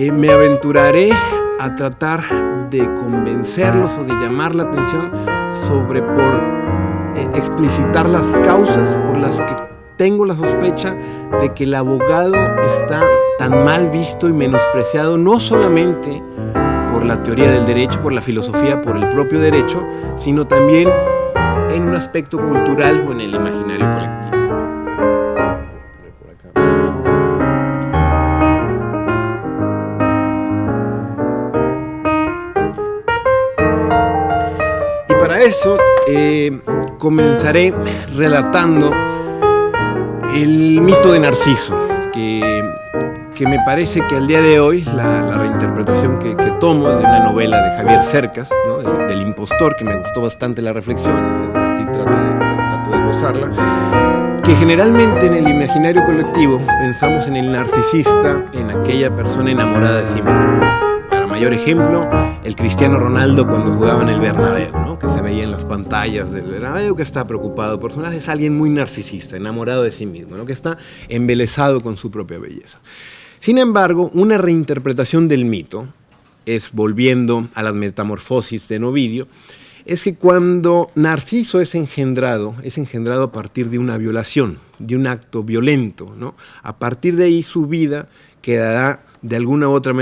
me aventuraré a tratar de convencerlos o de llamar la atención sobre explicitar las causas por las que tengo la sospecha de que el abogado está tan mal visto y menospreciado, no solamente por la teoría del derecho, por la filosofía, por el propio derecho, sino también en un aspecto cultural o en el imaginario colectivo. Y para eso comenzaré relatando el mito de Narciso, que me parece que al día de hoy la reinterpretación que tomo es de una novela de Javier Cercas, ¿no? del impostor, que me gustó bastante la reflexión, y trato de gozarla, que generalmente en el imaginario colectivo pensamos en el narcisista, en aquella persona enamorada de sí mismo. Para mayor ejemplo, el Cristiano Ronaldo cuando jugaba en el Bernabéu, ¿no? Que se veía en las pantallas del Bernabéu, que está preocupado por su personaje, es alguien muy narcisista, enamorado de sí mismo, ¿no? Que está embelesado con su propia belleza. Sin embargo, una reinterpretación del mito, es volviendo a las metamorfosis de Ovidio, es que cuando Narciso es engendrado a partir de una violación, de un acto violento, ¿no? A partir de ahí su vida quedará de alguna u otra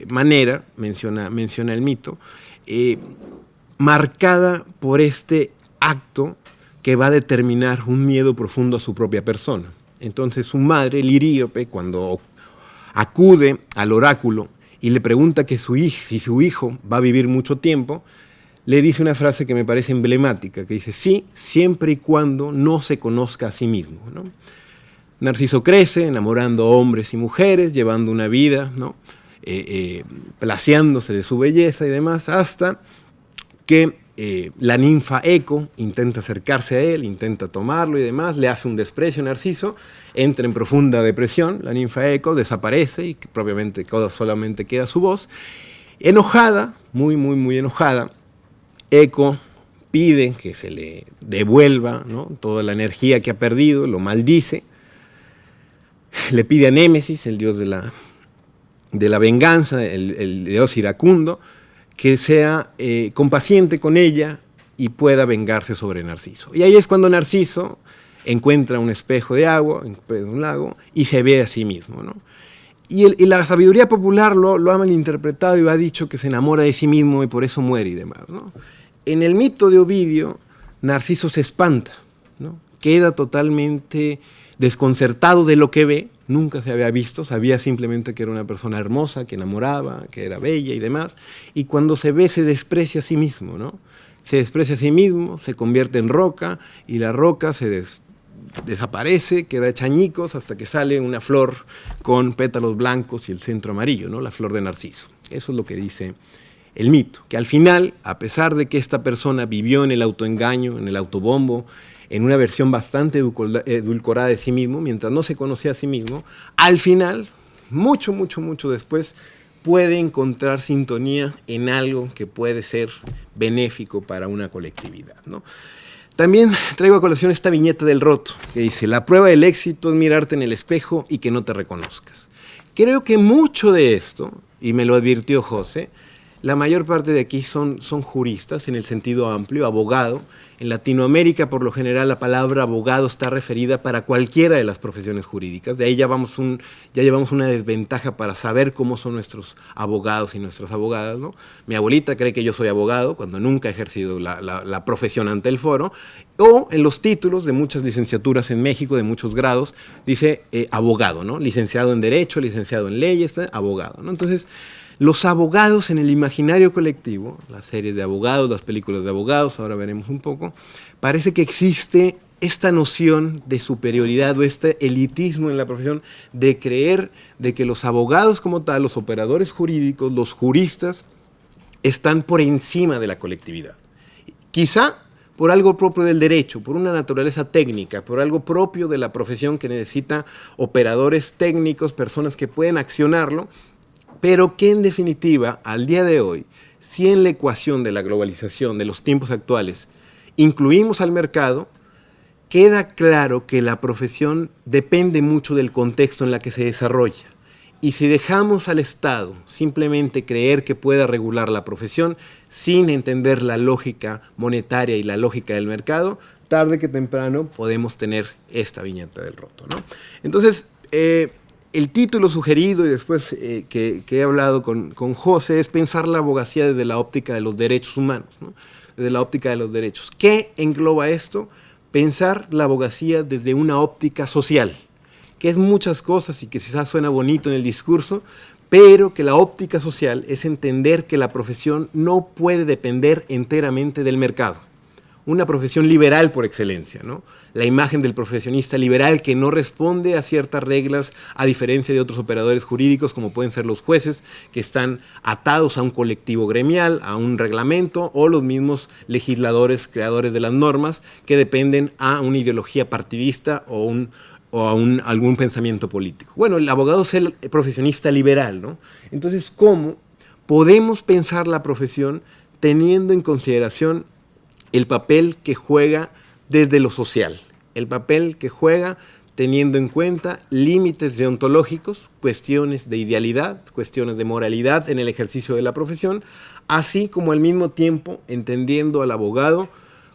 manera, menciona el mito, marcada por este acto que va a determinar un miedo profundo a su propia persona. Entonces su madre, Liríope, cuando acude al oráculo y le pregunta que si su hijo va a vivir mucho tiempo, le dice una frase que me parece emblemática, que dice, sí, siempre y cuando no se conozca a sí mismo, ¿no? Narciso crece enamorando a hombres y mujeres, llevando una vida, ¿no? Placeándose de su belleza y demás, hasta que la ninfa Eco intenta acercarse a él, intenta tomarlo y demás, le hace un desprecio a Narciso, entra en profunda depresión, la ninfa Eco desaparece y propiamente solamente queda su voz. Enojada, muy enojada, Eco pide que se le devuelva, ¿no? Toda la energía que ha perdido, lo maldice, le pide a Némesis, el dios de la venganza, el dios iracundo, que sea compaciente con ella y pueda vengarse sobre Narciso. Y ahí es cuando Narciso encuentra un espejo de agua, en un lago, y se ve a sí mismo, ¿no? Y la sabiduría popular lo ha malinterpretado y ha dicho que se enamora de sí mismo y por eso muere y demás, ¿no? En el mito de Ovidio, Narciso se espanta, ¿no? Queda totalmente desconcertado de lo que ve, nunca se había visto, sabía simplemente que era una persona hermosa, que enamoraba, que era bella y demás, y cuando se ve se desprecia a sí mismo, ¿no? Se desprecia a sí mismo, se convierte en roca, y la roca se desaparece, queda hecha añicos, hasta que sale una flor con pétalos blancos y el centro amarillo, ¿no? La flor de Narciso. Eso es lo que dice el mito, que al final, a pesar de que esta persona vivió en el autoengaño, en el autobombo, en una versión bastante edulcorada de sí mismo, mientras no se conocía a sí mismo, al final, mucho después, puede encontrar sintonía en algo que puede ser benéfico para una colectividad, ¿no? También traigo a colación esta viñeta del Roto, que dice, la prueba del éxito es mirarte en el espejo y que no te reconozcas. Creo que mucho de esto, y me lo advirtió José, la mayor parte de aquí son juristas en el sentido amplio, abogado. En Latinoamérica, por lo general, la palabra abogado está referida para cualquiera de las profesiones jurídicas. De ahí ya llevamos una desventaja para saber cómo son nuestros abogados y nuestras abogadas, ¿no? Mi abuelita cree que yo soy abogado cuando nunca he ejercido la profesión ante el foro. O en los títulos de muchas licenciaturas en México, de muchos grados, dice abogado, ¿no? Licenciado en Derecho, licenciado en Leyes, abogado, ¿no? Entonces, los abogados en el imaginario colectivo, las series de abogados, las películas de abogados, ahora veremos un poco, parece que existe esta noción de superioridad o este elitismo en la profesión de creer de que los abogados como tal, los operadores jurídicos, los juristas, están por encima de la colectividad. Quizá por algo propio del derecho, por una naturaleza técnica, por algo propio de la profesión que necesita operadores técnicos, personas que pueden accionarlo, pero que en definitiva, al día de hoy, si en la ecuación de la globalización de los tiempos actuales incluimos al mercado, queda claro que la profesión depende mucho del contexto en la que se desarrolla. Y si dejamos al Estado simplemente creer que pueda regular la profesión sin entender la lógica monetaria y la lógica del mercado, tarde que temprano podemos tener esta viñeta del roto, ¿no? Entonces, el título sugerido, y después que he hablado con José, es pensar la abogacía desde la óptica de los derechos humanos, ¿no? Desde la óptica de los derechos. ¿Qué engloba esto? Pensar la abogacía desde una óptica social, que es muchas cosas y que quizás suena bonito en el discurso, pero que la óptica social es entender que la profesión no puede depender enteramente del mercado. Una profesión liberal por excelencia, ¿no? La imagen del profesionista liberal que no responde a ciertas reglas, a diferencia de otros operadores jurídicos como pueden ser los jueces, que están atados a un colectivo gremial, a un reglamento, o los mismos legisladores, creadores de las normas, que dependen a una ideología partidista o algún pensamiento político. Bueno, el abogado es el profesionista liberal, ¿no? Entonces, ¿cómo podemos pensar la profesión teniendo en consideración el papel que juega desde lo social, el papel que juega teniendo en cuenta límites deontológicos, cuestiones de idealidad, cuestiones de moralidad en el ejercicio de la profesión, así como al mismo tiempo entendiendo al abogado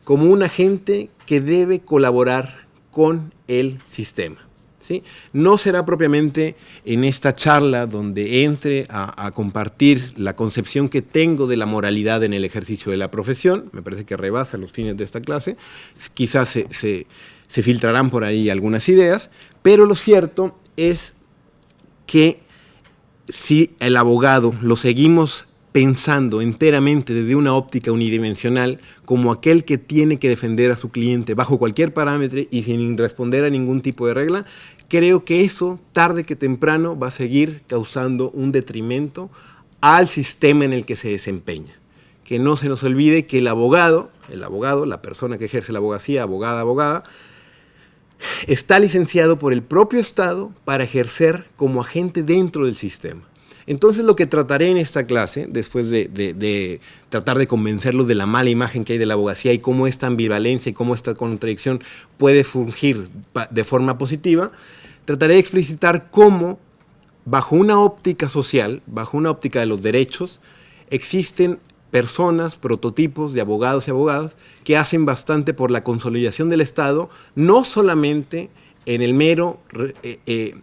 como un agente que debe colaborar con el sistema? ¿Sí? No será propiamente en esta charla donde entre a compartir la concepción que tengo de la moralidad en el ejercicio de la profesión, me parece que rebasa los fines de esta clase, quizás se filtrarán por ahí algunas ideas, pero lo cierto es que si el abogado lo seguimos pensando enteramente desde una óptica unidimensional como aquel que tiene que defender a su cliente bajo cualquier parámetro y sin responder a ningún tipo de regla, creo que eso, tarde que temprano, va a seguir causando un detrimento al sistema en el que se desempeña. Que no se nos olvide que el abogado, la persona que ejerce la abogacía, abogada, está licenciado por el propio Estado para ejercer como agente dentro del sistema. Entonces lo que trataré en esta clase, después de tratar de convencerlos de la mala imagen que hay de la abogacía y cómo esta ambivalencia y cómo esta contradicción puede fungir de forma positiva, trataré de explicitar cómo, bajo una óptica social, bajo una óptica de los derechos, existen personas, prototipos de abogados y abogadas que hacen bastante por la consolidación del Estado, no solamente en el mero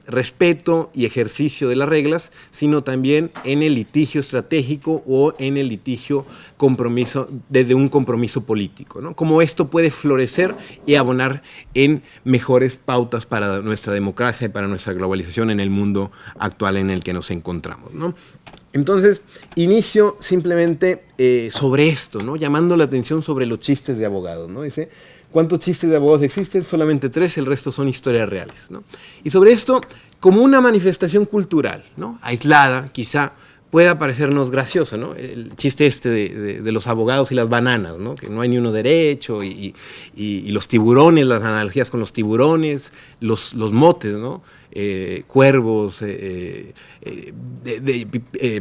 respeto y ejercicio de las reglas, sino también en el litigio estratégico o en el litigio compromiso, desde un compromiso político, ¿no? Cómo esto puede florecer y abonar en mejores pautas para nuestra democracia y para nuestra globalización en el mundo actual en el que nos encontramos, ¿no? Entonces, inicio simplemente sobre esto, ¿no? Llamando la atención sobre los chistes de abogados, ¿no? Dice, ¿cuántos chistes de abogados existen? Solamente 3, el resto son historias reales, ¿no? Y sobre esto, como una manifestación cultural, ¿no? Aislada, quizá pueda parecernos gracioso, ¿no? El chiste este de los abogados y las bananas, ¿no? Que no hay ni uno derecho, y los tiburones, las analogías con los tiburones, los motes, ¿no? Cuervos,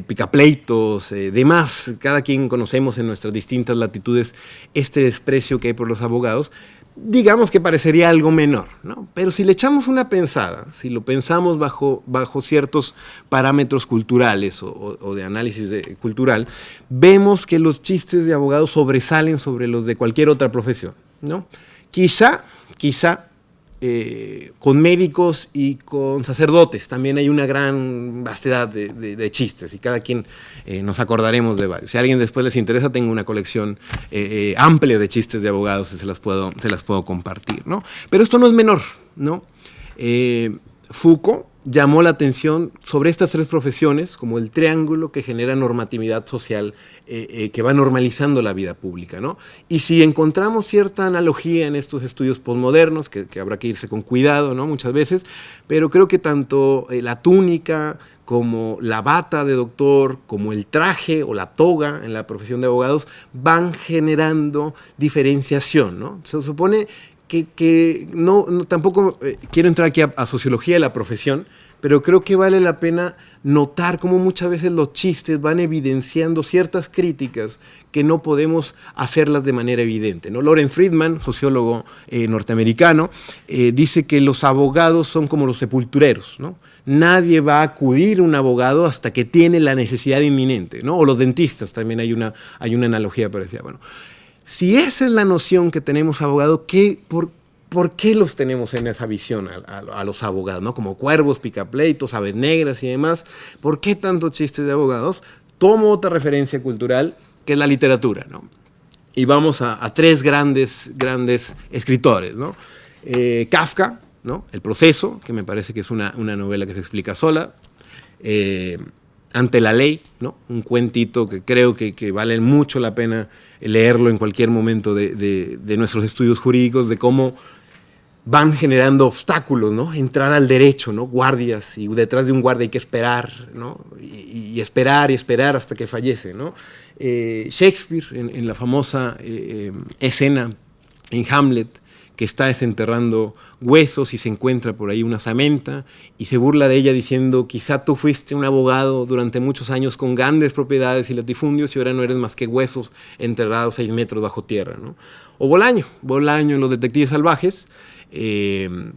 picapleitos, demás. Cada quien conocemos en nuestras distintas latitudes este desprecio que hay por los abogados. Digamos que parecería algo menor, ¿no? Pero si le echamos una pensada, si lo pensamos bajo ciertos parámetros culturales o de análisis cultural, vemos que los chistes de abogados sobresalen sobre los de cualquier otra profesión, ¿no? Quizá con médicos y con sacerdotes también hay una gran vastedad de chistes, y cada quien nos acordaremos de varios. Si a alguien después les interesa, tengo una colección amplia de chistes de abogados y se las puedo compartir, ¿no? Pero esto no es menor, ¿no? Foucault llamó la atención sobre estas 3 profesiones como el triángulo que genera normatividad social que va normalizando la vida pública, ¿no? Y si encontramos cierta analogía en estos estudios posmodernos, que habrá que irse con cuidado, ¿no? Muchas veces, pero creo que tanto la túnica como la bata de doctor, como el traje o la toga en la profesión de abogados van generando diferenciación, ¿no? Se supone que tampoco quiero entrar aquí a sociología de la profesión, pero creo que vale la pena notar cómo muchas veces los chistes van evidenciando ciertas críticas que no podemos hacerlas de manera evidente, ¿no? Loren Friedman, sociólogo norteamericano, dice que los abogados son como los sepultureros, ¿no? Nadie va a acudir a un abogado hasta que tiene la necesidad inminente, ¿no? O los dentistas, también hay una analogía parecida. Bueno, si esa es la noción que tenemos abogados, ¿por qué los tenemos en esa visión a los abogados, ¿no? Como cuervos, picapleitos, aves negras y demás? ¿Por qué tantos chistes de abogados? Tomo otra referencia cultural, que es la literatura, ¿no? Y vamos a tres grandes escritores, ¿no? Kafka, ¿no? El proceso, que me parece que es una novela que se explica sola. Ante la ley, ¿no? Un cuentito que creo que vale mucho la pena leerlo en cualquier momento de nuestros estudios jurídicos, de cómo van generando obstáculos, ¿no? Entrar al derecho, ¿no? Guardias, y detrás de un guardia hay que esperar, ¿no? Y esperar y esperar hasta que fallece, ¿no? Shakespeare, en la famosa escena en Hamlet, que está desenterrando huesos y se encuentra por ahí una samenta y se burla de ella diciendo: quizá tú fuiste un abogado durante muchos años con grandes propiedades y latifundios y ahora no eres más que huesos enterrados 6 metros bajo tierra, ¿no? O Bolaño en Los Detectives Salvajes, que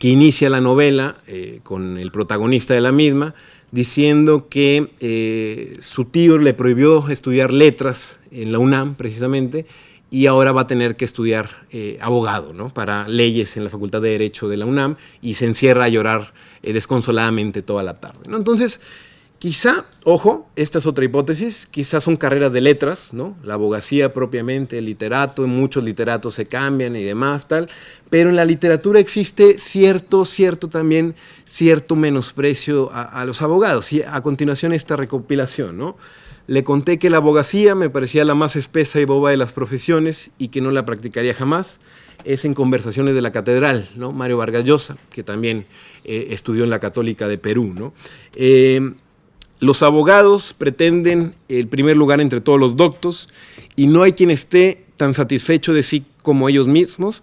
inicia la novela con el protagonista de la misma diciendo que su tío le prohibió estudiar letras en la UNAM precisamente, y ahora va a tener que estudiar abogado, ¿no? Para leyes en la Facultad de Derecho de la UNAM, y se encierra a llorar desconsoladamente toda la tarde, ¿no? Entonces, quizá, ojo, esta es otra hipótesis, quizás son carreras de letras, ¿no? La abogacía propiamente, el literato, muchos literatos se cambian y demás, tal, pero en la literatura existe cierto menosprecio a los abogados. Y a continuación esta recopilación, ¿no? Le conté que la abogacía me parecía la más espesa y boba de las profesiones y que no la practicaría jamás. Es en Conversaciones de la Catedral, ¿no? Mario Vargas Llosa, que también estudió en la Católica de Perú, ¿no? Los abogados pretenden el primer lugar entre todos los doctos y no hay quien esté tan satisfecho de sí como ellos mismos,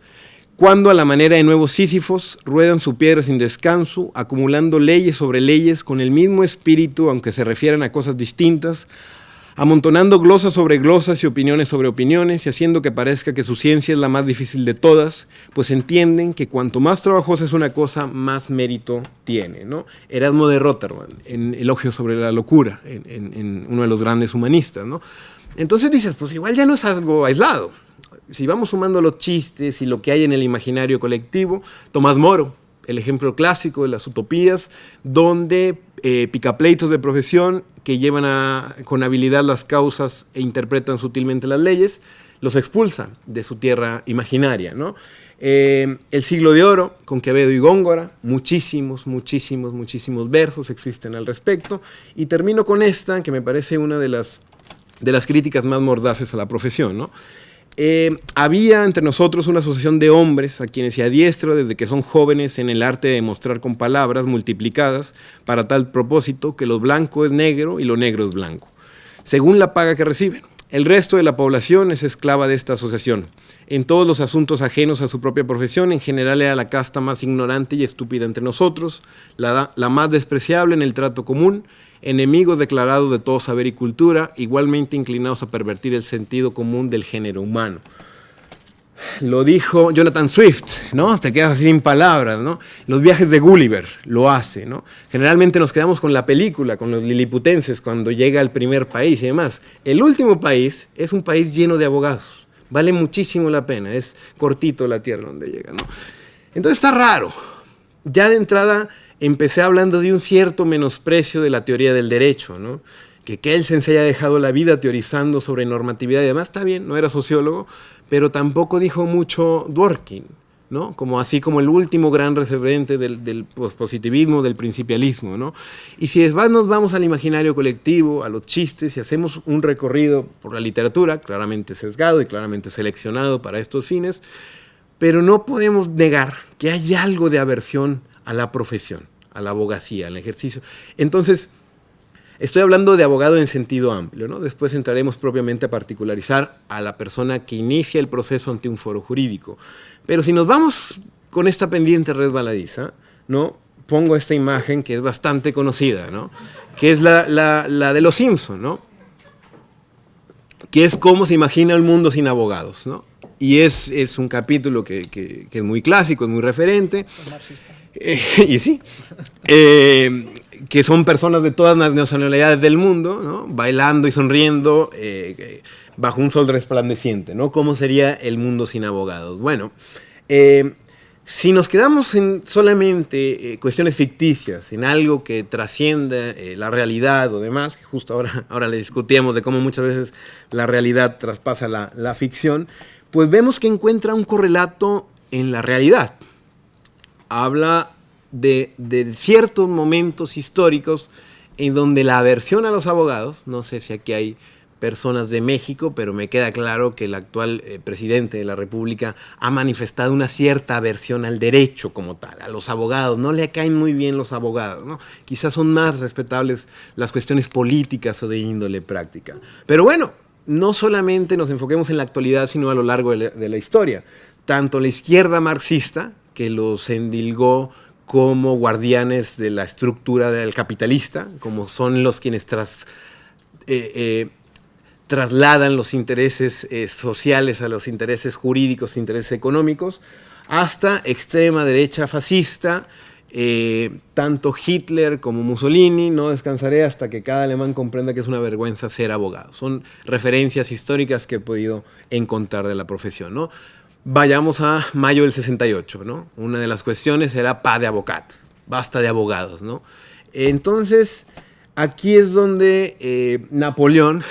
cuando a la manera de nuevos Sísifos ruedan su piedra sin descanso, acumulando leyes sobre leyes con el mismo espíritu, aunque se refieran a cosas distintas, amontonando glosas sobre glosas y opiniones sobre opiniones, y haciendo que parezca que su ciencia es la más difícil de todas, pues entienden que cuanto más trabajosa es una cosa, más mérito tiene, ¿no? Erasmo de Rotterdam, en Elogio sobre la locura, en uno de los grandes humanistas, ¿no? Entonces dices, pues igual ya no es algo aislado. Si vamos sumando los chistes y lo que hay en el imaginario colectivo, Tomás Moro, el ejemplo clásico de las utopías, donde picapleitos de profesión que llevan con habilidad las causas e interpretan sutilmente las leyes, los expulsa de su tierra imaginaria, ¿no? El Siglo de Oro, con Quevedo y Góngora, muchísimos versos existen al respecto. Y termino con esta, que me parece una de las críticas más mordaces a la profesión, ¿no? Había entre nosotros una asociación de hombres a quienes se adiestra desde que son jóvenes en el arte de demostrar con palabras multiplicadas para tal propósito que lo blanco es negro y lo negro es blanco, según la paga que reciben. El resto de la población es esclava de esta asociación. En todos los asuntos ajenos a su propia profesión, en general era la casta más ignorante y estúpida entre nosotros, la más despreciable en el trato común, enemigos declarados de todo saber y cultura, igualmente inclinados a pervertir el sentido común del género humano. Lo dijo Jonathan Swift, ¿no? Te quedas así sin palabras, ¿no? Los viajes de Gulliver lo hace, ¿no? Generalmente nos quedamos con la película, con los liliputenses, cuando llega al primer país y demás. El último país es un país lleno de abogados. Vale muchísimo la pena, es cortito la tierra donde llega, ¿no? Entonces está raro. Ya de entrada empecé hablando de un cierto menosprecio de la teoría del derecho, ¿no? Que Kelsen se haya dejado la vida teorizando sobre normatividad y demás, está bien, no era sociólogo, pero tampoco dijo mucho Dworkin, ¿no? Así como el último gran referente del pospositivismo, del principialismo, ¿no? Y si nos vamos al imaginario colectivo, a los chistes, y hacemos un recorrido por la literatura, claramente sesgado y claramente seleccionado para estos fines, pero no podemos negar que hay algo de aversión a la profesión, a la abogacía, al ejercicio. Entonces, estoy hablando de abogado en sentido amplio, ¿no? Después entraremos propiamente a particularizar a la persona que inicia el proceso ante un foro jurídico. Pero si nos vamos con esta pendiente resbaladiza, ¿no? pongo esta imagen que es bastante conocida, ¿no? Que es la de Los Simpson, ¿no? Que es cómo se imagina el mundo sin abogados, ¿no? Y es un capítulo que es muy clásico, es muy referente. Es marxista. Y sí, que son personas de todas las nacionalidades del mundo, ¿no? Bailando y sonriendo bajo un sol resplandeciente, ¿no? ¿Cómo sería el mundo sin abogados? Bueno, si nos quedamos en solamente cuestiones ficticias, en algo que trascienda la realidad o demás, que justo ahora le discutíamos de cómo muchas veces la realidad traspasa la ficción, pues vemos que encuentra un correlato en la realidad. Habla de ciertos momentos históricos en donde la aversión a los abogados, no sé si aquí hay personas de México, pero me queda claro que el actual presidente de la República ha manifestado una cierta aversión al derecho como tal, a los abogados. No le caen muy bien los abogados, ¿no? Quizás son más respetables las cuestiones políticas o de índole práctica. Pero bueno, no solamente nos enfoquemos en la actualidad, sino a lo largo de la historia. Tanto la izquierda marxista, que los endilgó como guardianes de la estructura del capitalista, como son los quienes trasladan los intereses sociales a los intereses jurídicos, intereses económicos, hasta extrema derecha fascista, tanto Hitler como Mussolini. No descansaré hasta que cada alemán comprenda que es una vergüenza ser abogado. Son referencias históricas que he podido encontrar de la profesión, ¿no? Vayamos a mayo del 68, ¿no? Una de las cuestiones era pa de abocat, basta de abogados, ¿no? Entonces, aquí es donde Napoleón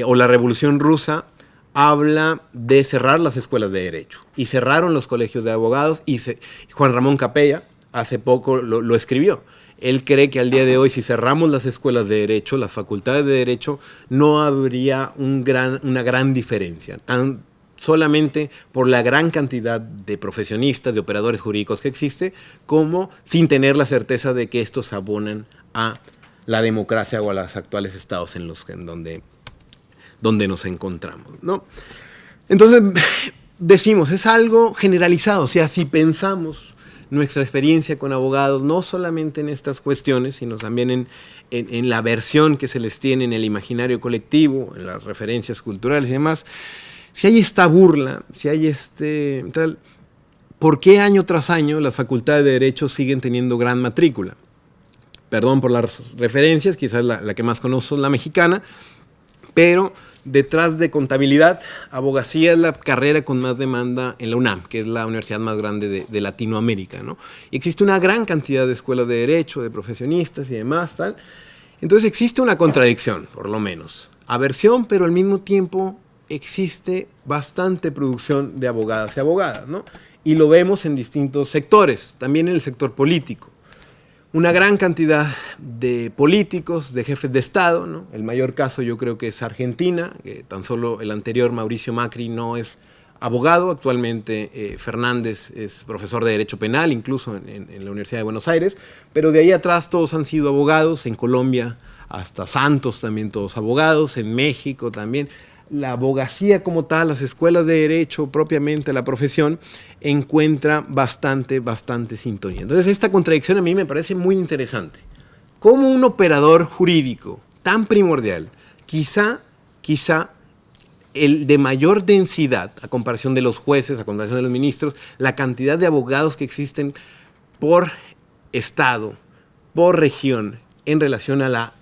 o la Revolución Rusa habla de cerrar las escuelas de derecho. Y cerraron los colegios de abogados y Juan Ramón Capella hace poco lo escribió. Él cree que al día de hoy, si cerramos las escuelas de derecho, las facultades de derecho, no habría una gran diferencia. Solamente por la gran cantidad de profesionistas, de operadores jurídicos que existe, como sin tener la certeza de que estos abonan a la democracia o a los actuales estados en donde nos encontramos, ¿no? Entonces, decimos, es algo generalizado. O sea, si pensamos nuestra experiencia con abogados, no solamente en estas cuestiones, sino también en la versión que se les tiene en el imaginario colectivo, en las referencias culturales y demás, si hay esta burla, si hay tal, ¿por qué año tras año las facultades de Derecho siguen teniendo gran matrícula? Perdón por las referencias, quizás la que más conozco es la mexicana, pero detrás de contabilidad, abogacía es la carrera con más demanda en la UNAM, que es la universidad más grande de Latinoamérica, ¿no? Y existe una gran cantidad de escuelas de Derecho, de profesionistas y demás, tal. Entonces existe una contradicción, por lo menos. Aversión, pero al mismo tiempo existe bastante producción de abogadas y abogadas, ¿no? Y lo vemos en distintos sectores, también en el sector político. Una gran cantidad de políticos, de jefes de Estado, ¿no? El mayor caso yo creo que es Argentina, que tan solo el anterior Mauricio Macri no es abogado, actualmente Fernández es profesor de Derecho Penal, incluso en la Universidad de Buenos Aires, pero de ahí atrás todos han sido abogados, en Colombia hasta Santos también todos abogados, en México también. La abogacía como tal, las escuelas de derecho propiamente, la profesión, encuentra bastante sintonía. Entonces esta contradicción a mí me parece muy interesante. Como un operador jurídico tan primordial, quizá el de mayor densidad, a comparación de los jueces, a comparación de los ministros, la cantidad de abogados que existen por estado, por región, en relación a la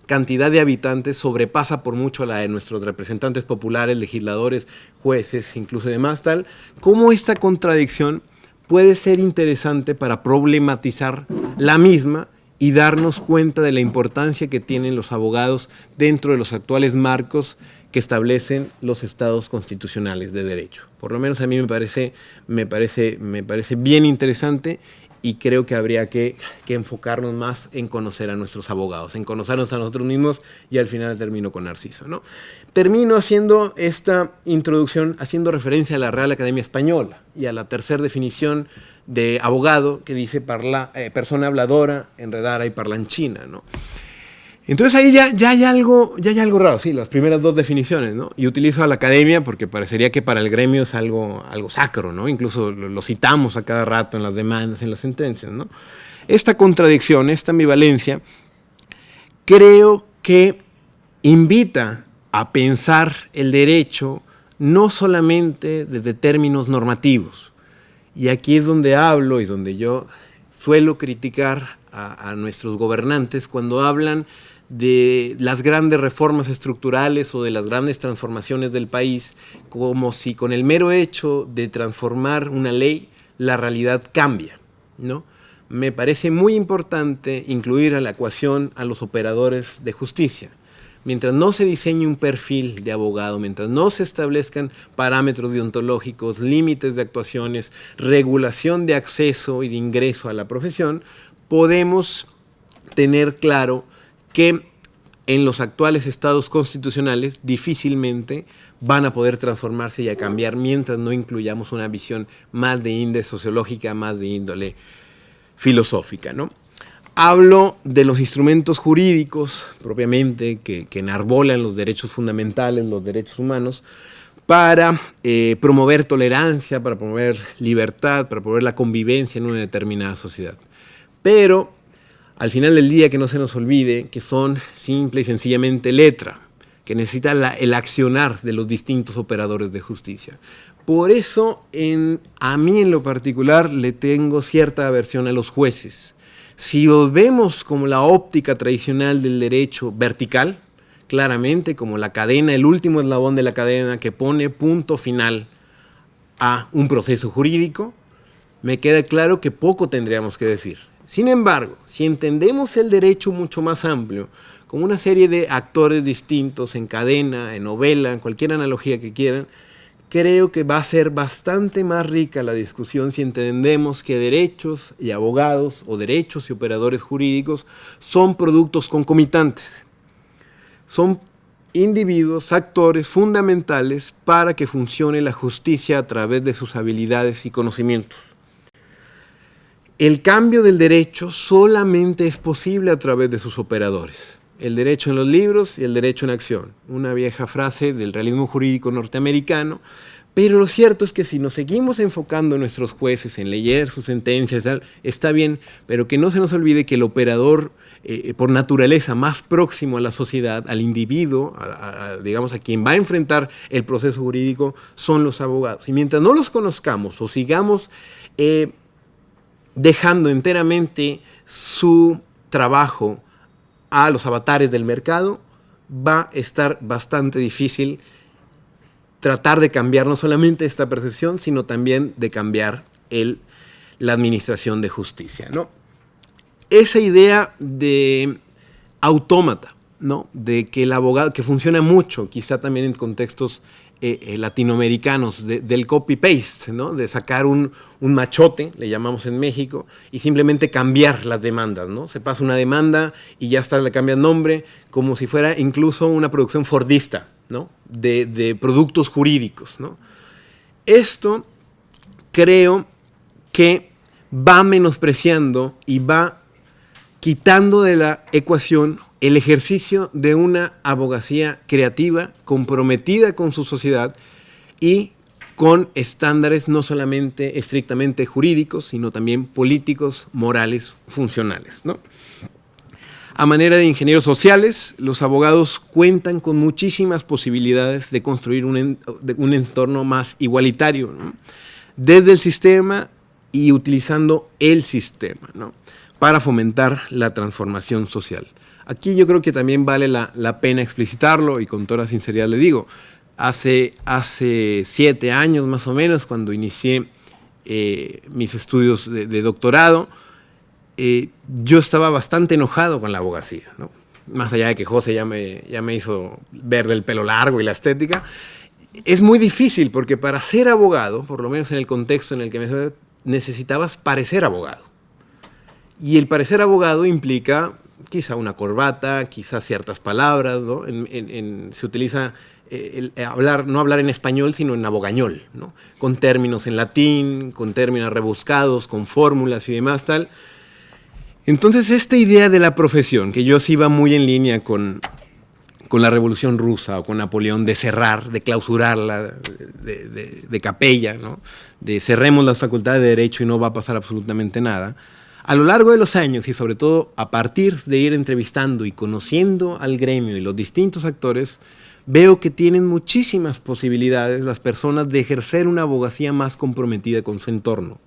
cantidad de habitantes sobrepasa por mucho la de nuestros representantes populares, legisladores, jueces, incluso demás, tal, cómo esta contradicción puede ser interesante para problematizar la misma y darnos cuenta de la importancia que tienen los abogados dentro de los actuales marcos que establecen los estados constitucionales de derecho. Por lo menos a mí me parece bien interesante. Y creo que habría que enfocarnos más en conocer a nuestros abogados, en conocernos a nosotros mismos, y al final termino con Narciso, ¿no? Termino haciendo esta introducción haciendo referencia a la Real Academia Española y a la tercera definición de abogado que dice persona habladora, enredara y parlanchina, ¿no? Entonces ahí ya hay algo raro, sí, las primeras dos definiciones, ¿no? Y utilizo a la academia porque parecería que para el gremio es algo sacro, ¿no? Incluso lo citamos a cada rato en las demandas, en las sentencias, ¿no? Esta contradicción, esta ambivalencia, creo que invita a pensar el derecho no solamente desde términos normativos. Y aquí es donde hablo y donde yo suelo criticar a nuestros gobernantes cuando hablan de las grandes reformas estructurales o de las grandes transformaciones del país, como si con el mero hecho de transformar una ley, la realidad cambia, ¿no? Me parece muy importante incluir a la ecuación a los operadores de justicia. Mientras no se diseñe un perfil de abogado, mientras no se establezcan parámetros deontológicos, límites de actuaciones, regulación de acceso y de ingreso a la profesión, podemos tener claro que en los actuales estados constitucionales difícilmente van a poder transformarse y a cambiar mientras no incluyamos una visión más de índole sociológica, más de índole filosófica, ¿no? Hablo de los instrumentos jurídicos propiamente que enarbolan los derechos fundamentales, los derechos humanos, para promover tolerancia, para promover libertad, para promover la convivencia en una determinada sociedad. Pero al final del día que no se nos olvide que son simple y sencillamente letra, que necesita el accionar de los distintos operadores de justicia. Por eso, a mí en lo particular le tengo cierta aversión a los jueces. Si los vemos como la óptica tradicional del derecho vertical, claramente como la cadena, el último eslabón de la cadena que pone punto final a un proceso jurídico, me queda claro que poco tendríamos que decir. Sin embargo, si entendemos el derecho mucho más amplio, como una serie de actores distintos en cadena, en novela, en cualquier analogía que quieran, creo que va a ser bastante más rica la discusión si entendemos que derechos y abogados o derechos y operadores jurídicos son productos concomitantes. Son individuos, actores fundamentales para que funcione la justicia a través de sus habilidades y conocimientos. El cambio del derecho solamente es posible a través de sus operadores. El derecho en los libros y el derecho en acción. Una vieja frase del realismo jurídico norteamericano, pero lo cierto es que si nos seguimos enfocando en nuestros jueces, en leer sus sentencias, tal, está bien, pero que no se nos olvide que el operador, por naturaleza, más próximo a la sociedad, al individuo, digamos, a quien va a enfrentar el proceso jurídico, son los abogados. Y mientras no los conozcamos o sigamos dejando enteramente su trabajo a los avatares del mercado, va a estar bastante difícil tratar de cambiar no solamente esta percepción, sino también de cambiar la administración de justicia, ¿no? Esa idea de autómata, ¿no? De que el abogado, que funciona mucho, quizá también en contextos latinoamericanos, del copy-paste, ¿no? De sacar un machote, le llamamos en México, y simplemente cambiar las demandas, ¿no? Se pasa una demanda y ya está, le cambian nombre, como si fuera incluso una producción fordista, ¿no? De productos jurídicos, ¿no? Esto creo que va menospreciando y va quitando de la ecuación el ejercicio de una abogacía creativa, comprometida con su sociedad y con estándares no solamente estrictamente jurídicos, sino también políticos, morales, funcionales, ¿no? A manera de ingenieros sociales, los abogados cuentan con muchísimas posibilidades de construir un entorno más igualitario, ¿no? Desde el sistema y utilizando el sistema, ¿no? Para fomentar la transformación social. Aquí yo creo que también vale la pena explicitarlo y con toda sinceridad le digo, hace 7 años más o menos, cuando inicié mis estudios de doctorado, yo estaba bastante enojado con la abogacía, ¿no? Más allá de que José ya me hizo ver del pelo largo y la estética, es muy difícil porque para ser abogado, por lo menos en el contexto en el que necesitabas parecer abogado. Y el parecer abogado implica quizá una corbata, quizá ciertas palabras, ¿no? Se utiliza no hablar en español, sino en abogañol, ¿no? Con términos en latín, con términos rebuscados, con fórmulas y demás, tal. Entonces, esta idea de la profesión, que yo sí iba muy en línea con la Revolución Rusa o con Napoleón, de cerrar, de clausurarla, de capella, ¿no? De cerremos las facultades de Derecho y no va a pasar absolutamente nada. A lo largo de los años y sobre todo a partir de ir entrevistando y conociendo al gremio y los distintos actores, veo que tienen muchísimas posibilidades las personas de ejercer una abogacía más comprometida con su entorno.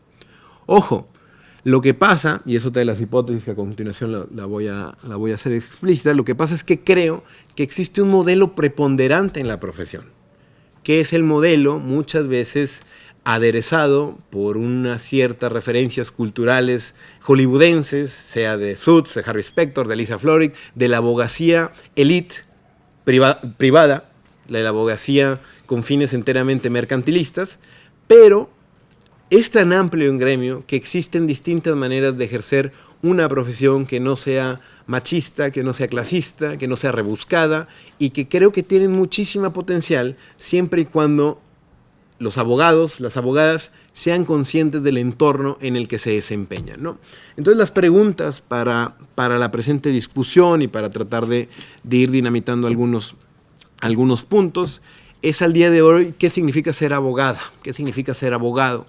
Ojo, lo que pasa, y es otra de las hipótesis que a continuación la voy a hacer explícita, lo que pasa es que creo que existe un modelo preponderante en la profesión, que es el modelo muchas veces aderezado por unas ciertas referencias culturales hollywoodenses, sea de Suits, de Harvey Specter, de Lisa Florrick, de la abogacía elite privada, de la abogacía con fines enteramente mercantilistas, pero es tan amplio un gremio que existen distintas maneras de ejercer una profesión que no sea machista, que no sea clasista, que no sea rebuscada y que creo que tienen muchísima potencial siempre y cuando los abogados, las abogadas sean conscientes del entorno en el que se desempeñan, ¿no? Entonces las preguntas para la presente discusión y para tratar de ir dinamitando algunos puntos es al día de hoy qué significa ser abogada, qué significa ser abogado,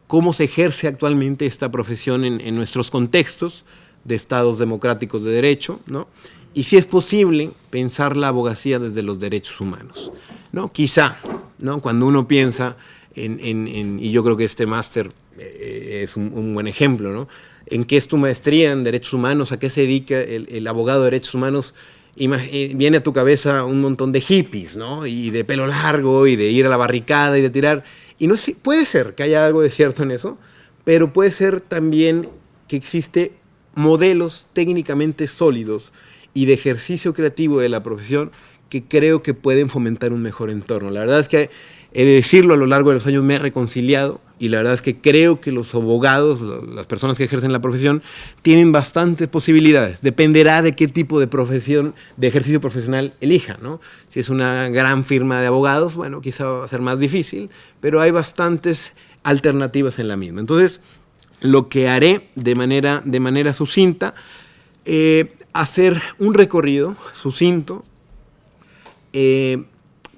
cómo se ejerce actualmente esta profesión en nuestros contextos de estados democráticos de derecho, ¿no? Y si es posible pensar la abogacía desde los derechos humanos, ¿no? Quizá, ¿no? Cuando uno piensa y yo creo que este máster es un buen ejemplo, ¿no? ¿En qué es tu maestría en derechos humanos? ¿A qué se dedica el abogado de derechos humanos? Viene a tu cabeza un montón de hippies, ¿no? Y de pelo largo y de ir a la barricada y de tirar. Y no sé, puede ser que haya algo de cierto en eso, pero puede ser también que existe modelos técnicamente sólidos y de ejercicio creativo de la profesión que creo que pueden fomentar un mejor entorno. La verdad es que, he de decirlo, a lo largo de los años me he reconciliado y la verdad es que creo que los abogados, las personas que ejercen la profesión, tienen bastantes posibilidades. Dependerá de qué tipo de profesión, de ejercicio profesional elijan, ¿no? Si es una gran firma de abogados, bueno, quizá va a ser más difícil, pero hay bastantes alternativas en la misma. Entonces, lo que haré de manera sucinta, hacer un recorrido sucinto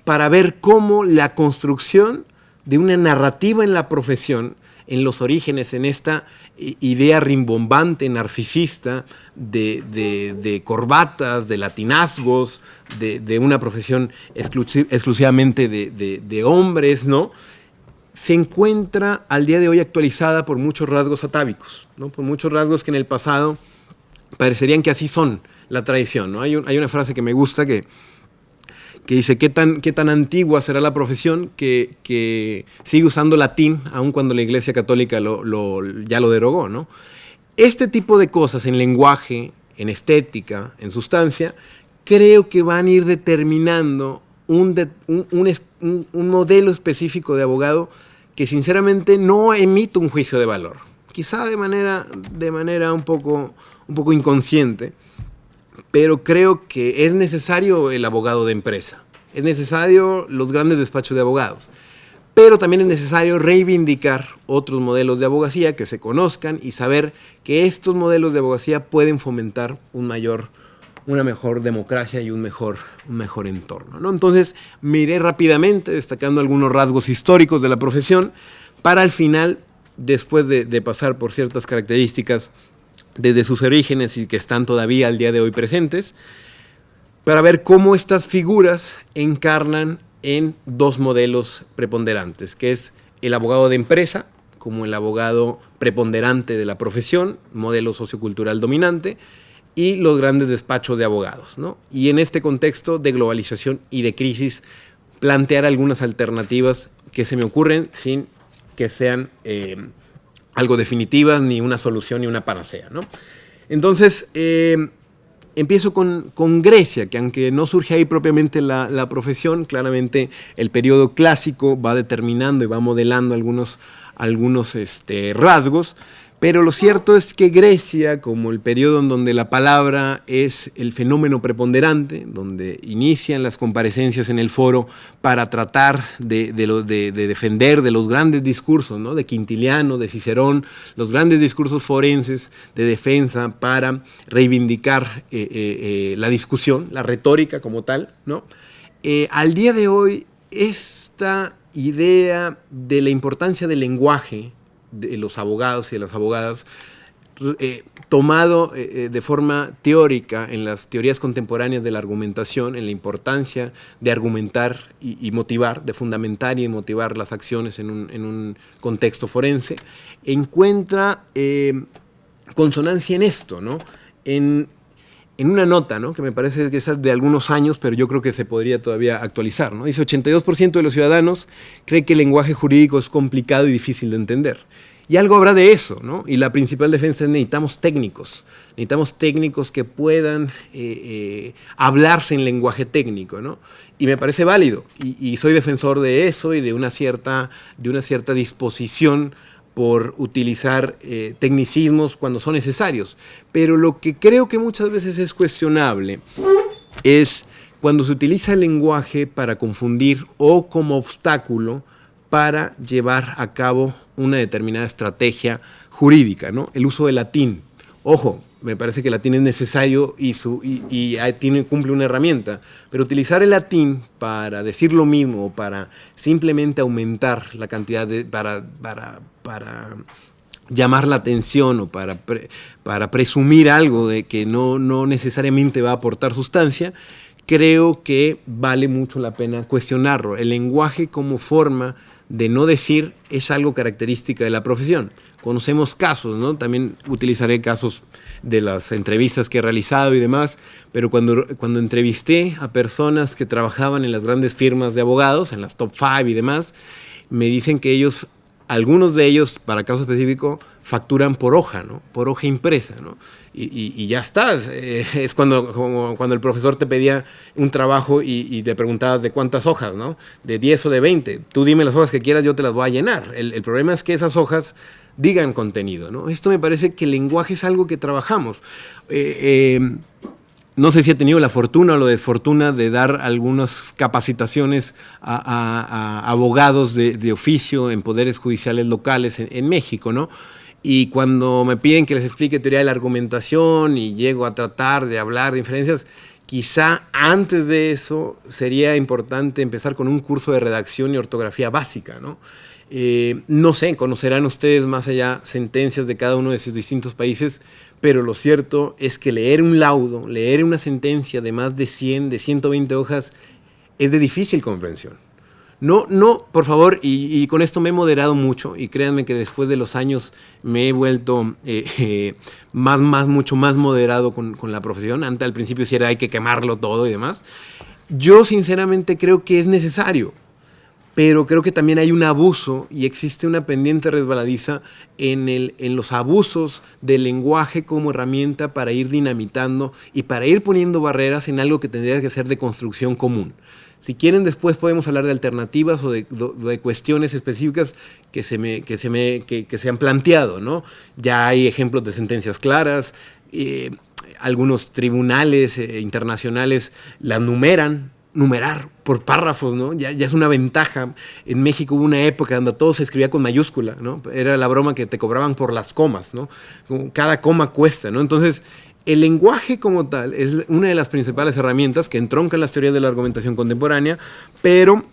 para ver cómo la construcción de una narrativa en la profesión, en los orígenes, en esta idea rimbombante, narcisista, de corbatas, de latinazgos, de una profesión exclusivamente de hombres, ¿no? Se encuentra al día de hoy actualizada por muchos rasgos atávicos, ¿no? Por muchos rasgos que en el pasado parecerían que así son la tradición, ¿no? Hay una frase que me gusta que dice qué tan antigua será la profesión que sigue usando latín, aun cuando la Iglesia Católica ya lo derogó, ¿no? Este tipo de cosas en lenguaje, en estética, en sustancia, creo que van a ir determinando un modelo específico de abogado que sinceramente no emite un juicio de valor. Quizá de manera un poco inconsciente, pero creo que es necesario el abogado de empresa, es necesario los grandes despachos de abogados, pero también es necesario reivindicar otros modelos de abogacía que se conozcan y saber que estos modelos de abogacía pueden fomentar una mejor democracia y un mejor entorno, ¿no? Entonces, miré rápidamente, destacando algunos rasgos históricos de la profesión, para al final, después de pasar por ciertas características desde sus orígenes y que están todavía al día de hoy presentes, para ver cómo estas figuras encarnan en dos modelos preponderantes, que es el abogado de empresa, como el abogado preponderante de la profesión, modelo sociocultural dominante, y los grandes despachos de abogados, ¿no? Y en este contexto de globalización y de crisis, plantear algunas alternativas que se me ocurren sin que sean algo definitivas, ni una solución, ni una panacea, ¿no? Entonces, empiezo con Grecia, que aunque no surge ahí propiamente la profesión, claramente el periodo clásico va determinando y va modelando algunos rasgos, pero lo cierto es que Grecia, como el periodo en donde la palabra es el fenómeno preponderante, donde inician las comparecencias en el foro para tratar de defender de los grandes discursos, ¿no? De Quintiliano, de Cicerón, los grandes discursos forenses de defensa para reivindicar la discusión, la retórica como tal, ¿no? Al día de hoy, esta idea de la importancia del lenguaje de los abogados y de las abogadas tomado de forma teórica en las teorías contemporáneas de la argumentación, en la importancia de argumentar y motivar, de fundamentar y motivar las acciones en un contexto forense, encuentra consonancia en esto, ¿no? En una nota, ¿no?, que me parece que es de algunos años, pero yo creo que se podría todavía actualizar, ¿no? Dice: 82% de los ciudadanos cree que el lenguaje jurídico es complicado y difícil de entender. Y algo habrá de eso, ¿no? Y la principal defensa es: necesitamos técnicos que puedan hablarse en lenguaje técnico, ¿no? Y me parece válido, y soy defensor de eso y de una cierta disposición por utilizar tecnicismos cuando son necesarios. Pero lo que creo que muchas veces es cuestionable es cuando se utiliza el lenguaje para confundir o como obstáculo para llevar a cabo una determinada estrategia jurídica, ¿no? El uso del latín. Ojo, me parece que el latín es necesario y cumple una herramienta, pero utilizar el latín para decir lo mismo, para simplemente aumentar la cantidad para llamar la atención o para presumir algo de que no necesariamente va a aportar sustancia, creo que vale mucho la pena cuestionarlo. El lenguaje como forma de no decir es algo característica de la profesión. Conocemos casos, ¿no? También utilizaré casos de las entrevistas que he realizado y demás, pero cuando entrevisté a personas que trabajaban en las grandes firmas de abogados, en las top 5 y demás, me dicen que algunos de ellos, para caso específico, facturan por hoja, ¿no? Por hoja impresa, ¿no? Y ya está. Es cuando el profesor te pedía un trabajo y te preguntaba de cuántas hojas, ¿no? De 10 o de 20. Tú dime las hojas que quieras, yo te las voy a llenar. El problema es que esas hojas digan contenido, ¿no? Esto me parece que el lenguaje es algo que trabajamos. No sé si he tenido la fortuna o la desfortuna de dar algunas capacitaciones a abogados de oficio en poderes judiciales locales en México, ¿no? Y cuando me piden que les explique teoría de la argumentación y llego a tratar de hablar de inferencias, quizá antes de eso sería importante empezar con un curso de redacción y ortografía básica, ¿no? No sé, conocerán ustedes más allá sentencias de cada uno de sus distintos países, pero lo cierto es que leer un laudo, leer una sentencia de más de 100, de 120 hojas, es de difícil comprensión. No, por favor, y con esto me he moderado mucho, y créanme que después de los años me he vuelto mucho más moderado con la profesión. Antes, al principio, sí era hay que quemarlo todo y demás. Yo sinceramente creo que es necesario, pero creo que también hay un abuso y existe una pendiente resbaladiza en los abusos del lenguaje como herramienta para ir dinamitando y para ir poniendo barreras en algo que tendría que ser de construcción común. Si quieren, después podemos hablar de alternativas o de cuestiones específicas que se han planteado, ¿no? Ya hay ejemplos de sentencias claras, algunos tribunales internacionales las numerar por párrafos, ¿no? Ya es una ventaja. En México hubo una época donde todo se escribía con mayúscula, ¿no? Era la broma que te cobraban por las comas, ¿no? Cada coma cuesta, ¿no? Entonces, el lenguaje como tal es una de las principales herramientas que entroncan las teorías de la argumentación contemporánea, pero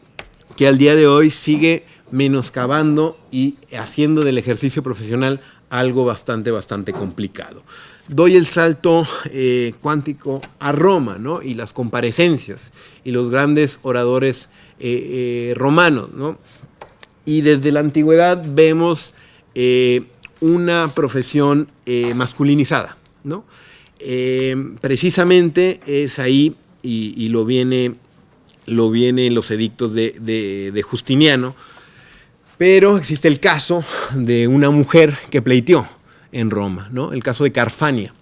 que al día de hoy sigue menoscabando y haciendo del ejercicio profesional algo bastante complicado. Doy el salto cuántico a Roma, ¿no? Y las comparecencias y los grandes oradores romanos, ¿no? Y desde la antigüedad vemos una profesión masculinizada, ¿no? Precisamente es ahí, y lo viene en los edictos de Justiniano, pero existe el caso de una mujer que pleiteó en Roma, ¿no? El caso de Carfania,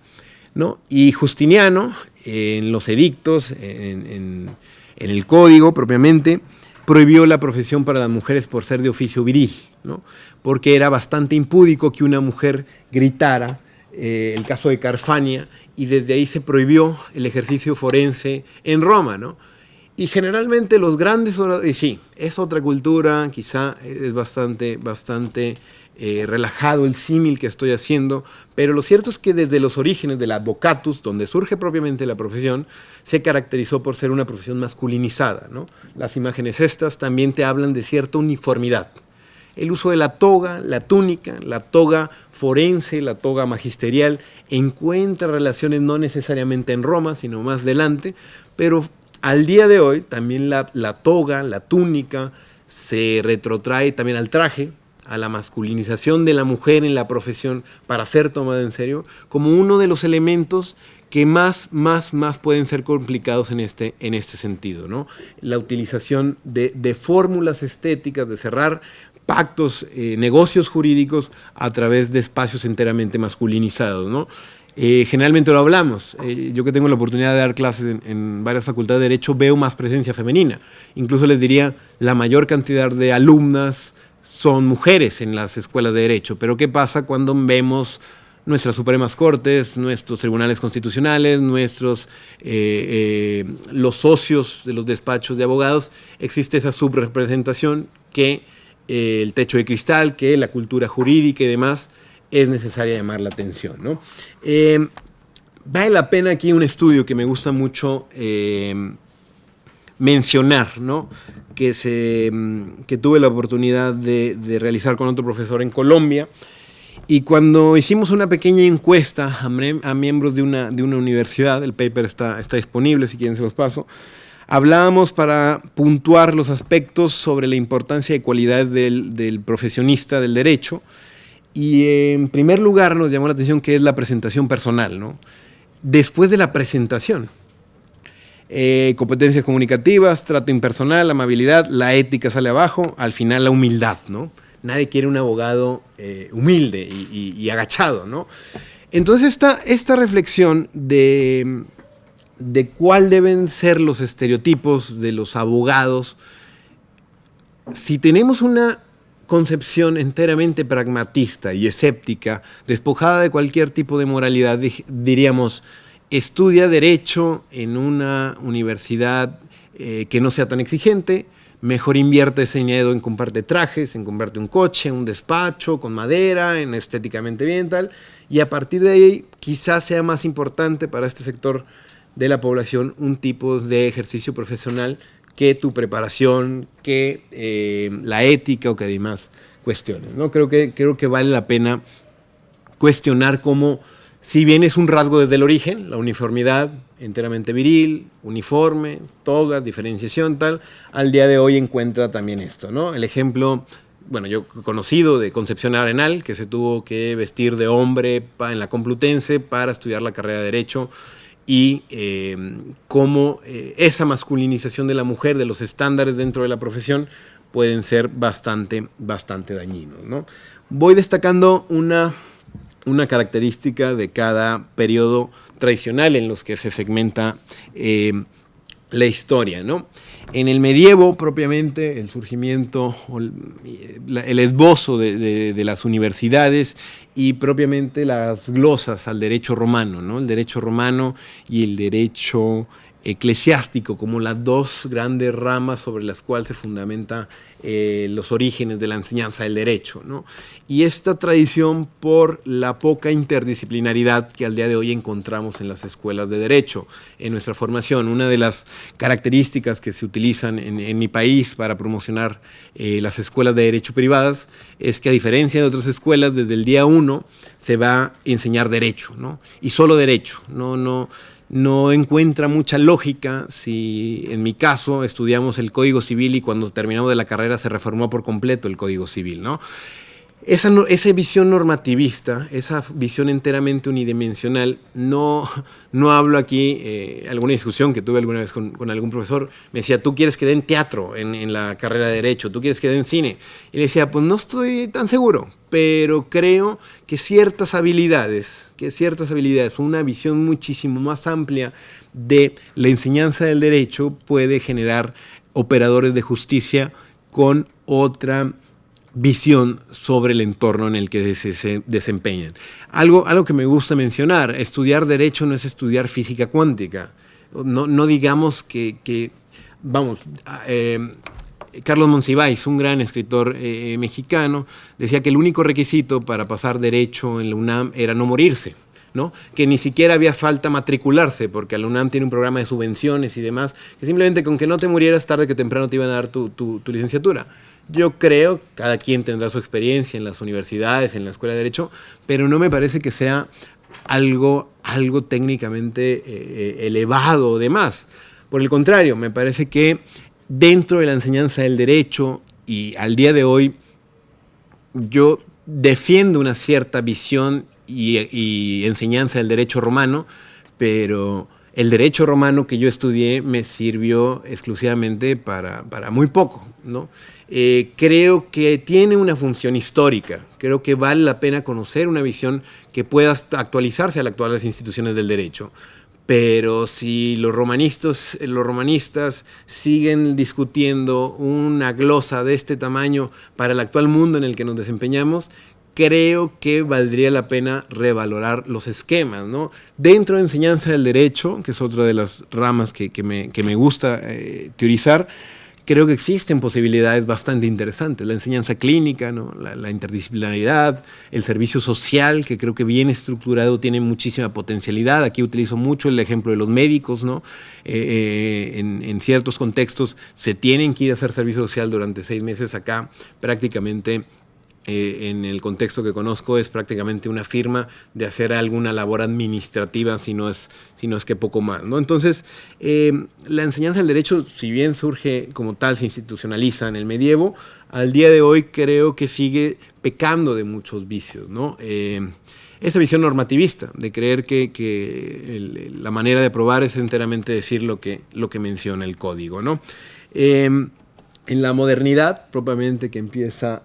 ¿no? Y Justiniano, en los edictos, en el código propiamente, prohibió la profesión para las mujeres por ser de oficio viril, ¿no? Porque era bastante impúdico que una mujer gritara, el caso de Carfania, y desde ahí se prohibió el ejercicio forense en Roma, ¿no? Y generalmente los grandes oradores, y sí, es otra cultura, quizá es bastante relajado el símil que estoy haciendo, pero lo cierto es que desde los orígenes del advocatus, donde surge propiamente la profesión, se caracterizó por ser una profesión masculinizada, ¿no? Las imágenes estas también te hablan de cierta uniformidad. el uso de la toga, la túnica, la toga forense, la toga magisterial, encuentra relaciones no necesariamente en Roma, sino más adelante, pero al día de hoy también la toga, la túnica, se retrotrae también al traje, a la masculinización de la mujer en la profesión para ser tomada en serio, como uno de los elementos que más pueden ser complicados en este sentido, ¿no? La utilización de fórmulas estéticas, de cerrar pactos, negocios jurídicos a través de espacios enteramente masculinizados, ¿no? Generalmente lo hablamos. Yo que tengo la oportunidad de dar clases en varias facultades de Derecho, veo más presencia femenina. Incluso les diría, la mayor cantidad de alumnas son mujeres en las escuelas de Derecho. Pero ¿qué pasa cuando vemos nuestras Supremas Cortes, nuestros tribunales constitucionales, los socios de los despachos de abogados? Existe esa subrepresentación que el techo de cristal, que la cultura jurídica y demás, es necesaria llamar la atención, ¿no? Vale la pena aquí un estudio que me gusta mucho mencionar, ¿no? Que tuve la oportunidad de realizar con otro profesor en Colombia. Y cuando hicimos una pequeña encuesta a miembros de una universidad, el paper está disponible, si quieren se los paso, hablábamos para puntuar los aspectos sobre la importancia y cualidades del profesionista del derecho. Y en primer lugar nos llamó la atención que es la presentación personal, ¿no? Después de la presentación, competencias comunicativas, trato impersonal, amabilidad, la ética sale abajo, al final la humildad, ¿no? Nadie quiere un abogado humilde y agachado, ¿no? Entonces esta reflexión de cuál deben ser los estereotipos de los abogados, si tenemos una concepción enteramente pragmatista y escéptica, despojada de cualquier tipo de moralidad, diríamos, estudia Derecho en una universidad que no sea tan exigente, mejor invierte ese dinero en comprarte trajes, en comprarte un coche, un despacho con madera, en estéticamente bien, tal, y a partir de ahí quizás sea más importante para este sector de la población un tipo de ejercicio profesional que tu preparación, que la ética o que demás cuestiones, ¿no? Creo que vale la pena cuestionar cómo, si bien es un rasgo desde el origen, la uniformidad enteramente viril, uniforme, togas, diferenciación, tal, al día de hoy encuentra también esto, ¿no? El ejemplo, bueno, yo conocido de Concepción Arenal, que se tuvo que vestir de hombre en la Complutense para estudiar la carrera de Derecho, y cómo esa masculinización de la mujer, de los estándares dentro de la profesión, pueden ser bastante dañinos, ¿no? Voy destacando una característica de cada periodo tradicional en los que se segmenta la historia, ¿no? En el medievo, propiamente, el surgimiento, el esbozo de las universidades y propiamente las glosas al derecho romano, ¿no? El derecho romano y el derecho eclesiástico como las dos grandes ramas sobre las cuales se fundamenta los orígenes de la enseñanza del derecho, ¿no? Y esta tradición por la poca interdisciplinaridad que al día de hoy encontramos en las escuelas de derecho, en nuestra formación. Una de las características que se utilizan en mi país para promocionar las escuelas de derecho privadas es que, a diferencia de otras escuelas, desde el día 1 se va a enseñar derecho, ¿no? Y solo derecho, no encuentra mucha lógica si, en mi caso, estudiamos el Código Civil y cuando terminamos de la carrera se reformó por completo el Código Civil, ¿no? Esa visión normativista, esa visión enteramente unidimensional, no hablo aquí, alguna discusión que tuve alguna vez con algún profesor, me decía, tú quieres que den teatro en la carrera de Derecho, tú quieres que den cine. Y le decía, pues no estoy tan seguro, pero creo que ciertas habilidades, una visión muchísimo más amplia de la enseñanza del derecho puede generar operadores de justicia con otra visión sobre el entorno en el que se desempeñan. Algo que me gusta mencionar, estudiar derecho no es estudiar física cuántica. No digamos que Carlos Monsiváis, un gran escritor mexicano, decía que el único requisito para pasar derecho en la UNAM era no morirse, ¿no? Que ni siquiera había falta matricularse, porque la UNAM tiene un programa de subvenciones y demás, que simplemente con que no te murieras tarde que temprano te iban a dar tu licenciatura. Yo creo, cada quien tendrá su experiencia en las universidades, en la escuela de Derecho, pero no me parece que sea algo técnicamente elevado o demás. Por el contrario, me parece que dentro de la enseñanza del derecho y al día de hoy, yo defiendo una cierta visión y enseñanza del derecho romano, pero el derecho romano que yo estudié me sirvió exclusivamente para muy poco, ¿no? Creo que tiene una función histórica, creo que vale la pena conocer una visión que pueda actualizarse a las actuales instituciones del derecho. Pero si los romanistas siguen discutiendo una glosa de este tamaño para el actual mundo en el que nos desempeñamos, creo que valdría la pena revalorar los esquemas, ¿no? Dentro de enseñanza del derecho, que es otra de las ramas que me gusta teorizar, creo que existen posibilidades bastante interesantes. La enseñanza clínica, ¿no? La interdisciplinaridad, el servicio social, que creo que bien estructurado tiene muchísima potencialidad. Aquí utilizo mucho el ejemplo de los médicos, ¿no? En ciertos contextos se tienen que ir a hacer servicio social durante 6 meses. Acá prácticamente en el contexto que conozco es prácticamente una firma de hacer alguna labor administrativa, si no es que poco más, ¿no? Entonces, la enseñanza del derecho, si bien surge como tal, se institucionaliza en el medievo, al día de hoy creo que sigue pecando de muchos vicios, ¿no? Esa visión normativista, de creer que la manera de aprobar es enteramente decir lo que menciona el código, ¿no? En la modernidad, propiamente, que empieza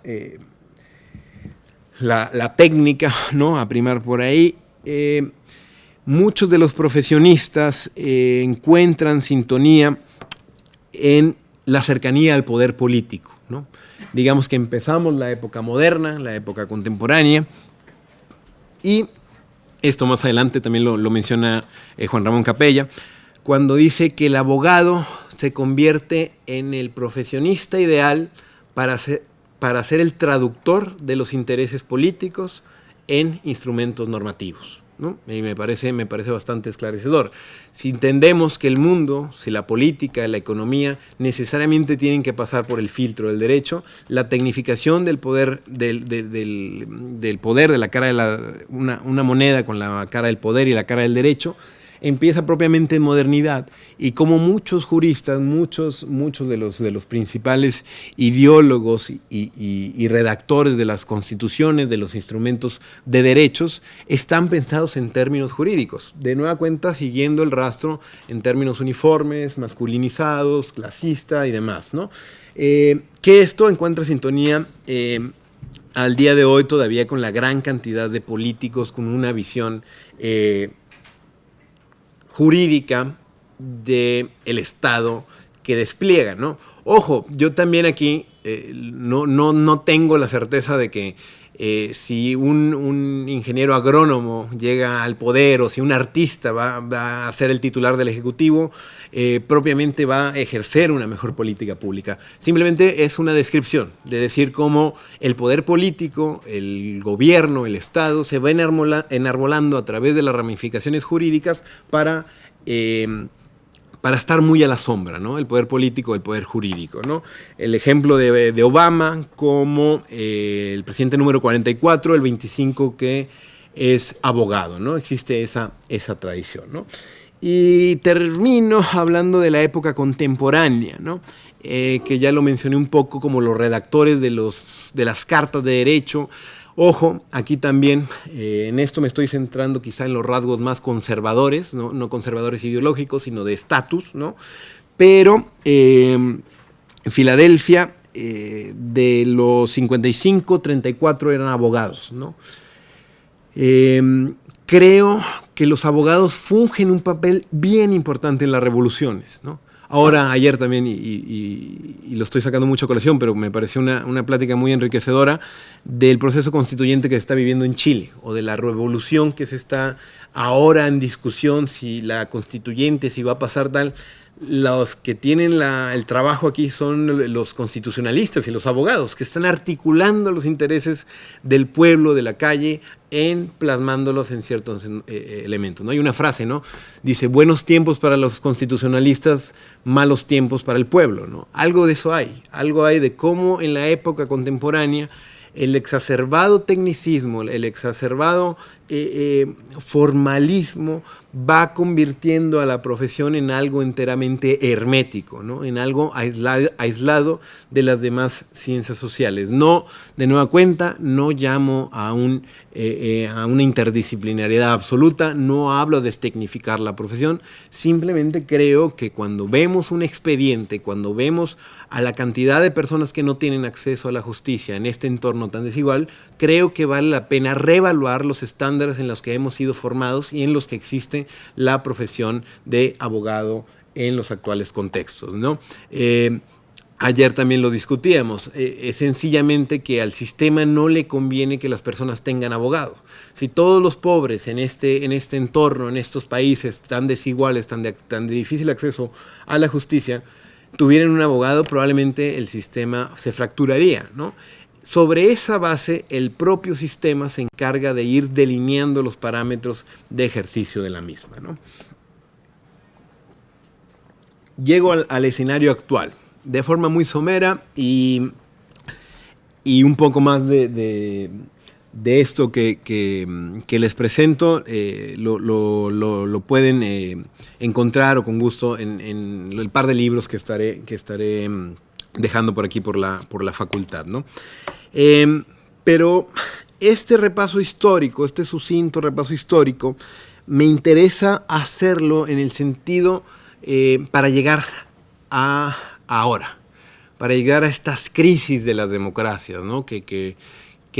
la técnica, ¿no?, a primar por ahí, muchos de los profesionistas encuentran sintonía en la cercanía al poder político, ¿no? Digamos que empezamos la época moderna, la época contemporánea, y esto más adelante también lo menciona Juan Ramón Capella, cuando dice que el abogado se convierte en el profesionista ideal para ser el traductor de los intereses políticos en instrumentos normativos, ¿no? Y me parece bastante esclarecedor. Si entendemos que el mundo, si la política, la economía necesariamente tienen que pasar por el filtro del derecho, la tecnificación del poder del poder, de la cara de una moneda con la cara del poder y la cara del derecho, empieza propiamente en modernidad, y como muchos juristas, muchos de los principales ideólogos y redactores de las constituciones, de los instrumentos de derechos, están pensados en términos jurídicos, de nueva cuenta siguiendo el rastro en términos uniformes, masculinizados, clasista y demás, ¿no? Que esto encuentra sintonía al día de hoy todavía con la gran cantidad de políticos con una visión jurídica del Estado que despliega, ¿no? Ojo, yo también aquí no tengo la certeza de que si un ingeniero agrónomo llega al poder, o si un artista va a ser el titular del Ejecutivo, propiamente va a ejercer una mejor política pública. Simplemente es una descripción de decir cómo el poder político, el gobierno, el Estado, se va enarbolando a través de las ramificaciones jurídicas para estar muy a la sombra, ¿no? El poder político, el poder jurídico, ¿no? El ejemplo de Obama como el presidente número 44, el 25 que es abogado, ¿no? Existe esa tradición, ¿no? Y termino hablando de la época contemporánea, ¿no? Que ya lo mencioné un poco, como los redactores de las cartas de derecho. Ojo, aquí también en esto me estoy centrando quizá en los rasgos más conservadores, no conservadores ideológicos, sino de estatus, ¿no? Pero en Filadelfia, de los 55, 34 eran abogados, ¿no? Creo que los abogados fungen un papel bien importante en las revoluciones, ¿no? Ahora, ayer también, y lo estoy sacando mucho a colación, pero me pareció una plática muy enriquecedora del proceso constituyente que se está viviendo en Chile, o de la revolución que se está ahora en discusión, si la constituyente, si va a pasar tal. Los que tienen el trabajo aquí son los constitucionalistas y los abogados, que están articulando los intereses del pueblo, de la calle, plasmándolos en ciertos elementos, ¿no? Hay una frase, ¿no? Dice, buenos tiempos para los constitucionalistas, malos tiempos para el pueblo, ¿no? Algo de eso hay, algo hay de cómo en la época contemporánea el exacerbado tecnicismo, el exacerbado formalismo va convirtiendo a la profesión en algo enteramente hermético, ¿no? En algo aislado de las demás ciencias sociales. No, de nueva cuenta, no llamo a una interdisciplinariedad absoluta, no hablo de tecnificar la profesión, simplemente creo que cuando vemos un expediente, cuando vemos a la cantidad de personas que no tienen acceso a la justicia en este entorno tan desigual, creo que vale la pena reevaluar los estándares en los que hemos sido formados y en los que existe la profesión de abogado en los actuales contextos, ¿no? Ayer también lo discutíamos, es sencillamente que al sistema no le conviene que las personas tengan abogados. Si todos los pobres en este entorno, en estos países tan desiguales, tan de difícil acceso a la justicia, tuvieran un abogado, probablemente el sistema se fracturaría, ¿no? Sobre esa base, el propio sistema se encarga de ir delineando los parámetros de ejercicio de la misma, ¿no? Llego al escenario actual, de forma muy somera y un poco más de esto que les presento, lo pueden encontrar o con gusto en el par de libros que estaré dejando por aquí por la facultad, ¿no? Pero este repaso histórico, este sucinto repaso histórico, me interesa hacerlo en el sentido para llegar a ahora, para llegar a estas crisis de las democracias, ¿no? que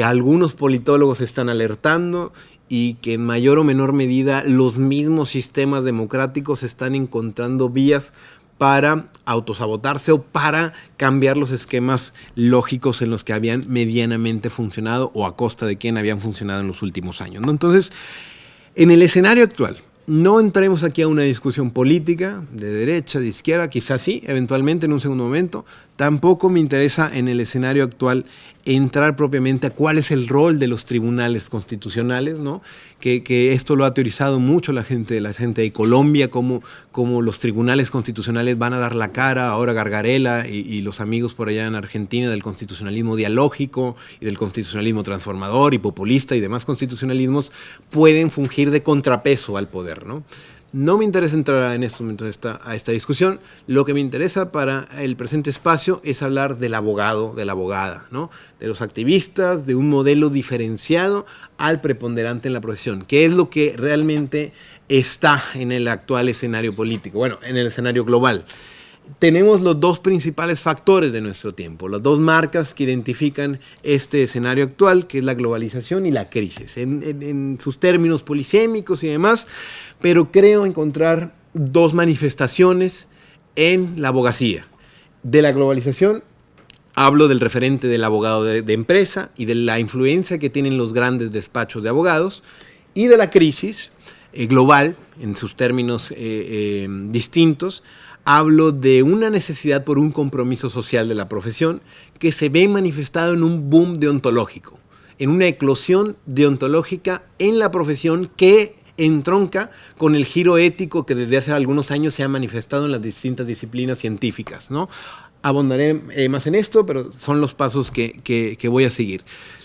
algunos politólogos están alertando y que en mayor o menor medida los mismos sistemas democráticos están encontrando vías para autosabotarse o para cambiar los esquemas lógicos en los que habían medianamente funcionado o a costa de quien habían funcionado en los últimos años, ¿no? Entonces, en el escenario actual, no entremos aquí a una discusión política de derecha, de izquierda, quizás sí, eventualmente en un segundo momento. Tampoco me interesa en el escenario actual entrar propiamente a cuál es el rol de los tribunales constitucionales, ¿no? Que esto lo ha teorizado mucho la gente de Colombia, cómo los tribunales constitucionales van a dar la cara, ahora Gargarella y los amigos por allá en Argentina del constitucionalismo dialógico y del constitucionalismo transformador y populista y demás constitucionalismos pueden fungir de contrapeso al poder, ¿no? No me interesa entrar en estos momentos a esta discusión. Lo que me interesa para el presente espacio es hablar del abogado, de la abogada, ¿no? De los activistas, de un modelo diferenciado al preponderante en la profesión, que es lo que realmente está en el actual escenario político, bueno, en el escenario global. Tenemos los dos principales factores de nuestro tiempo, las dos marcas que identifican este escenario actual, que es la globalización y la crisis, en sus términos polisémicos y demás, pero creo encontrar dos manifestaciones en la abogacía. De la globalización hablo del referente del abogado de empresa y de la influencia que tienen los grandes despachos de abogados, y de la crisis global, en sus términos distintos, hablo de una necesidad por un compromiso social de la profesión que se ve manifestado en un boom deontológico, en una eclosión deontológica en la profesión que entronca con el giro ético que desde hace algunos años se ha manifestado en las distintas disciplinas científicas, ¿no? Abondaré más en esto, pero son los pasos que voy a seguir.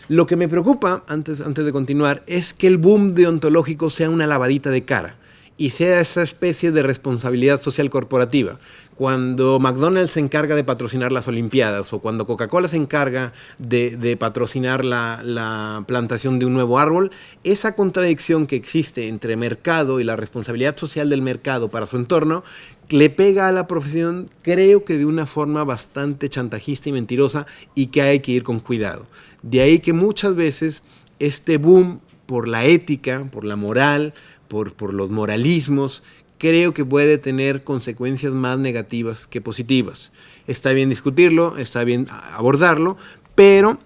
Lo que me preocupa, antes de continuar, es que el boom deontológico sea una lavadita de cara y sea esa especie de responsabilidad social corporativa. Cuando McDonald's se encarga de patrocinar las Olimpiadas o cuando Coca-Cola se encarga de patrocinar la plantación de un nuevo árbol, esa contradicción que existe entre mercado y la responsabilidad social del mercado para su entorno le pega a la profesión, creo que de una forma bastante chantajista y mentirosa, y que hay que ir con cuidado. De ahí que muchas veces este boom por la ética, por la moral, por los moralismos, creo que puede tener consecuencias más negativas que positivas. Está bien discutirlo, está bien abordarlo, pero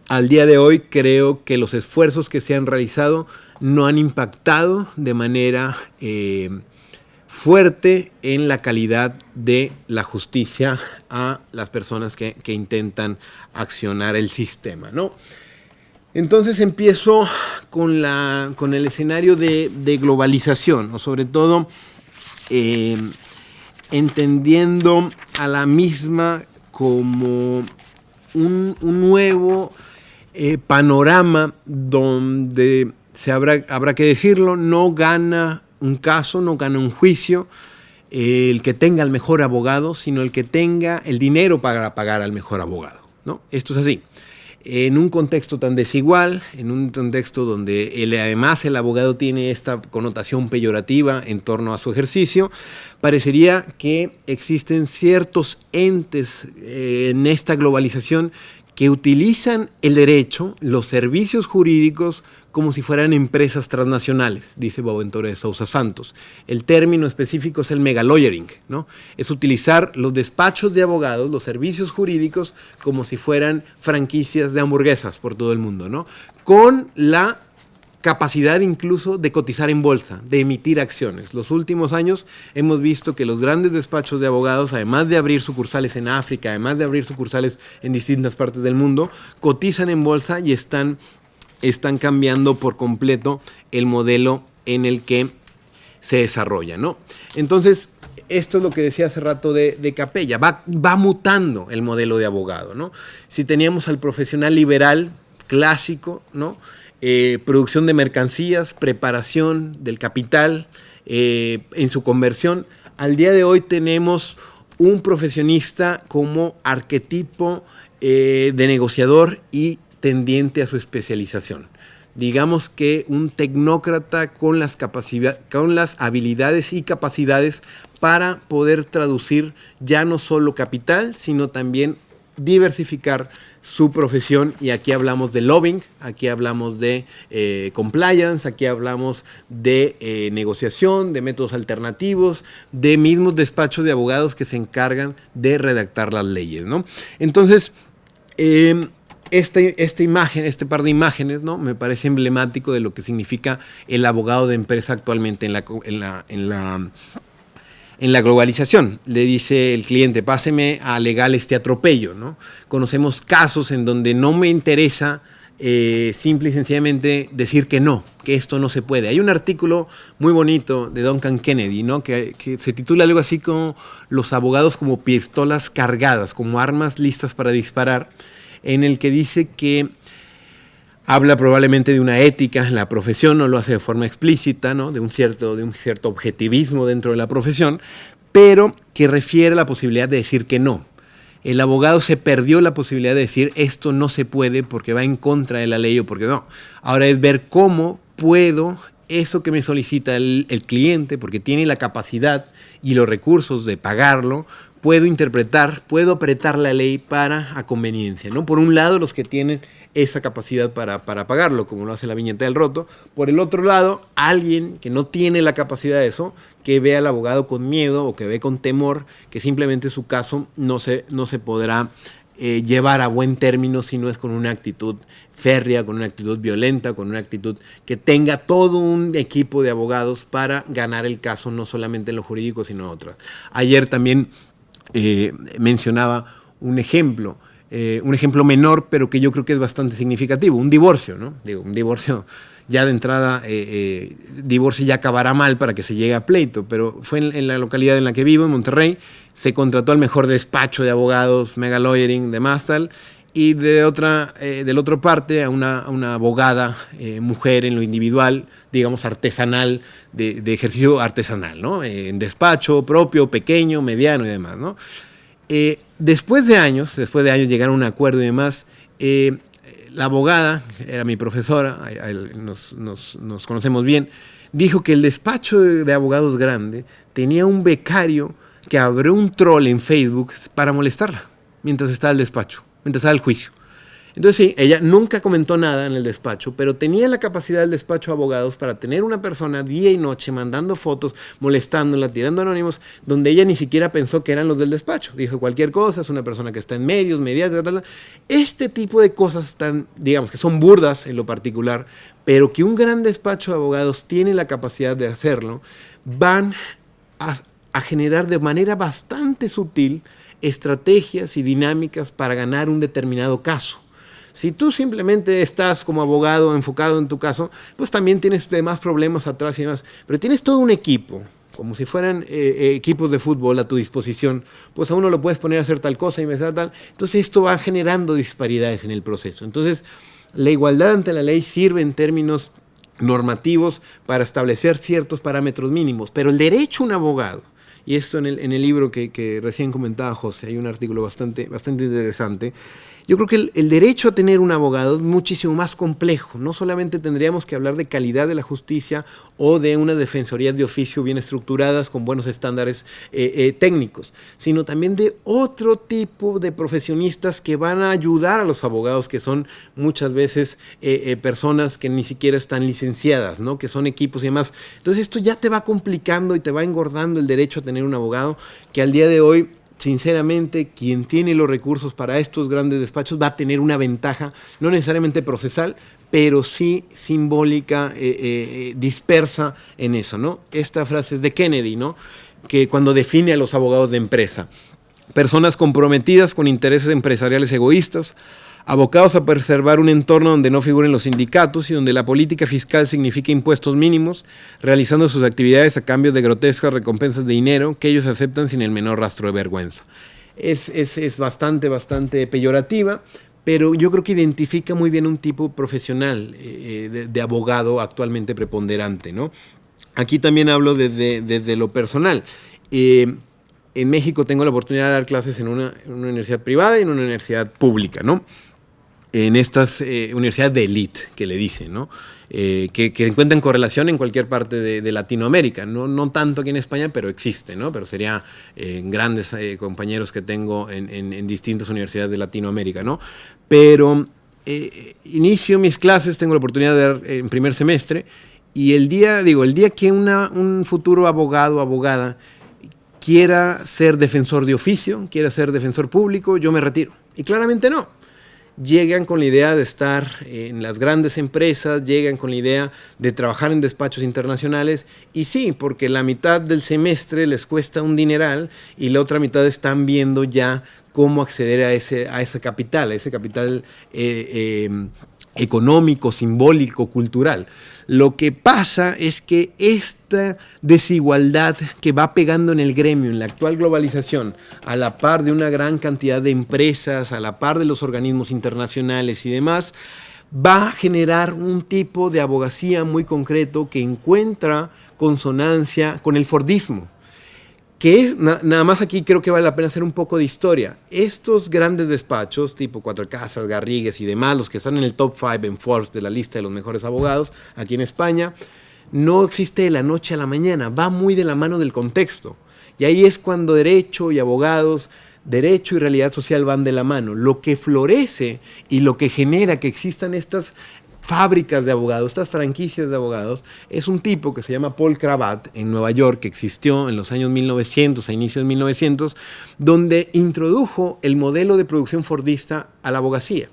al día de hoy creo que los esfuerzos que se han realizado no han impactado de manera fuerte en la calidad de la justicia a las personas que intentan accionar el sistema, ¿no? Entonces empiezo con el escenario de globalización, o sobre todo entendiendo a la misma como un nuevo panorama donde habrá que decirlo, no gana un caso, no gana un juicio el que tenga el mejor abogado, sino el que tenga el dinero para pagar al mejor abogado, ¿no? Esto es así. En un contexto tan desigual, en un contexto donde además el abogado tiene esta connotación peyorativa en torno a su ejercicio, parecería que existen ciertos entes en esta globalización que utilizan el derecho, los servicios jurídicos, como si fueran empresas transnacionales, dice Boaventura de Sousa Santos. El término específico es el megalawyering, ¿no? Es utilizar los despachos de abogados, los servicios jurídicos, como si fueran franquicias de hamburguesas por todo el mundo, ¿no? Con la capacidad incluso de cotizar en bolsa, de emitir acciones. Los últimos años hemos visto que los grandes despachos de abogados, además de abrir sucursales en África, además de abrir sucursales en distintas partes del mundo, cotizan en bolsa y están cambiando por completo el modelo en el que se desarrolla, ¿no? Entonces, esto es lo que decía hace rato de Capella, va mutando el modelo de abogado, ¿no? Si teníamos al profesional liberal clásico, ¿no? Producción de mercancías, preparación del capital en su conversión, al día de hoy tenemos un profesionista como arquetipo de negociador y tendiente a su especialización. Digamos que un tecnócrata con las habilidades y capacidades para poder traducir ya no solo capital, sino también diversificar su profesión, y aquí hablamos de lobbying, aquí hablamos de compliance, aquí hablamos de negociación, de métodos alternativos, de mismos despachos de abogados que se encargan de redactar las leyes, ¿no? Entonces, esta imagen, este par de imágenes, ¿no? Me parece emblemático de lo que significa el abogado de empresa actualmente en la globalización. Le dice el cliente, páseme a legal este atropello, ¿no? Conocemos casos en donde no me interesa simple y sencillamente decir que no, que esto no se puede. Hay un artículo muy bonito de Duncan Kennedy, ¿no? que se titula algo así como los abogados como pistolas cargadas, como armas listas para disparar, en el que dice que habla probablemente de una ética en la profesión, no lo hace de forma explícita, ¿no? de un cierto objetivismo dentro de la profesión, pero que refiere a la posibilidad de decir que no. El abogado se perdió la posibilidad de decir esto no se puede porque va en contra de la ley o porque no. Ahora es ver cómo puedo eso que me solicita el cliente, porque tiene la capacidad y los recursos de pagarlo, puedo interpretar, puedo apretar la ley a conveniencia, ¿no? Por un lado, los que tienen esa capacidad para pagarlo, como lo hace la viñeta del roto. Por el otro lado, alguien que no tiene la capacidad de eso, que ve al abogado con miedo o que ve con temor, que simplemente su caso no se podrá llevar a buen término si no es con una actitud férrea, con una actitud violenta, con una actitud que tenga todo un equipo de abogados para ganar el caso, no solamente en lo jurídico, sino en otras. Ayer también mencionaba un ejemplo menor, pero que yo creo que es bastante significativo, un divorcio, ¿no? Digo, un divorcio ya de entrada, divorcio ya acabará mal para que se llegue a pleito, pero fue en la localidad en la que vivo, en Monterrey, se contrató al mejor despacho de abogados, megalawyering de Mastal, y de la otra parte a una abogada, mujer en lo individual, digamos artesanal, de ejercicio artesanal, ¿no? En despacho propio, pequeño, mediano y demás, ¿no? Después de años llegaron a un acuerdo y demás, la abogada, era mi profesora, nos conocemos bien, dijo que el despacho de abogados grande tenía un becario que abrió un troll en Facebook para molestarla mientras estaba el despacho, mientras estaba el juicio. Entonces sí, ella nunca comentó nada en el despacho, pero tenía la capacidad del despacho de abogados para tener una persona día y noche mandando fotos, molestándola, tirando anónimos, donde ella ni siquiera pensó que eran los del despacho. Dijo cualquier cosa, es una persona que está en medios, tal. Este tipo de cosas están, digamos, que son burdas en lo particular, pero que un gran despacho de abogados tiene la capacidad de hacerlo, van a generar de manera bastante sutil estrategias y dinámicas para ganar un determinado caso. Si tú simplemente estás como abogado enfocado en tu caso, pues también tienes demás problemas atrás y demás. Pero tienes todo un equipo, como si fueran equipos de fútbol a tu disposición, pues a uno lo puedes poner a hacer tal cosa y me tal. Entonces esto va generando disparidades en el proceso. Entonces la igualdad ante la ley sirve en términos normativos para establecer ciertos parámetros mínimos, pero el derecho a un abogado, y esto en el libro que recién comentaba José, hay un artículo bastante interesante. Yo creo que el derecho a tener un abogado es muchísimo más complejo. No solamente tendríamos que hablar de calidad de la justicia o de una defensoría de oficio bien estructuradas con buenos estándares técnicos, sino también de otro tipo de profesionistas que van a ayudar a los abogados, que son muchas veces personas que ni siquiera están licenciadas, ¿no? Que son equipos y demás. Entonces esto ya te va complicando y te va engordando el derecho a tener un abogado, que al día de hoy, sinceramente, quien tiene los recursos para estos grandes despachos va a tener una ventaja, no necesariamente procesal, pero sí simbólica, dispersa en eso, ¿no? Esta frase es de Kennedy, ¿no? Que cuando define a los abogados de empresa: personas comprometidas con intereses empresariales egoístas, abocados a preservar un entorno donde no figuren los sindicatos y donde la política fiscal significa impuestos mínimos, realizando sus actividades a cambio de grotescas recompensas de dinero que ellos aceptan sin el menor rastro de vergüenza. Es bastante peyorativa, pero yo creo que identifica muy bien un tipo profesional de abogado actualmente preponderante, ¿no? Aquí también hablo desde lo personal. En México tengo la oportunidad de dar clases en una universidad privada y en una universidad pública, ¿no? En estas universidades de élite, que le dicen, ¿no? Que encuentran correlación en cualquier parte de Latinoamérica, no tanto aquí en España, pero existe, ¿no? Pero sería grandes compañeros que tengo en distintas universidades de Latinoamérica, ¿no? Pero inicio mis clases, tengo la oportunidad de dar en primer semestre, y el día que un futuro abogado o abogada quiera ser defensor de oficio, quiera ser defensor público, yo me retiro. Y claramente no. Llegan con la idea de estar en las grandes empresas, llegan con la idea de trabajar en despachos internacionales, y sí, porque la mitad del semestre les cuesta un dineral y la otra mitad están viendo ya cómo acceder a ese capital económico, simbólico, cultural. Lo que pasa es que esta desigualdad que va pegando en el gremio, en la actual globalización, a la par de una gran cantidad de empresas, a la par de los organismos internacionales y demás, va a generar un tipo de abogacía muy concreto que encuentra consonancia con el fordismo. Que es, nada más aquí creo que vale la pena hacer un poco de historia. Estos grandes despachos, tipo Cuatro Casas, Garrigues y demás, los que están en el top 5 en Forbes de la lista de los mejores abogados aquí en España, no existe de la noche a la mañana, va muy de la mano del contexto. Y ahí es cuando derecho y abogados, derecho y realidad social van de la mano. Lo que florece y lo que genera que existan estas fábricas de abogados, estas franquicias de abogados, es un tipo que se llama Paul Cravat en Nueva York, que existió en los años 1900, a inicios de 1900, donde introdujo el modelo de producción fordista a la abogacía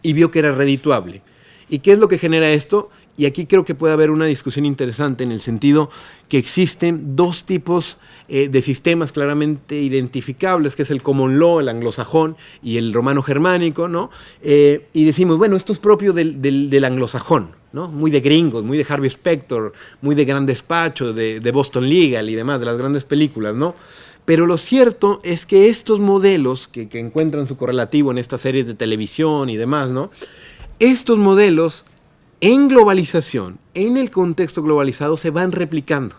y vio que era redituable. ¿Y qué es lo que genera esto? Y aquí creo que puede haber una discusión interesante en el sentido que existen dos tipos de sistemas claramente identificables, que es el common law, el anglosajón, y el romano germánico, ¿no? Y decimos, bueno, esto es propio del anglosajón, ¿no? Muy de gringos, muy de Harvey Specter, muy de gran despacho, de Boston Legal y demás, de las grandes películas, ¿no? Pero lo cierto es que estos modelos que encuentran su correlativo en estas series de televisión y demás, ¿no? Estos modelos en globalización, en el contexto globalizado, se van replicando,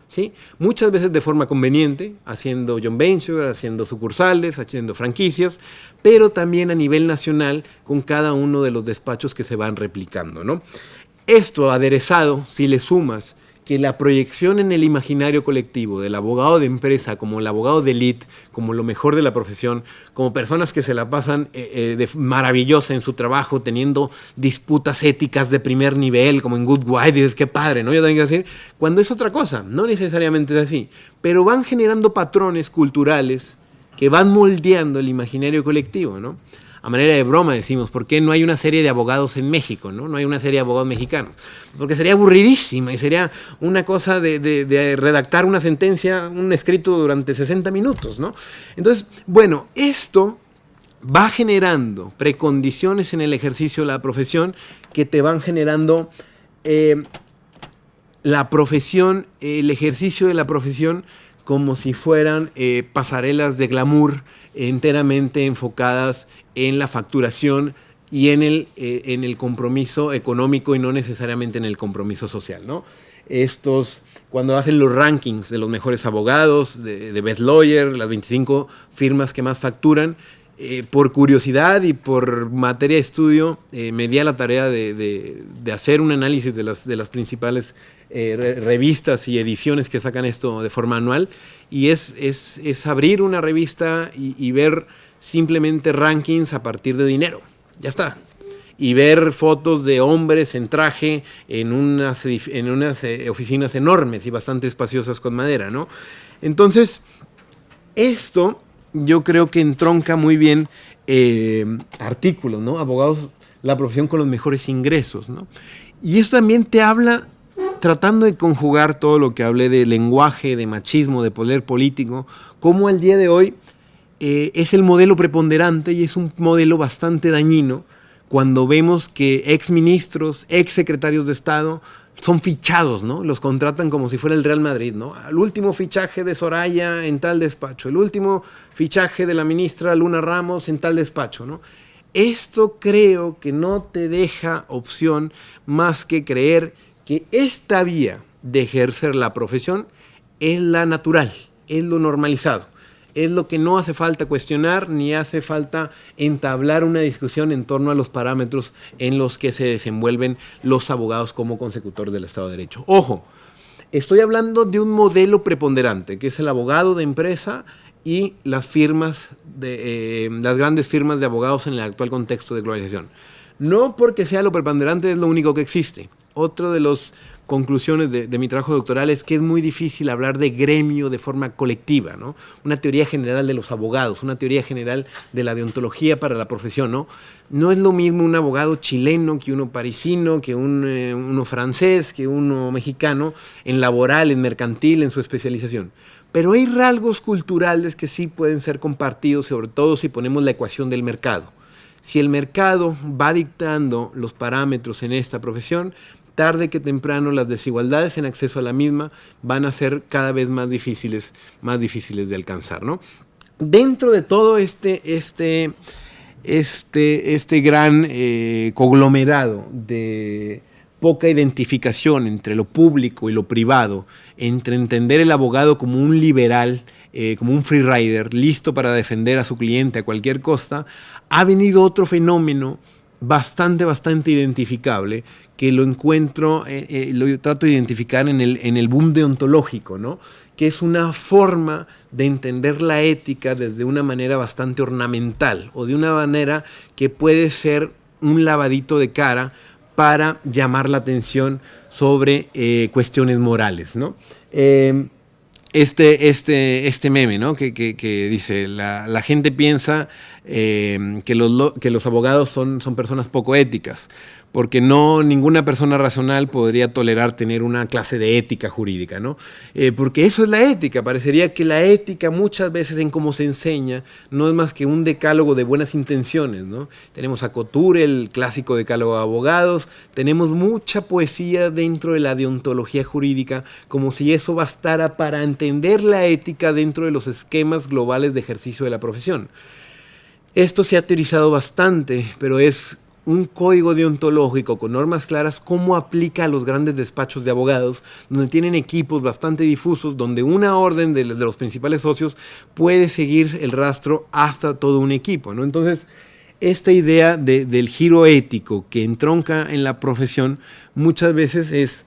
¿sí? Muchas veces de forma conveniente, haciendo joint venture, haciendo sucursales, haciendo franquicias, pero también a nivel nacional con cada uno de los despachos que se van replicando, ¿no? Esto aderezado, si le sumas que la proyección en el imaginario colectivo del abogado de empresa como el abogado de élite, como lo mejor de la profesión, como personas que se la pasan de maravillosa en su trabajo, teniendo disputas éticas de primer nivel, como en Good Wife, dices, qué padre, ¿no? Yo tengo que decir, cuando es otra cosa, no necesariamente es así, pero van generando patrones culturales que van moldeando el imaginario colectivo, ¿no? a manera de broma decimos, ¿por qué no hay una serie de abogados en México? No hay una serie de abogados mexicanos. Porque sería aburridísima y sería una cosa de redactar una sentencia, un escrito durante 60 minutos, ¿no? Entonces, bueno, esto va generando precondiciones en el ejercicio de la profesión que te van generando la profesión, el ejercicio de la profesión como si fueran pasarelas de glamour enteramente enfocadas en la facturación y en el compromiso económico y no necesariamente en el compromiso social, ¿no? Cuando hacen los rankings de los mejores abogados, de Best Lawyer, las 25 firmas que más facturan, por curiosidad y por materia de estudio, me di a la tarea de hacer un análisis de las principales revistas y ediciones que sacan esto de forma anual, y es abrir una revista y ver simplemente rankings a partir de dinero. Ya está. Y ver fotos de hombres en traje en unas oficinas enormes y bastante espaciosas con madera, ¿no? Entonces, esto yo creo que entronca muy bien artículos, ¿no? Abogados, la profesión con los mejores ingresos, ¿no? Y esto también te habla, tratando de conjugar todo lo que hablé de lenguaje, de machismo, de poder político, cómo al día de hoy es el modelo preponderante y es un modelo bastante dañino cuando vemos que exministros, exsecretarios de Estado son fichados, ¿no? Los contratan como si fuera el Real Madrid, ¿no? El último fichaje de Soraya en tal despacho, el último fichaje de la ministra Luna Ramos en tal despacho, ¿no? Esto creo que no te deja opción más que creer que esta vía de ejercer la profesión es la natural, es lo normalizado. Es lo que no hace falta cuestionar ni hace falta entablar una discusión en torno a los parámetros en los que se desenvuelven los abogados como consecutores del Estado de Derecho. Ojo, estoy hablando de un modelo preponderante, que es el abogado de empresa y las grandes firmas de abogados en el actual contexto de globalización. No porque sea lo preponderante es lo único que existe. Otro de las conclusiones de mi trabajo doctoral es que es muy difícil hablar de gremio de forma colectiva, ¿no? Una teoría general de los abogados, una teoría general de la deontología para la profesión, ¿no? No es lo mismo un abogado chileno que uno parisino, que uno francés, que uno mexicano, en laboral, en mercantil, en su especialización. Pero hay rasgos culturales que sí pueden ser compartidos, sobre todo si ponemos la ecuación del mercado. Si el mercado va dictando los parámetros en esta profesión, tarde que temprano las desigualdades en acceso a la misma van a ser cada vez más difíciles de alcanzar, ¿no? Dentro de todo este gran conglomerado de poca identificación entre lo público y lo privado, entre entender el abogado como un liberal, como un freerider, listo para defender a su cliente a cualquier costa, ha venido otro fenómeno bastante identificable, que lo encuentro, lo trato de identificar en el boom deontológico, ¿no? Que es una forma de entender la ética desde una manera bastante ornamental, o de una manera que puede ser un lavadito de cara para llamar la atención sobre cuestiones morales, ¿no? Este meme, ¿no? que dice, la gente piensa que los abogados son personas poco éticas, porque ninguna persona racional podría tolerar tener una clase de ética jurídica, ¿no? Porque eso es la ética. Parecería que la ética muchas veces en cómo se enseña no es más que un decálogo de buenas intenciones, ¿no? Tenemos a Couture, el clásico decálogo de abogados, tenemos mucha poesía dentro de la deontología jurídica, como si eso bastara para entender la ética dentro de los esquemas globales de ejercicio de la profesión. Esto se ha teorizado bastante, pero es un código deontológico con normas claras cómo aplica a los grandes despachos de abogados, donde tienen equipos bastante difusos, donde una orden de los principales socios puede seguir el rastro hasta todo un equipo, ¿no? Entonces, esta idea del giro ético que entronca en la profesión muchas veces es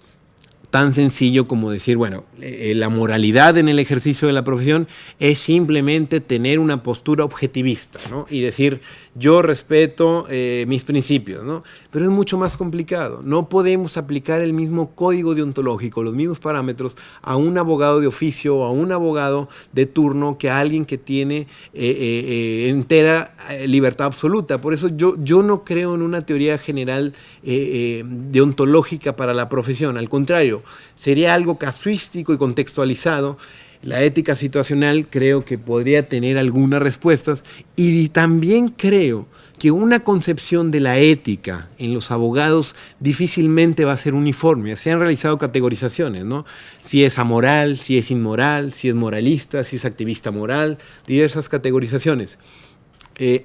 tan sencillo como decir, bueno, la moralidad en el ejercicio de la profesión es simplemente tener una postura objetivista, ¿no? Y decir, yo respeto mis principios, ¿no? Pero es mucho más complicado. No podemos aplicar el mismo código deontológico, los mismos parámetros a un abogado de oficio o a un abogado de turno que a alguien que tiene entera libertad absoluta. Por eso yo no creo en una teoría general deontológica para la profesión. Al contrario, sería algo casuístico y contextualizado. La ética situacional creo que podría tener algunas respuestas y también creo que una concepción de la ética en los abogados difícilmente va a ser uniforme. Se han realizado categorizaciones, ¿no? Si es amoral, si es inmoral, si es moralista, si es activista moral, diversas categorizaciones.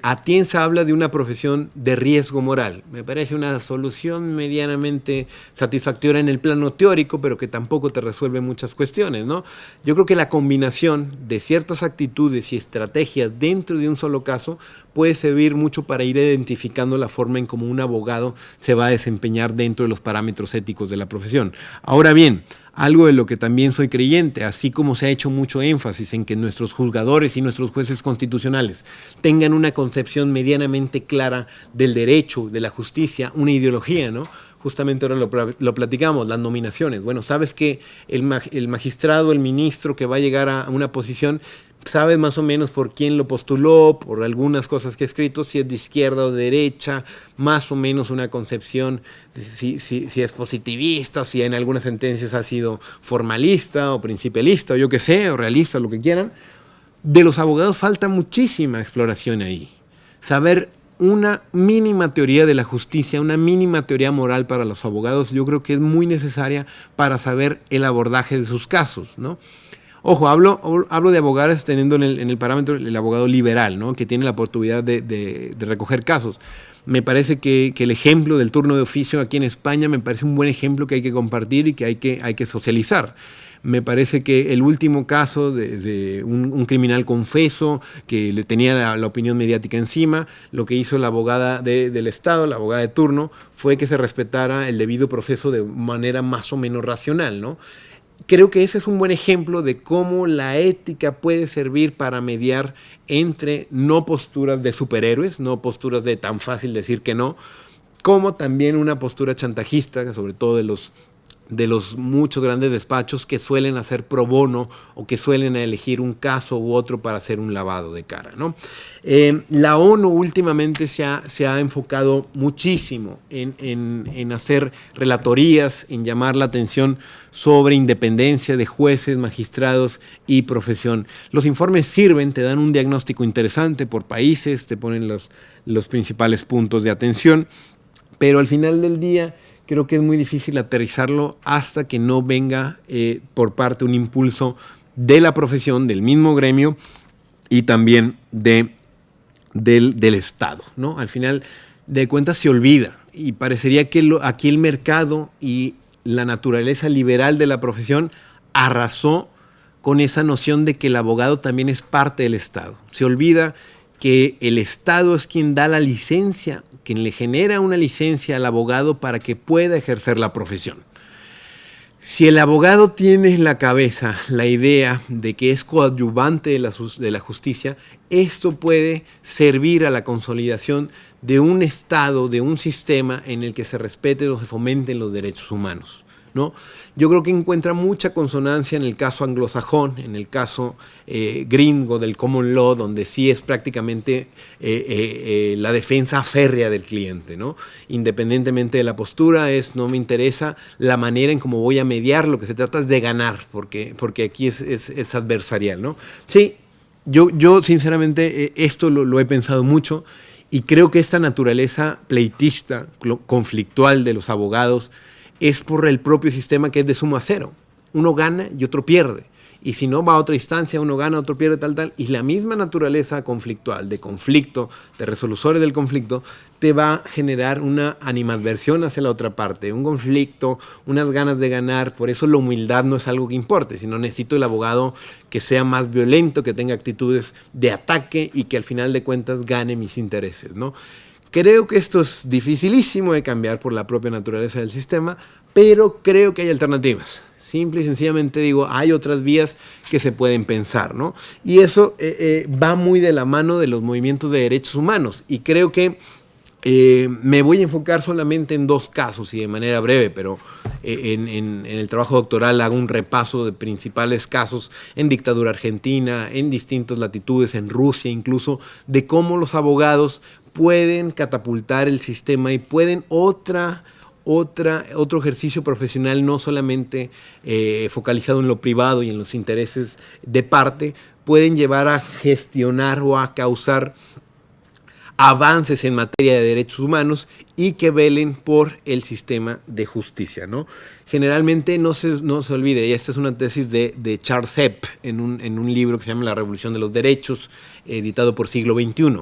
Atienza habla de una profesión de riesgo moral. Me parece una solución medianamente satisfactoria en el plano teórico, pero que tampoco te resuelve muchas cuestiones, ¿no? Yo creo que la combinación de ciertas actitudes y estrategias dentro de un solo caso puede servir mucho para ir identificando la forma en cómo un abogado se va a desempeñar dentro de los parámetros éticos de la profesión. Ahora bien, algo de lo que también soy creyente, así como se ha hecho mucho énfasis en que nuestros juzgadores y nuestros jueces constitucionales tengan una concepción medianamente clara del derecho, de la justicia, una ideología, ¿no? Justamente ahora lo platicamos, las nominaciones. Bueno, sabes que el magistrado, el ministro que va a llegar a una posición, sabes más o menos por quién lo postuló, por algunas cosas que ha escrito, si es de izquierda o de derecha, más o menos una concepción, si es positivista, si en algunas sentencias ha sido formalista o principialista, o yo qué sé, o realista, lo que quieran. De los abogados falta muchísima exploración ahí. Saber una mínima teoría de la justicia, una mínima teoría moral para los abogados, yo creo que es muy necesaria para saber el abordaje de sus casos, ¿no? Ojo, hablo de abogados teniendo en el parámetro el abogado liberal, ¿no? Que tiene la oportunidad de recoger casos. Me parece que el ejemplo del turno de oficio aquí en España me parece un buen ejemplo que hay que compartir y que hay que socializar. Me parece que el último caso de un criminal confeso que le tenía la opinión mediática encima, lo que hizo la abogada del Estado, la abogada de turno, fue que se respetara el debido proceso de manera más o menos racional, ¿no? Creo que ese es un buen ejemplo de cómo la ética puede servir para mediar entre no posturas de superhéroes, no posturas de tan fácil decir que no, como también una postura chantajista, sobre todo de los muchos grandes despachos que suelen hacer pro bono o que suelen elegir un caso u otro para hacer un lavado de cara, ¿no? La ONU últimamente se ha enfocado muchísimo en hacer relatorías, en llamar la atención sobre independencia de jueces, magistrados y profesión. Los informes sirven, te dan un diagnóstico interesante por países, te ponen los principales puntos de atención, pero al final del día creo que es muy difícil aterrizarlo hasta que no venga por parte un impulso de la profesión, del mismo gremio y también del Estado, ¿no? Al final de cuentas se olvida y parecería que aquí el mercado y la naturaleza liberal de la profesión arrasó con esa noción de que el abogado también es parte del Estado. Se olvida que el Estado es quien da la licencia, quien le genera una licencia al abogado para que pueda ejercer la profesión. Si el abogado tiene en la cabeza la idea de que es coadyuvante de la justicia, esto puede servir a la consolidación de un Estado, de un sistema en el que se respeten o se fomenten los derechos humanos, ¿no? Yo creo que encuentra mucha consonancia en el caso anglosajón, en el caso gringo del common law, donde sí es prácticamente la defensa férrea del cliente, ¿no? Independientemente de la postura, no me interesa la manera en cómo voy a mediar, lo que se trata es de ganar, porque aquí es adversarial, ¿no? Sí, yo sinceramente esto lo he pensado mucho y creo que esta naturaleza pleitista, conflictual de los abogados, es por el propio sistema que es de suma cero. Uno gana y otro pierde. Y si no va a otra instancia, uno gana, otro pierde, tal. Y la misma naturaleza conflictual, de conflicto, de resolutores del conflicto, te va a generar una animadversión hacia la otra parte, un conflicto, unas ganas de ganar. Por eso la humildad no es algo que importe, sino necesito el abogado que sea más violento, que tenga actitudes de ataque y que al final de cuentas gane mis intereses, ¿no? Creo que esto es dificilísimo de cambiar por la propia naturaleza del sistema, pero creo que hay alternativas. Simple y sencillamente digo, hay otras vías que se pueden pensar, ¿no? Y eso va muy de la mano de los movimientos de derechos humanos. Y creo que me voy a enfocar solamente en 2 casos y de manera breve, pero en el trabajo doctoral hago un repaso de principales casos en dictadura argentina, en distintas latitudes, en Rusia incluso, de cómo los abogados pueden catapultar el sistema y pueden otro ejercicio profesional no solamente focalizado en lo privado y en los intereses de parte, pueden llevar a gestionar o a causar avances en materia de derechos humanos y que velen por el sistema de justicia, ¿no? Generalmente no se olvide, y esta es una tesis de Charles Hepp en un libro que se llama La Revolución de los Derechos, editado por Siglo XXI.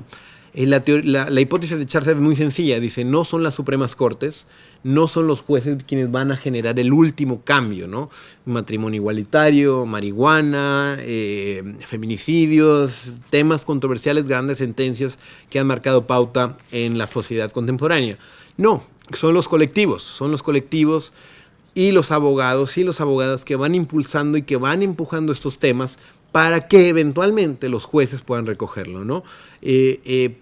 La hipótesis de Charles Hepp es muy sencilla, dice, no son las Supremas Cortes, no son los jueces quienes van a generar el último cambio, ¿no? Matrimonio igualitario, marihuana, feminicidios, temas controversiales, grandes sentencias que han marcado pauta en la sociedad contemporánea. No, son los colectivos y los abogados y las abogadas que van impulsando y que van empujando estos temas para que eventualmente los jueces puedan recogerlo, ¿no?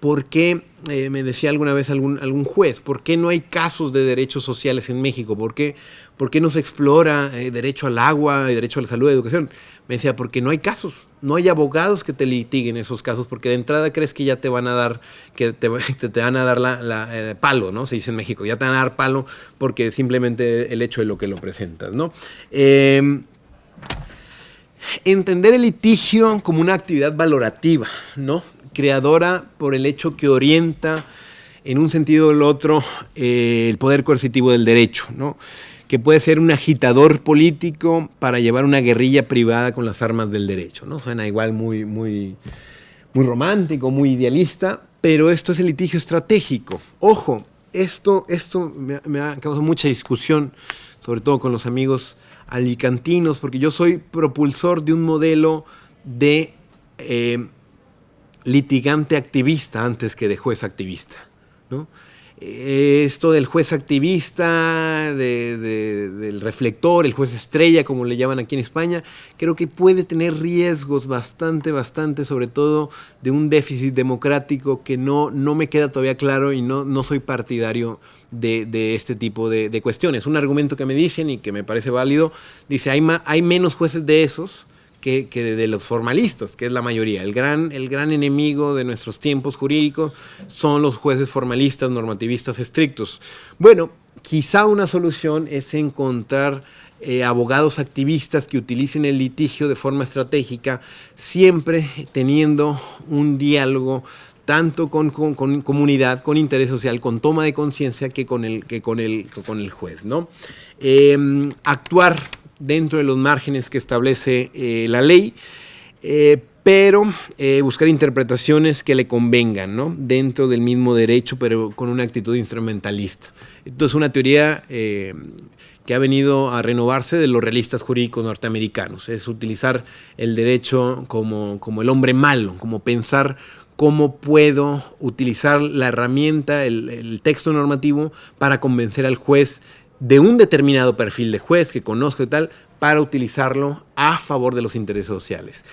¿Por qué, me decía alguna vez algún juez, por qué no hay casos de derechos sociales en México? ¿Por qué no se explora derecho al agua, derecho a la salud, educación? Me decía, porque no hay casos, no hay abogados que te litiguen esos casos, porque de entrada crees que ya te van a dar, que te van a dar palo, ¿no? Se dice en México, ya te van a dar palo porque simplemente el hecho de lo que lo presentas, ¿no? Entender el litigio como una actividad valorativa, ¿no? Creadora por el hecho que orienta en un sentido o el otro el poder coercitivo del derecho, ¿no? Que puede ser un agitador político para llevar una guerrilla privada con las armas del derecho, ¿no? Suena igual muy romántico, muy idealista, pero esto es el litigio estratégico. Ojo, esto me ha causado mucha discusión, sobre todo con los amigos alicantinos, porque yo soy propulsor de un modelo de litigante activista antes que de juez activista, ¿no? Esto del juez activista, del reflector, el juez estrella, como le llaman aquí en España, creo que puede tener riesgos bastante, sobre todo de un déficit democrático que no me queda todavía claro y no soy partidario de este tipo de cuestiones. Un argumento que me dicen y que me parece válido, dice, hay menos jueces de esos que de los formalistas, que es la mayoría. El gran enemigo de nuestros tiempos jurídicos son los jueces formalistas, normativistas estrictos. Bueno, quizá una solución es encontrar abogados activistas que utilicen el litigio de forma estratégica, siempre teniendo un diálogo tanto con comunidad, con interés social, con toma de conciencia que con el juez, ¿no? Actuar dentro de los márgenes que establece la ley, pero buscar interpretaciones que le convengan, ¿no? Dentro del mismo derecho, pero con una actitud instrumentalista. Entonces, una teoría que ha venido a renovarse de los realistas jurídicos norteamericanos, es utilizar el derecho como el hombre malo, como pensar cómo puedo utilizar la herramienta, el texto normativo, para convencer al juez de un determinado perfil de juez que conozco y tal, para utilizarlo a favor de los intereses sociales.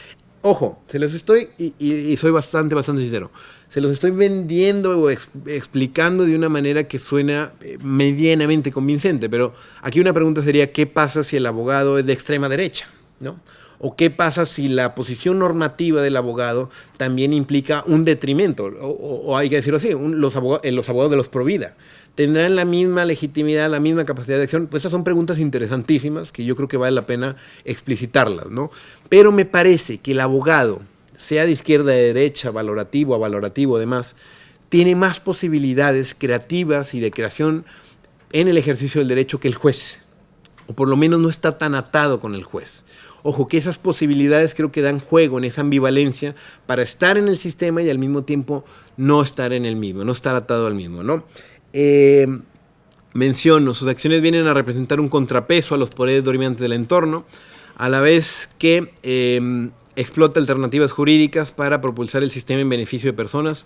Ojo, se los estoy, y soy bastante sincero, se los estoy vendiendo o explicando de una manera que suena medianamente convincente, pero aquí una pregunta sería, ¿qué pasa si el abogado es de extrema derecha, ¿no? ¿O qué pasa si la posición normativa del abogado también implica un detrimento? O hay que decirlo así, los abogados de los pro vida. ¿Tendrán la misma legitimidad, la misma capacidad de acción? Pues esas son preguntas interesantísimas que yo creo que vale la pena explicitarlas, ¿no? Pero me parece que el abogado, sea de izquierda, de derecha, valorativo, además, tiene más posibilidades creativas y de creación en el ejercicio del derecho que el juez. O por lo menos no está tan atado con el juez. Ojo, que esas posibilidades creo que dan juego en esa ambivalencia para estar en el sistema y al mismo tiempo no estar en el mismo, no estar atado al mismo, ¿no? Menciono, sus acciones vienen a representar un contrapeso a los poderes dominantes del entorno, a la vez que explota alternativas jurídicas para propulsar el sistema en beneficio de personas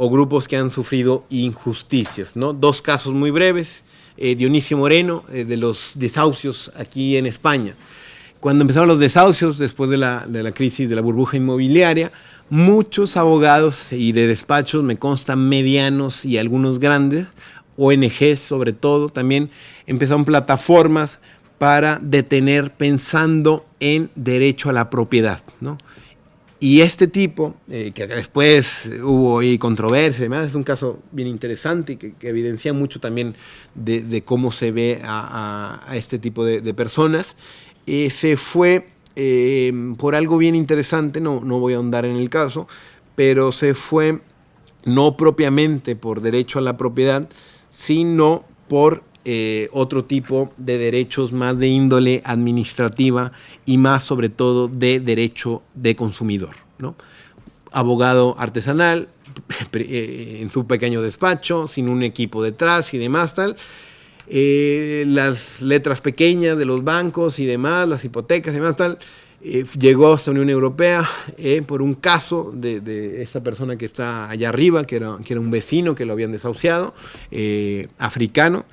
o grupos que han sufrido injusticias, ¿no? Dos casos muy breves. Dionisio Moreno, de los desahucios aquí en España. Cuando empezaron los desahucios, después de la crisis de la burbuja inmobiliaria, muchos abogados y de despachos, me consta medianos y algunos grandes, ONGs sobre todo, también empezaron plataformas para detener pensando en derecho a la propiedad, ¿no? Y este tipo, que después hubo ahí controversia y demás, es un caso bien interesante y que evidencia mucho también de cómo se ve a este tipo de personas. Se fue por algo bien interesante, no voy a ahondar en el caso, pero se fue no propiamente por derecho a la propiedad, sino por otro tipo de derechos más de índole administrativa y más sobre todo de derecho de consumidor, ¿no? Abogado artesanal, en su pequeño despacho, sin un equipo detrás y demás tal. Las letras pequeñas de los bancos y demás, las hipotecas y demás tal, llegó hasta la Unión Europea por un caso de esta persona que está allá arriba, que era un vecino que lo habían desahuciado, africano.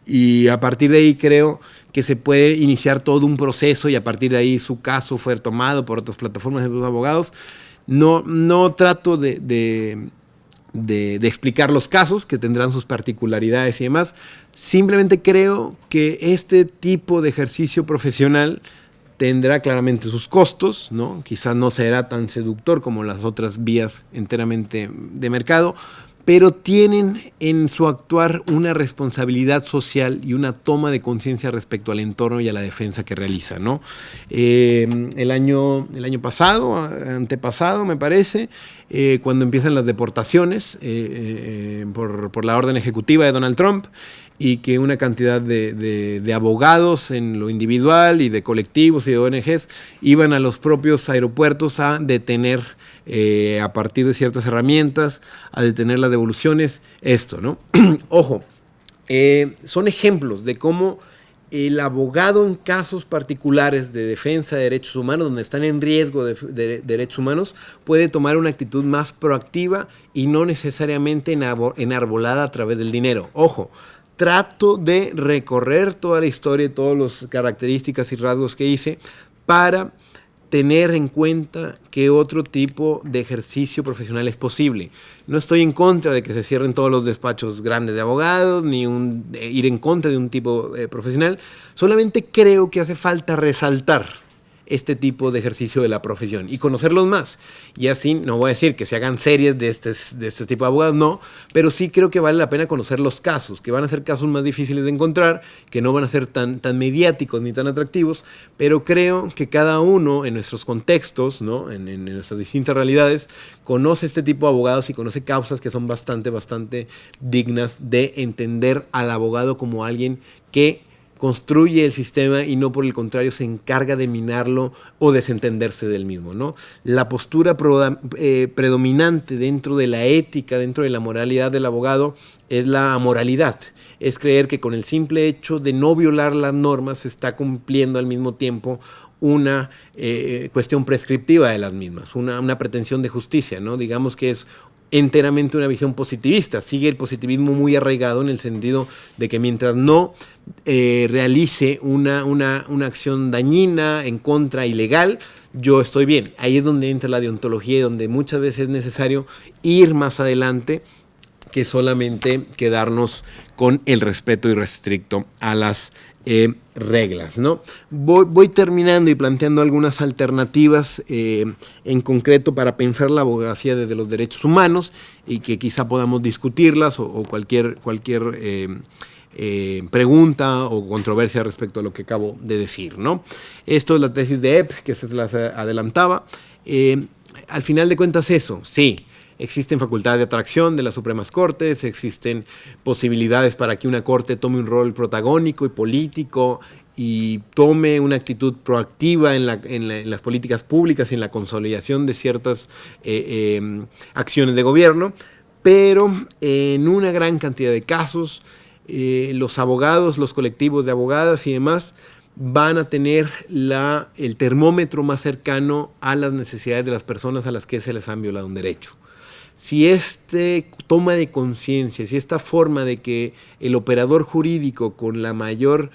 Y a partir de ahí creo que se puede iniciar todo un proceso y a partir de ahí su caso fue tomado por otras plataformas de los abogados. No trato de explicar los casos que tendrán sus particularidades y demás. Simplemente creo que este tipo de ejercicio profesional tendrá claramente sus costos, ¿no? Quizás no será tan seductor como las otras vías enteramente de mercado, pero tienen en su actuar una responsabilidad social y una toma de conciencia respecto al entorno y a la defensa que realizan, ¿no? El año pasado, antepasado me parece, cuando empiezan las deportaciones por la orden ejecutiva de Donald Trump, y que una cantidad de abogados en lo individual y de colectivos y de ONGs iban a los propios aeropuertos a detener, a partir de ciertas herramientas, a detener las devoluciones, esto, ¿no? Ojo, son ejemplos de cómo el abogado en casos particulares de defensa de derechos humanos, donde están en riesgo de derechos humanos, puede tomar una actitud más proactiva y no necesariamente enarbolada a través del dinero. Ojo, trato de recorrer toda la historia y todas las características y rasgos que hice para tener en cuenta que otro tipo de ejercicio profesional es posible. No estoy en contra de que se cierren todos los despachos grandes de abogados, ni ir en contra de un tipo profesional. Solamente creo que hace falta resaltar este tipo de ejercicio de la profesión y conocerlos más. Y así, no voy a decir que se hagan series de este tipo de abogados, no, pero sí creo que vale la pena conocer los casos, que van a ser casos más difíciles de encontrar, que no van a ser tan mediáticos ni tan atractivos, pero creo que cada uno en nuestros contextos, ¿no? en nuestras distintas realidades, conoce este tipo de abogados y conoce causas que son bastante dignas de entender al abogado como alguien que construye el sistema y no por el contrario se encarga de minarlo o desentenderse del mismo, ¿no? La postura predominante dentro de la ética, dentro de la moralidad del abogado es la amoralidad. Es creer que con el simple hecho de no violar las normas se está cumpliendo al mismo tiempo una cuestión prescriptiva de las mismas, una pretensión de justicia, ¿no? Digamos que es enteramente una visión positivista. Sigue el positivismo muy arraigado en el sentido de que mientras no realice una acción dañina, en contra, ilegal, yo estoy bien. Ahí es donde entra la deontología y donde muchas veces es necesario ir más adelante que solamente quedarnos con el respeto irrestricto a las reglas, ¿no? Voy terminando y planteando algunas alternativas en concreto para pensar la abogacía desde los derechos humanos y que quizá podamos discutirlas o cualquier pregunta o controversia respecto a lo que acabo de decir, ¿no? Esto es la tesis de Epp, que se las adelantaba. Al final de cuentas eso, sí. Existen facultades de atracción de las Supremas Cortes, existen posibilidades para que una corte tome un rol protagónico y político y tome una actitud proactiva en las políticas públicas y en la consolidación de ciertas acciones de gobierno, pero en una gran cantidad de casos los abogados, los colectivos de abogadas y demás van a tener el termómetro más cercano a las necesidades de las personas a las que se les han violado un derecho. si este toma de conciencia, si esta forma de que el operador jurídico con la mayor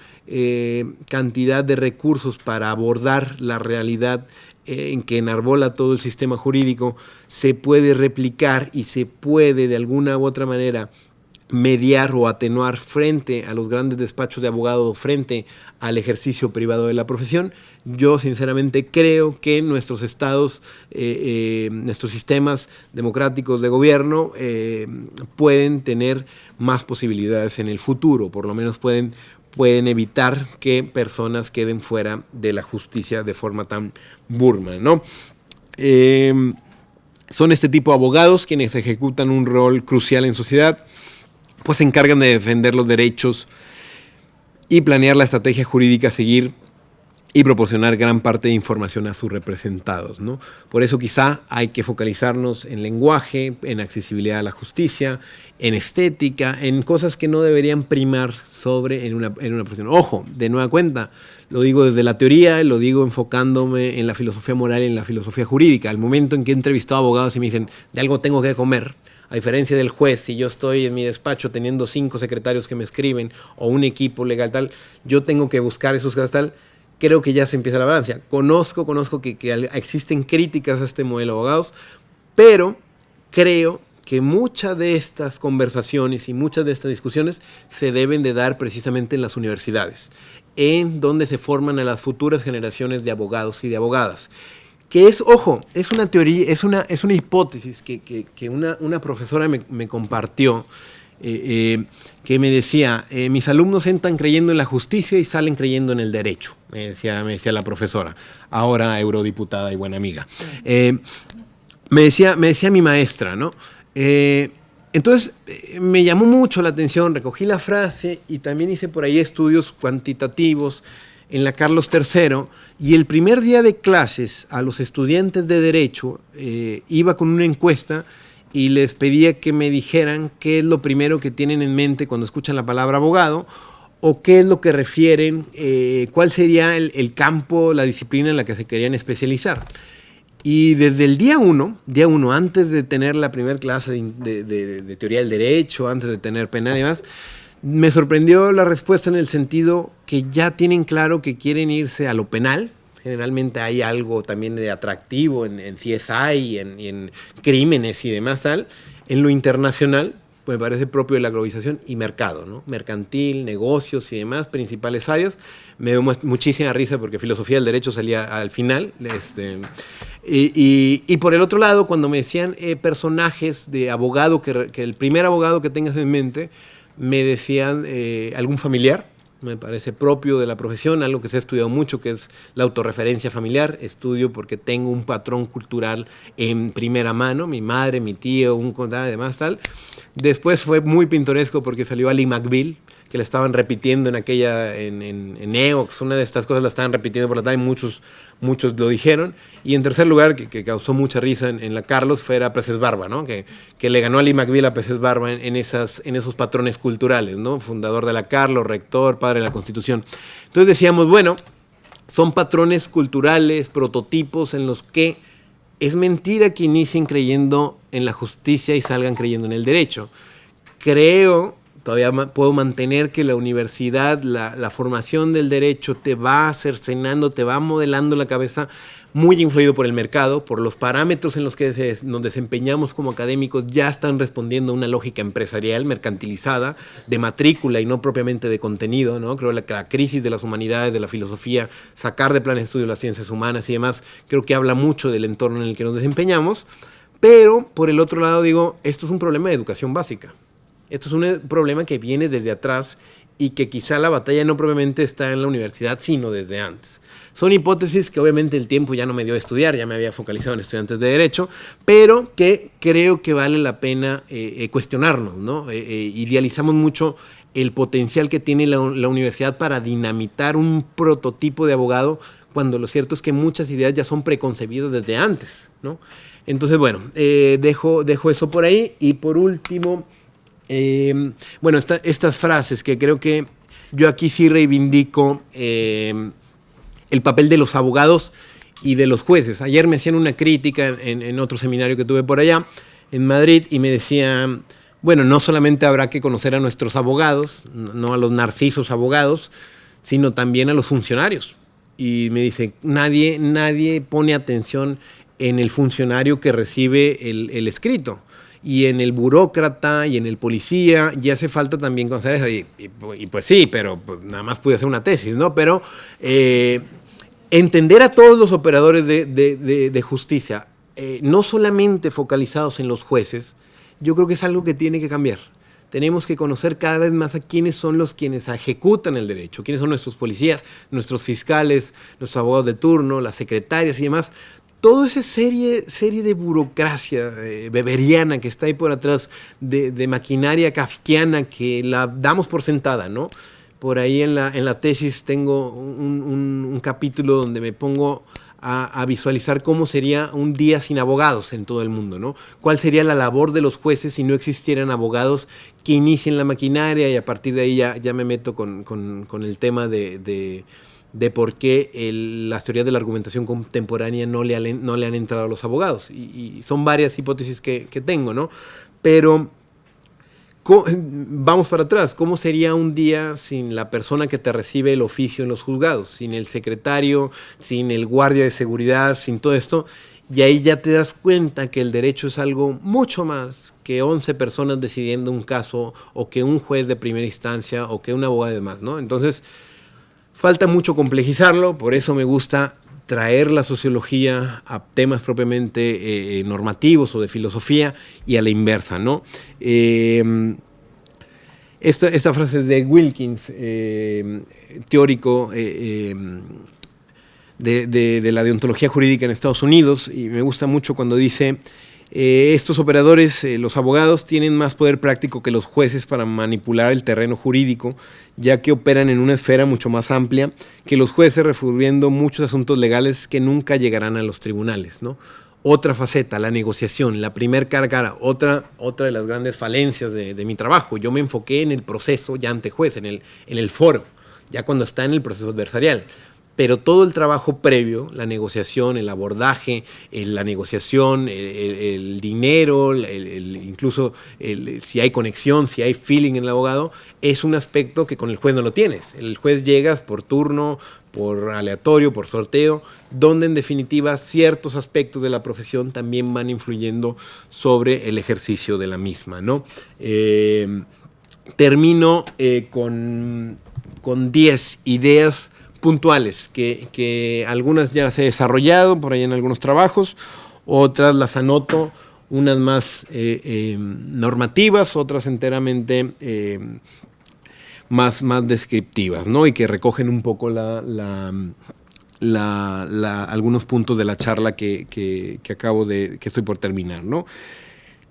cantidad de recursos para abordar la realidad en que enarbola todo el sistema jurídico se puede replicar y se puede de alguna u otra manera mediar o atenuar frente a los grandes despachos de abogados, frente al ejercicio privado de la profesión, yo sinceramente creo que nuestros estados, nuestros sistemas democráticos de gobierno pueden tener más posibilidades en el futuro, por lo menos pueden evitar que personas queden fuera de la justicia de forma tan burda, ¿no? Son este tipo de abogados quienes ejecutan un rol crucial en sociedad, pues se encargan de defender los derechos y planear la estrategia jurídica a seguir y proporcionar gran parte de información a sus representados, ¿no? Por eso quizá hay que focalizarnos en lenguaje, en accesibilidad a la justicia, en estética, en cosas que no deberían primar sobre en una profesión. Ojo, de nueva cuenta, lo digo desde la teoría, lo digo enfocándome en la filosofía moral y en la filosofía jurídica. Al momento en que he entrevistado a abogados y me dicen, de algo tengo que comer, a diferencia del juez, si yo estoy en mi despacho teniendo 5 secretarios que me escriben o un equipo legal tal, yo tengo que buscar esos casos tal, creo que ya se empieza la balanza. Conozco que existen críticas a este modelo de abogados, pero creo que muchas de estas conversaciones y muchas de estas discusiones se deben de dar precisamente en las universidades, en donde se forman a las futuras generaciones de abogados y de abogadas. Que es, ojo, es una teoría, es una hipótesis que una profesora me compartió, que me decía, mis alumnos entran creyendo en la justicia y salen creyendo en el derecho, me decía la profesora, ahora eurodiputada y buena amiga. Me decía mi maestra, ¿no? Entonces me llamó mucho la atención, recogí la frase y también hice por ahí estudios cuantitativos en la Carlos III, y el primer día de clases a los estudiantes de Derecho iba con una encuesta y les pedía que me dijeran qué es lo primero que tienen en mente cuando escuchan la palabra abogado, o qué es lo que refieren, cuál sería el campo, la disciplina en la que se querían especializar. Y desde el día uno, antes de tener la primera clase de teoría del derecho, antes de tener penal y demás, me sorprendió la respuesta en el sentido que ya tienen claro que quieren irse a lo penal. Generalmente hay algo también de atractivo en CSI y en crímenes y demás tal. En lo internacional, pues me parece propio de la globalización y mercado, ¿no? Mercantil, negocios y demás, principales áreas. Me dio muchísima risa porque filosofía del derecho salía al final. Y por el otro lado, cuando me decían personajes de abogado, que el primer abogado que tengas en mente, me decían algún familiar, me parece propio de la profesión, algo que se ha estudiado mucho, que es la autorreferencia familiar. Estudio porque tengo un patrón cultural en primera mano, mi madre, mi tío, un contador y demás tal. Después fue muy pintoresco porque salió Ali McBeal, que la estaban repitiendo en EOX, una de estas cosas la estaban repitiendo por la tarde, muchos lo dijeron. Y en tercer lugar, que causó mucha risa en la Carlos, fue a Peces Barba, ¿no? Que le ganó a Ali McBeal a Peces Barba en esos patrones culturales, ¿no? Fundador de la Carlos, rector, padre de la Constitución. Entonces decíamos, bueno, son patrones culturales, prototipos en los que es mentira que inicien creyendo en la justicia y salgan creyendo en el derecho. Creo, todavía puedo mantener que la universidad, la formación del derecho te va cercenando, te va modelando la cabeza, muy influido por el mercado, por los parámetros en los que nos desempeñamos como académicos, ya están respondiendo a una lógica empresarial, mercantilizada, de matrícula y no propiamente de contenido, ¿no? Creo que la crisis de las humanidades, de la filosofía, sacar de planes de estudio las ciencias humanas y demás, creo que habla mucho del entorno en el que nos desempeñamos, pero por el otro lado digo, esto es un problema de educación básica. Esto es un problema que viene desde atrás y que quizá la batalla no propiamente está en la universidad, sino desde antes. Son hipótesis que obviamente el tiempo ya no me dio de estudiar, ya me había focalizado en estudiantes de Derecho, pero que creo que vale la pena cuestionarnos, ¿no? Idealizamos mucho el potencial que tiene la universidad para dinamitar un prototipo de abogado, cuando lo cierto es que muchas ideas ya son preconcebidas desde antes, ¿no? Entonces, bueno, dejo eso por ahí. Y por último, bueno, estas frases que creo que yo aquí sí reivindico el papel de los abogados y de los jueces. Ayer me hacían una crítica en otro seminario que tuve por allá, en Madrid y me decía, bueno, no solamente habrá que conocer a nuestros abogados, no a los narcisos abogados, sino también a los funcionarios. Y me dice, nadie pone atención en el funcionario que recibe el escrito. Y en el burócrata y en el policía, y hace falta también conocer eso. Y pues sí, pero pues nada más pude hacer una tesis, ¿no? Pero entender a todos los operadores de justicia, no solamente focalizados en los jueces, yo creo que es algo que tiene que cambiar. Tenemos que conocer cada vez más a quiénes son los quienes ejecutan el derecho, quiénes son nuestros policías, nuestros fiscales, nuestros abogados de turno, las secretarias y demás. Toda esa serie de burocracia beberiana que está ahí por atrás, de maquinaria kafkiana que la damos por sentada, ¿no? Por ahí en la tesis tengo un capítulo donde me pongo a visualizar cómo sería un día sin abogados en todo el mundo, ¿no? ¿Cuál sería la labor de los jueces si no existieran abogados que inicien la maquinaria? Y a partir de ahí ya me meto con el tema de por qué las teorías de la argumentación contemporánea no le han entrado a los abogados. Y son varias hipótesis que tengo, ¿no? Pero vamos para atrás. ¿Cómo sería un día sin la persona que te recibe el oficio en los juzgados? Sin el secretario, sin el guardia de seguridad, sin todo esto. Y ahí ya te das cuenta que el derecho es algo mucho más que 11 personas decidiendo un caso, o que un juez de primera instancia, o que un abogado y demás, ¿no? Entonces, falta mucho complejizarlo, por eso me gusta traer la sociología a temas propiamente normativos o de filosofía, y a la inversa, ¿no? Esta frase de Wilkins, teórico de la deontología jurídica en Estados Unidos, y me gusta mucho cuando dice: estos operadores, los abogados, tienen más poder práctico que los jueces para manipular el terreno jurídico, ya que operan en una esfera mucho más amplia que los jueces, resolviendo muchos asuntos legales que nunca llegarán a los tribunales, ¿no? Otra faceta, la negociación, la primer cara, otra de las grandes falencias de mi trabajo. Yo me enfoqué en el proceso ya ante juez, en el foro, ya cuando está en el proceso adversarial. Pero todo el trabajo previo, la negociación, el abordaje, la negociación, el dinero, incluso si hay conexión, si hay feeling en el abogado, es un aspecto que con el juez no lo tienes. El juez llegas por turno, por aleatorio, por sorteo, donde en definitiva ciertos aspectos de la profesión también van influyendo sobre el ejercicio de la misma, ¿no? Termino con 10 ideas puntuales, que algunas ya las he desarrollado por ahí en algunos trabajos, otras las anoto, unas más normativas, otras enteramente más descriptivas, ¿no? Y que recogen un poco algunos puntos de la charla que estoy por terminar, ¿no?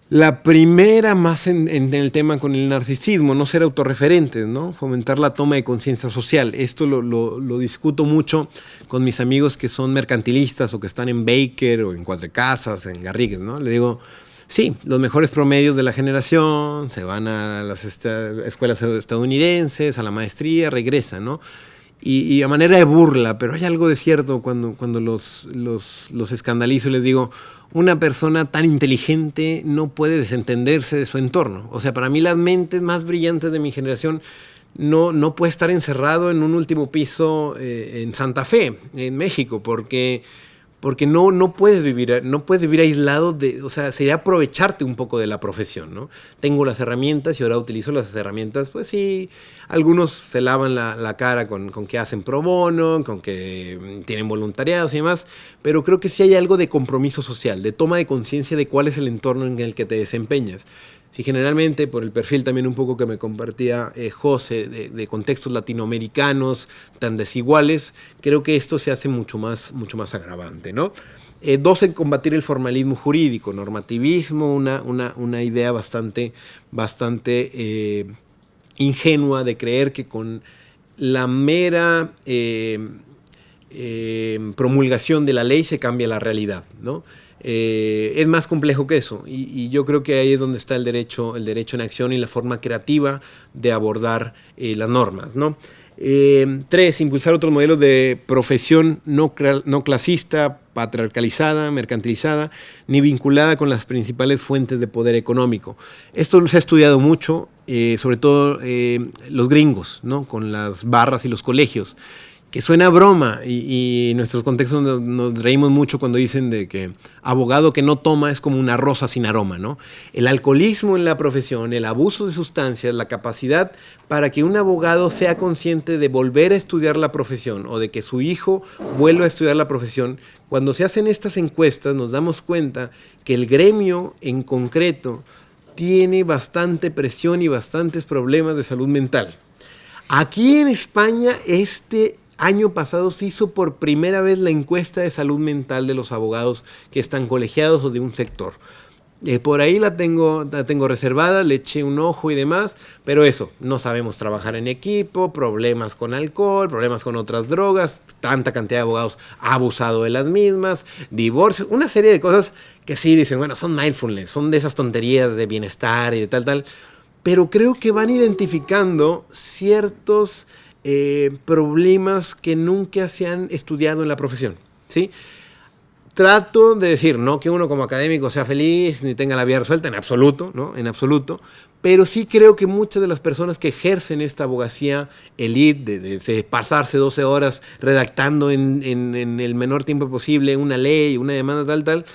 La primera, más en el tema con el narcisismo, no ser autorreferentes, ¿no? Fomentar la toma de conciencia social. Esto lo discuto mucho con mis amigos que son mercantilistas, o que están en Baker o en Cuatro Casas, en Garrigues, ¿no? Le digo, sí, los mejores promedios de la generación se van a las escuelas estadounidenses, a la maestría, regresan, ¿no? Y a manera de burla, pero hay algo de cierto cuando los escandalizo y les digo: una persona tan inteligente no puede desentenderse de su entorno. O sea, para mí las mentes más brillantes de mi generación no puede estar encerrado en un último piso en Santa Fe, en México, porque no puedes vivir aislado o sea, sería aprovecharte un poco de la profesión, ¿no? Tengo las herramientas y ahora utilizo las herramientas, pues sí, algunos se lavan la cara con que hacen pro bono, con que tienen voluntariados y demás, pero creo que sí hay algo de compromiso social, de toma de conciencia de cuál es el entorno en el que te desempeñas. Si generalmente, por el perfil también un poco que me compartía José, de contextos latinoamericanos tan desiguales, creo que esto se hace mucho más agravante, ¿no? 2, en combatir el formalismo jurídico, normativismo, una idea bastante ingenua de creer que con la mera promulgación de la ley se cambia la realidad, ¿no? Es más complejo que eso, y yo creo que ahí es donde está el derecho en acción y la forma creativa de abordar las normas, ¿no? 3, impulsar otros modelos de profesión no clasista, patriarcalizada, mercantilizada, ni vinculada con las principales fuentes de poder económico. Esto se ha estudiado mucho, sobre todo los gringos, ¿no? Con las barras y los colegios, que suena a broma, y en nuestros contextos nos reímos mucho cuando dicen de que abogado que no toma es como una rosa sin aroma, ¿no? El alcoholismo en la profesión, el abuso de sustancias, la capacidad para que un abogado sea consciente de volver a estudiar la profesión o de que su hijo vuelva a estudiar la profesión. Cuando se hacen estas encuestas nos damos cuenta que el gremio en concreto tiene bastante presión y bastantes problemas de salud mental. Aquí en España año pasado se hizo por primera vez la encuesta de salud mental de los abogados que están colegiados o de un sector. Por ahí la tengo reservada, le eché un ojo y demás, pero eso, no sabemos trabajar en equipo, problemas con alcohol, problemas con otras drogas, tanta cantidad de abogados ha abusado de las mismas, divorcios, una serie de cosas que sí dicen, bueno, son mindfulness, son de esas tonterías de bienestar y de tal, pero creo que van identificando ciertos problemas que nunca se han estudiado en la profesión, ¿sí? Trato de decir, no que uno como académico sea feliz ni tenga la vida resuelta, en absoluto, ¿no? En absoluto, pero sí creo que muchas de las personas que ejercen esta abogacía elite, de pasarse 12 horas redactando en el menor tiempo posible una ley, una demanda tal,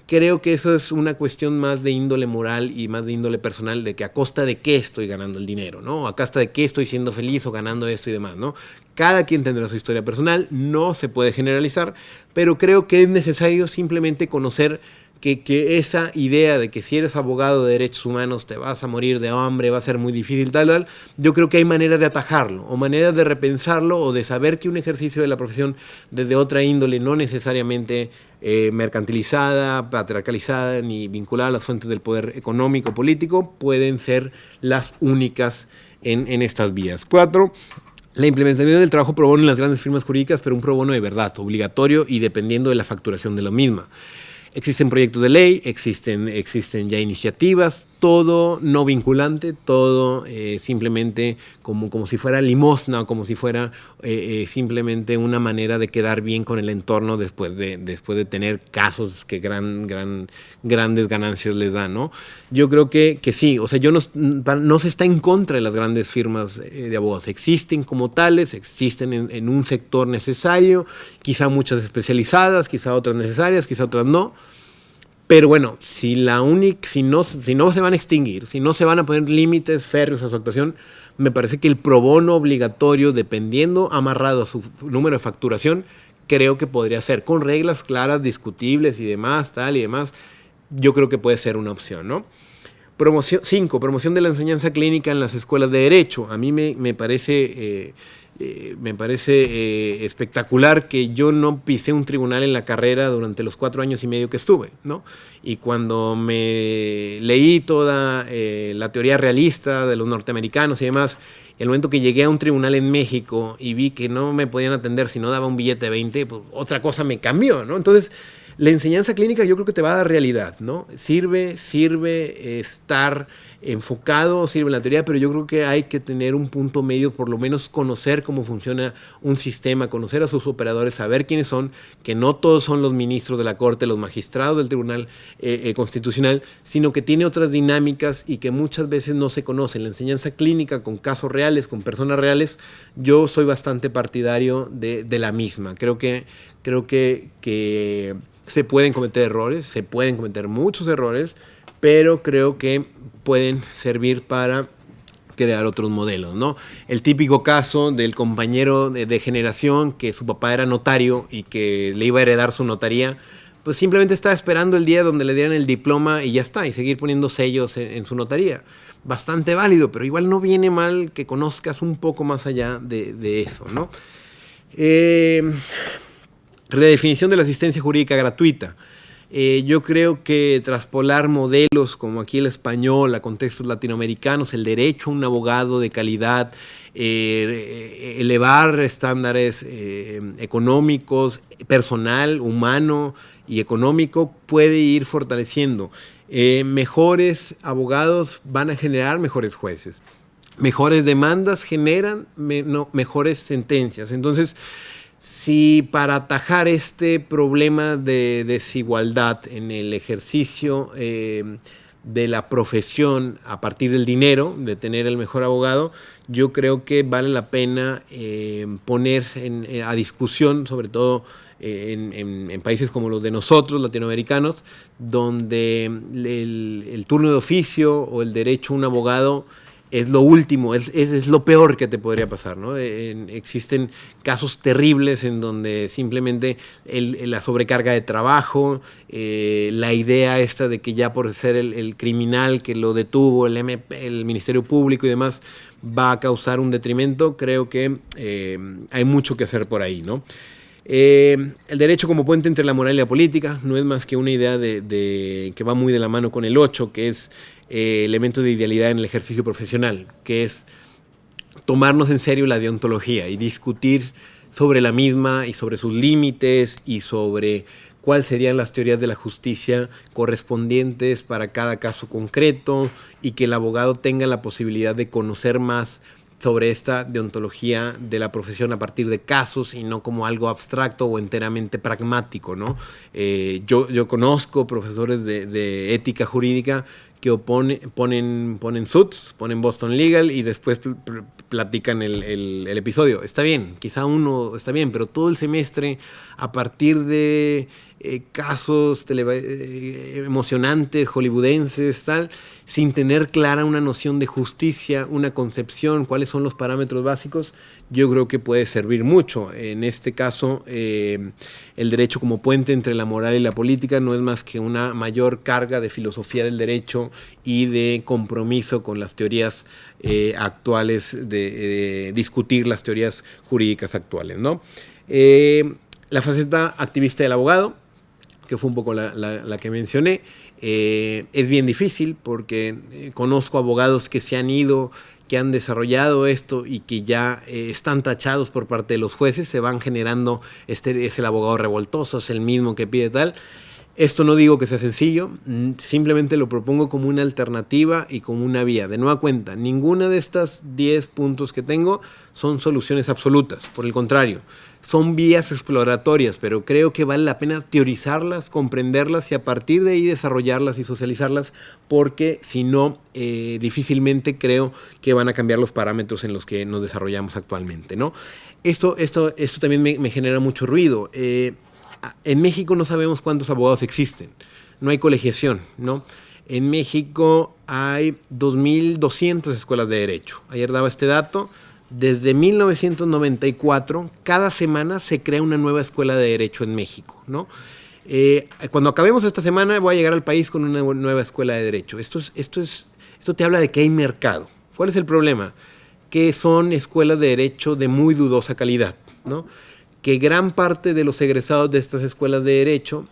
creo que eso es una cuestión más de índole moral y más de índole personal, de que a costa de qué estoy ganando el dinero, ¿no? A costa de qué estoy siendo feliz o ganando esto y demás, ¿no? Cada quien tendrá su historia personal, no se puede generalizar, pero creo que es necesario simplemente conocer que esa idea de que si eres abogado de derechos humanos te vas a morir de hambre, va a ser muy difícil, yo creo que hay maneras de atajarlo, o maneras de repensarlo, o de saber que un ejercicio de la profesión desde otra índole, no necesariamente mercantilizada, patriarcalizada, ni vinculada a las fuentes del poder económico, político, pueden ser las únicas en estas vías. 4. La implementación del trabajo pro bono en las grandes firmas jurídicas, pero un pro bono de verdad, obligatorio y dependiendo de la facturación de la misma. Existen proyectos de ley, existen ya iniciativas, todo no vinculante, todo simplemente como si fuera limosna o como si fuera simplemente una manera de quedar bien con el entorno después de tener casos que grandes ganancias les dan, ¿no? Yo creo que sí, o sea, no se está en contra de las grandes firmas de abogados, existen como tales, existen en un sector necesario, quizá muchas especializadas, quizá otras necesarias, quizá otras no. Pero bueno, si no se van a extinguir, si no se van a poner límites férreos a su actuación, me parece que el pro bono obligatorio, dependiendo amarrado a su número de facturación, creo que podría ser con reglas claras, discutibles y demás, yo creo que puede ser una opción, ¿no? 5. Promoción de la enseñanza clínica en las escuelas de derecho. A mí me parece espectacular que yo no pisé un tribunal en la carrera durante los 4 años y medio que estuve, ¿no? Y cuando me leí toda la teoría realista de los norteamericanos y demás, el momento que llegué a un tribunal en México y vi que no me podían atender si no daba un billete de 20, pues otra cosa me cambió, ¿no? Entonces, la enseñanza clínica yo creo que te va a dar realidad, ¿no? Sirve estar enfocado, sirve la teoría, pero yo creo que hay que tener un punto medio, por lo menos conocer cómo funciona un sistema, conocer a sus operadores, saber quiénes son, que no todos son los ministros de la Corte, los magistrados del Tribunal Constitucional, sino que tiene otras dinámicas y que muchas veces no se conocen. La enseñanza clínica con casos reales, con personas reales, yo soy bastante partidario de la misma. Creo que se pueden cometer errores, se pueden cometer muchos errores, pero creo que pueden servir para crear otros modelos, ¿no? El típico caso del compañero de generación que su papá era notario y que le iba a heredar su notaría, pues simplemente estaba esperando el día donde le dieran el diploma y ya está, y seguir poniendo sellos en su notaría. Bastante válido, pero igual no viene mal que conozcas un poco más allá de eso, ¿no? Redefinición de la asistencia jurídica gratuita. Yo creo que traspolar modelos como aquí el español a contextos latinoamericanos, el derecho a un abogado de calidad, elevar estándares económicos, personal, humano y económico, puede ir fortaleciendo. Mejores abogados van a generar mejores jueces. Mejores demandas generan mejores sentencias. Entonces, si para atajar este problema de desigualdad en el ejercicio de la profesión a partir del dinero, de tener el mejor abogado, yo creo que vale la pena poner a discusión, sobre todo en países como los de nosotros, latinoamericanos, donde el turno de oficio o el derecho a un abogado es lo último, es lo peor que te podría pasar, ¿no? Existen casos terribles en donde simplemente la sobrecarga de trabajo, la idea esta de que ya por ser el criminal que lo detuvo el Ministerio Público y demás va a causar un detrimento, creo que hay mucho que hacer por ahí, ¿no? El derecho como puente entre la moral y la política no es más que una idea que va muy de la mano con el 8, que es elemento de idealidad en el ejercicio profesional, que es tomarnos en serio la deontología y discutir sobre la misma y sobre sus límites y sobre cuáles serían las teorías de la justicia correspondientes para cada caso concreto y que el abogado tenga la posibilidad de conocer más sobre esta deontología de la profesión a partir de casos y no como algo abstracto o enteramente pragmático, ¿no? Yo conozco profesores de ética jurídica que ponen suits, ponen Boston Legal y después platican el episodio. Está bien, quizá uno está bien, pero todo el semestre a partir de casos emocionantes, hollywoodenses, tal, sin tener clara una noción de justicia, una concepción, cuáles son los parámetros básicos, yo creo que puede servir mucho. En este caso, el derecho como puente entre la moral y la política no es más que una mayor carga de filosofía del derecho y de compromiso con las teorías actuales, de discutir las teorías jurídicas actuales, ¿no? La faceta activista del abogado, que fue un poco la que mencioné, es bien difícil porque conozco abogados que se han ido, que han desarrollado esto y que ya están tachados por parte de los jueces, se van generando, es el abogado revoltoso, es el mismo que pide tal. Esto no digo que sea sencillo, simplemente lo propongo como una alternativa y como una vía. De nueva cuenta, ninguna de estas 10 puntos que tengo son soluciones absolutas, por el contrario, son vías exploratorias, pero creo que vale la pena teorizarlas, comprenderlas y a partir de ahí desarrollarlas y socializarlas, porque si no, difícilmente creo que van a cambiar los parámetros en los que nos desarrollamos actualmente, ¿no? Esto también me genera mucho ruido. En México no sabemos cuántos abogados existen, no hay colegiación, ¿no? En México hay 2.200 escuelas de derecho. Ayer daba este dato. Desde 1994, cada semana se crea una nueva escuela de derecho en México, ¿no? Cuando acabemos esta semana voy a llegar al país con una nueva escuela de derecho. Esto te habla de que hay mercado. ¿Cuál es el problema? Que son escuelas de derecho de muy dudosa calidad, ¿no? Que gran parte de los egresados de estas escuelas de derecho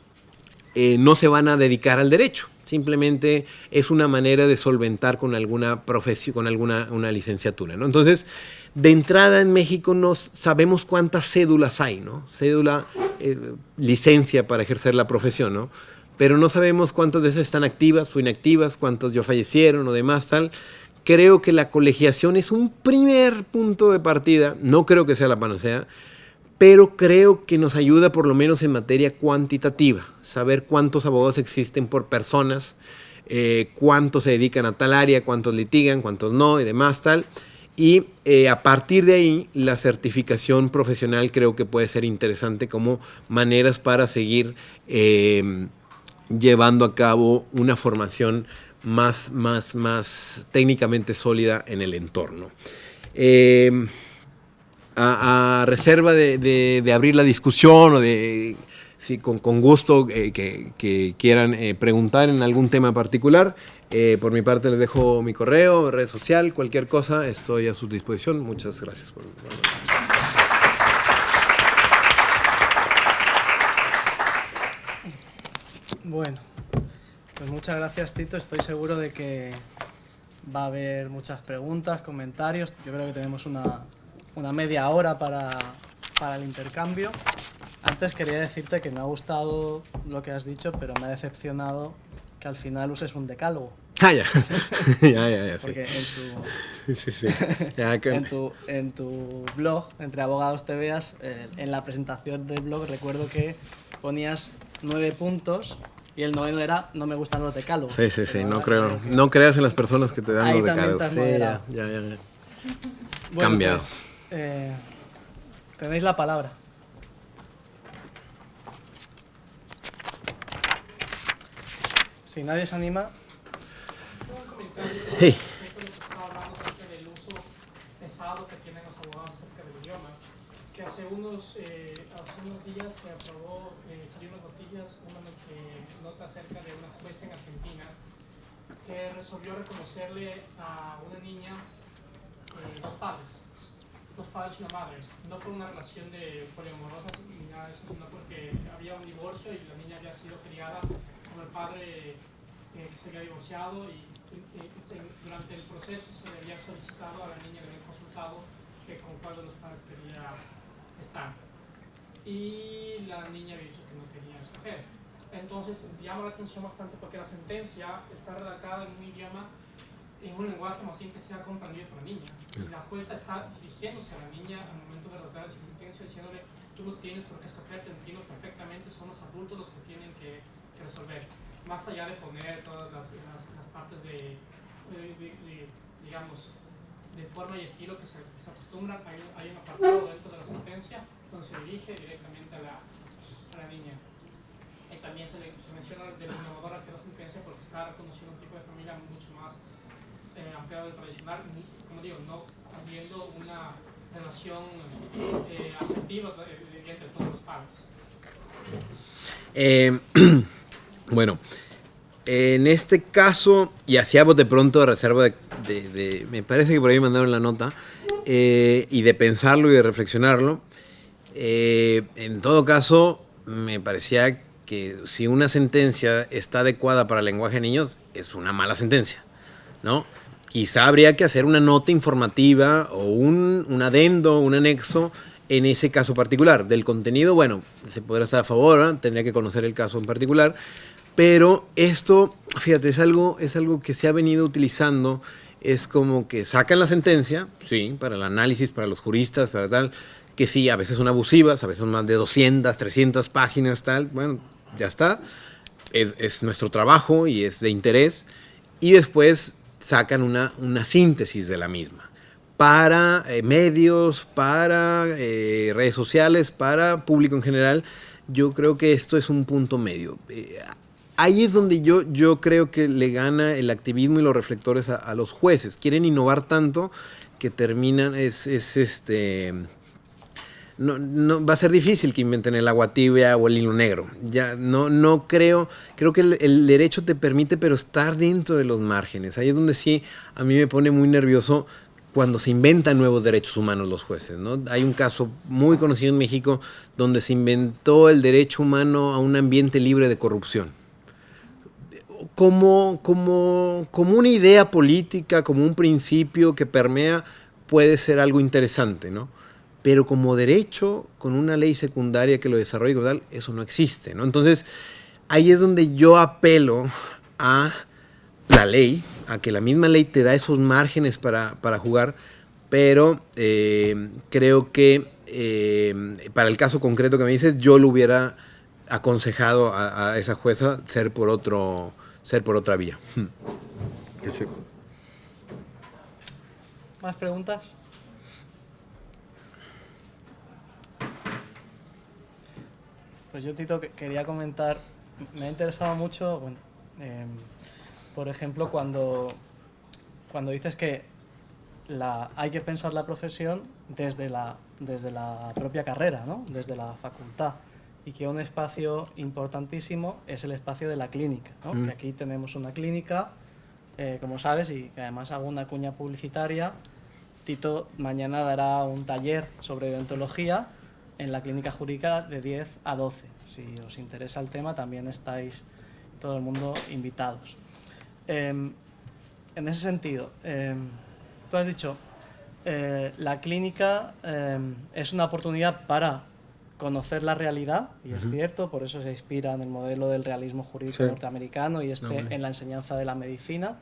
no se van a dedicar al derecho. Simplemente es una manera de solventar con alguna profesión, con una licenciatura, ¿no? Entonces, de entrada en México no sabemos cuántas cédulas hay, ¿no? Cédula, licencia para ejercer la profesión, ¿no? Pero no sabemos cuántas de esas están activas o inactivas, cuántos ya fallecieron o demás, tal. Creo que la colegiación es un primer punto de partida. No creo que sea la panacea, pero creo que nos ayuda por lo menos en materia cuantitativa, saber cuántos abogados existen por personas, cuántos se dedican a tal área, cuántos litigan, cuántos no y demás tal. Y a partir de ahí, la certificación profesional creo que puede ser interesante como maneras para seguir llevando a cabo una formación más técnicamente sólida en el entorno. A reserva de abrir la discusión o de, si con gusto que quieran preguntar en algún tema particular, por mi parte les dejo mi correo, red social, cualquier cosa, estoy a su disposición. Muchas gracias por Bueno, pues muchas gracias, Tito. Estoy seguro de que va a haber muchas preguntas, comentarios. Yo creo que tenemos una media hora para el intercambio. Antes quería decirte que me ha gustado lo que has dicho, pero me ha decepcionado que al final uses un decálogo. Ah, ya. Ya, Porque sí. Sí. Ya, en tu blog, Entre Abogados Te Veas, en la presentación del blog recuerdo que ponías 9 puntos y el 9º era no me gustan los decálogos. Sí, no creas en las personas que te dan ahí los también decálogos. te has moderado. Ya. Bueno, Cambiado. pues, tenéis la palabra. Si nadie se anima. Sí. Estaba hablando acerca del uso pesado que tienen los abogados acerca del idioma, que hace unos días se aprobó, salieron las noticias, una nota acerca de una jueza en Argentina que resolvió reconocerle a una niña dos padres y una madre, no por una relación de poliamorosa ni nada de eso, sino porque había un divorcio y la niña había sido criada con el padre que se había divorciado y durante el proceso se le había solicitado a la niña, le habían consultado que con cuál de los padres quería estar. Y la niña había dicho que no quería escoger. Entonces llama la atención bastante porque la sentencia está redactada en un idioma, en un lenguaje más bien que sea comprendido por la niña. Y la jueza está dirigiéndose a la niña al momento de redactar la sentencia, diciéndole, tú no tienes por qué escoger, te entiendo perfectamente, son los adultos los que tienen que resolver. Más allá de poner todas las partes digamos, de forma y estilo que se acostumbran, hay un apartado dentro de la sentencia donde se dirige directamente a la niña. Y también se menciona de lo innovadora que es la sentencia porque está reconociendo un tipo de familia mucho más ampliado del tradicional, como digo, no habiendo una relación afectiva entre todos los padres. Bueno, en este caso, y hacía de pronto a reserva de me parece que por ahí mandaron la nota, y de pensarlo y de reflexionarlo, en todo caso, me parecía que si una sentencia está adecuada para el lenguaje de niños, es una mala sentencia, ¿no? Quizá habría que hacer una nota informativa o un adendo, un anexo en ese caso particular. Del contenido, bueno, se podrá estar a favor, ¿no? Tendría que conocer el caso en particular, pero esto, fíjate, es algo que se ha venido utilizando. Es como que sacan la sentencia, sí, para el análisis, para los juristas, para tal, que sí, a veces son abusivas, a veces son más de 200, 300 páginas, tal, bueno, ya está, es nuestro trabajo y es de interés, y después sacan una síntesis de la misma, para medios, para redes sociales, para público en general. Yo creo que esto es un punto medio. Ahí es donde yo creo que le gana el activismo y los reflectores a los jueces. Quieren innovar tanto que terminan, no va a ser difícil que inventen el agua tibia o el hilo negro. Ya no creo que el derecho te permite, pero estar dentro de los márgenes. Ahí es donde sí a mí me pone muy nervioso cuando se inventan nuevos derechos humanos los jueces, ¿no? Hay un caso muy conocido en México donde se inventó el derecho humano a un ambiente libre de corrupción. Como una idea política, como un principio que permea, puede ser algo interesante, ¿no? Pero como derecho, con una ley secundaria que lo desarrolle como tal, eso no existe, ¿no? Entonces, ahí es donde yo apelo a la ley, a que la misma ley te da esos márgenes para jugar, pero creo que para el caso concreto que me dices, yo lo hubiera aconsejado a esa jueza ser por otra vía. ¿Más preguntas? Pues yo, Tito, quería comentar, me ha interesado mucho, bueno, por ejemplo, cuando dices que hay que pensar la profesión desde la propia carrera, ¿no? Desde la facultad, y que un espacio importantísimo es el espacio de la clínica, ¿no? Que aquí tenemos una clínica, como sabes, y que además hago una cuña publicitaria. Tito mañana dará un taller sobre deontología en la clínica jurídica de 10 a 12. Si os interesa el tema, también estáis todo el mundo invitados. En ese sentido, tú has dicho, la clínica es una oportunidad para conocer la realidad, y es cierto, por eso se inspira en el modelo del realismo jurídico norteamericano y en la enseñanza de la medicina.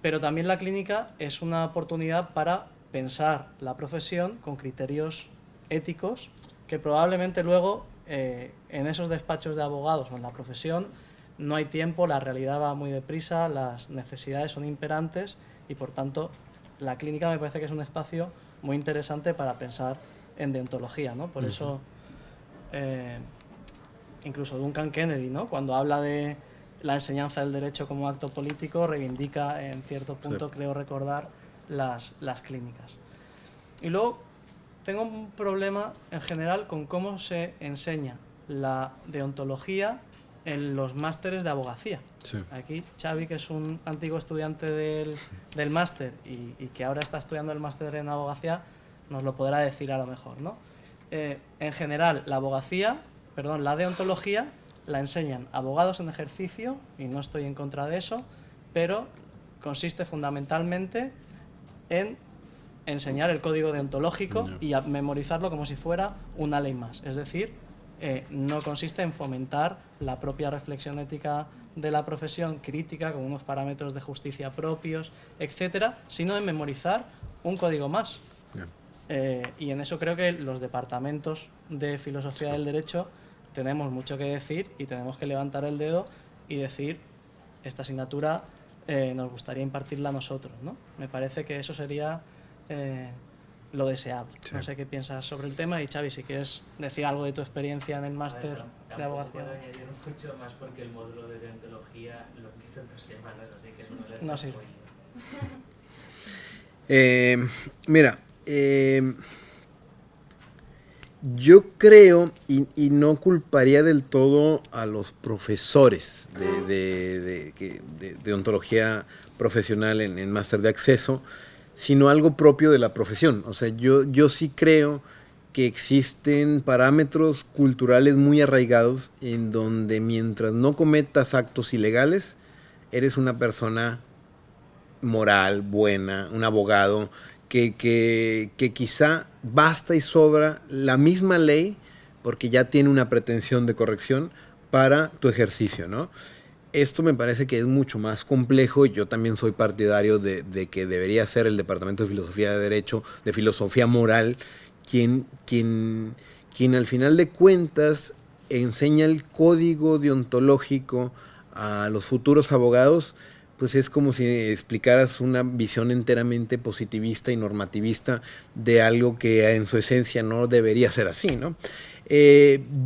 pero también la clínica es una oportunidad para pensar la profesión con criterios éticos que probablemente luego en esos despachos de abogados o en la profesión no hay tiempo, la realidad va muy deprisa, las necesidades son imperantes y por tanto la clínica me parece que es un espacio muy interesante para pensar en deontología, ¿no? Por eso incluso Duncan Kennedy, ¿no?, cuando habla de la enseñanza del derecho como acto político, reivindica en cierto punto, creo recordar, las clínicas. Y luego tengo un problema en general con cómo se enseña la deontología en los másteres de abogacía. Sí. Aquí Xavi, que es un antiguo estudiante del máster y que ahora está estudiando el máster en abogacía, nos lo podrá decir a lo mejor, ¿no? En general, la deontología la enseñan abogados en ejercicio, y no estoy en contra de eso, pero consiste fundamentalmente en enseñar el código deontológico y a memorizarlo como si fuera una ley más. Es decir, no consiste en fomentar la propia reflexión ética de la profesión, crítica, con unos parámetros de justicia propios, etcétera, sino en memorizar un código más. Y en eso creo que los departamentos de filosofía del derecho tenemos mucho que decir y tenemos que levantar el dedo y decir, esta asignatura nos gustaría impartirla a nosotros, ¿no? Me parece que eso sería lo deseable. Sí. No sé qué piensas sobre el tema, y Xavi, si quieres decir algo de tu experiencia en el máster de abogacía. No puedo añadir mucho más porque el módulo de deontología lo hice en 2 semanas, así que es una vez. No sirve. Mira, yo creo, y no culparía del todo a los profesores de ontología profesional en máster de acceso, sino algo propio de la profesión. O sea, yo sí creo que existen parámetros culturales muy arraigados en donde mientras no cometas actos ilegales, eres una persona moral, buena, un abogado, que quizá basta y sobra la misma ley, porque ya tiene una pretensión de corrección para tu ejercicio, ¿no? Esto me parece que es mucho más complejo, y yo también soy partidario de que debería ser el Departamento de Filosofía de Derecho, de Filosofía Moral, quien al final de cuentas enseña el código deontológico a los futuros abogados. Pues es como si explicaras una visión enteramente positivista y normativista de algo que en su esencia no debería ser así, ¿no?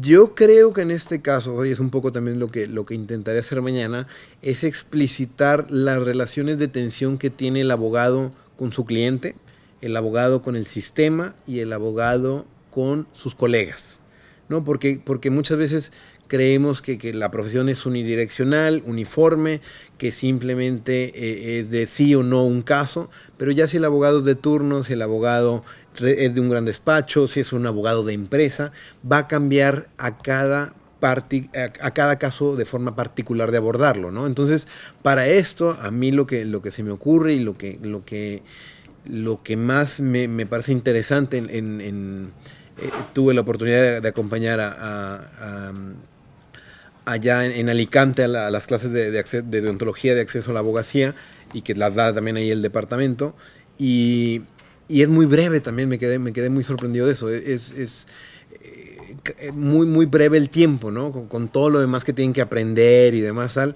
Yo creo que en este caso, y es un poco también lo que intentaré hacer mañana, es explicitar las relaciones de tensión que tiene el abogado con su cliente, el abogado con el sistema y el abogado con sus colegas, ¿no? Porque muchas veces creemos que la profesión es unidireccional, uniforme, que simplemente es de sí o no un caso, pero ya si el abogado es de turno, si el abogado es de un gran despacho, si es un abogado de empresa, va a cambiar a cada caso de forma particular de abordarlo, ¿no? Entonces, para esto, a mí lo que se me ocurre y lo que más me parece interesante tuve la oportunidad de acompañar allá en Alicante a las clases de deontología de acceso a la abogacía, y que las da también ahí el departamento, y es muy breve también, me quedé muy sorprendido de eso, es muy, muy breve el tiempo, ¿no? Con todo lo demás que tienen que aprender y demás tal.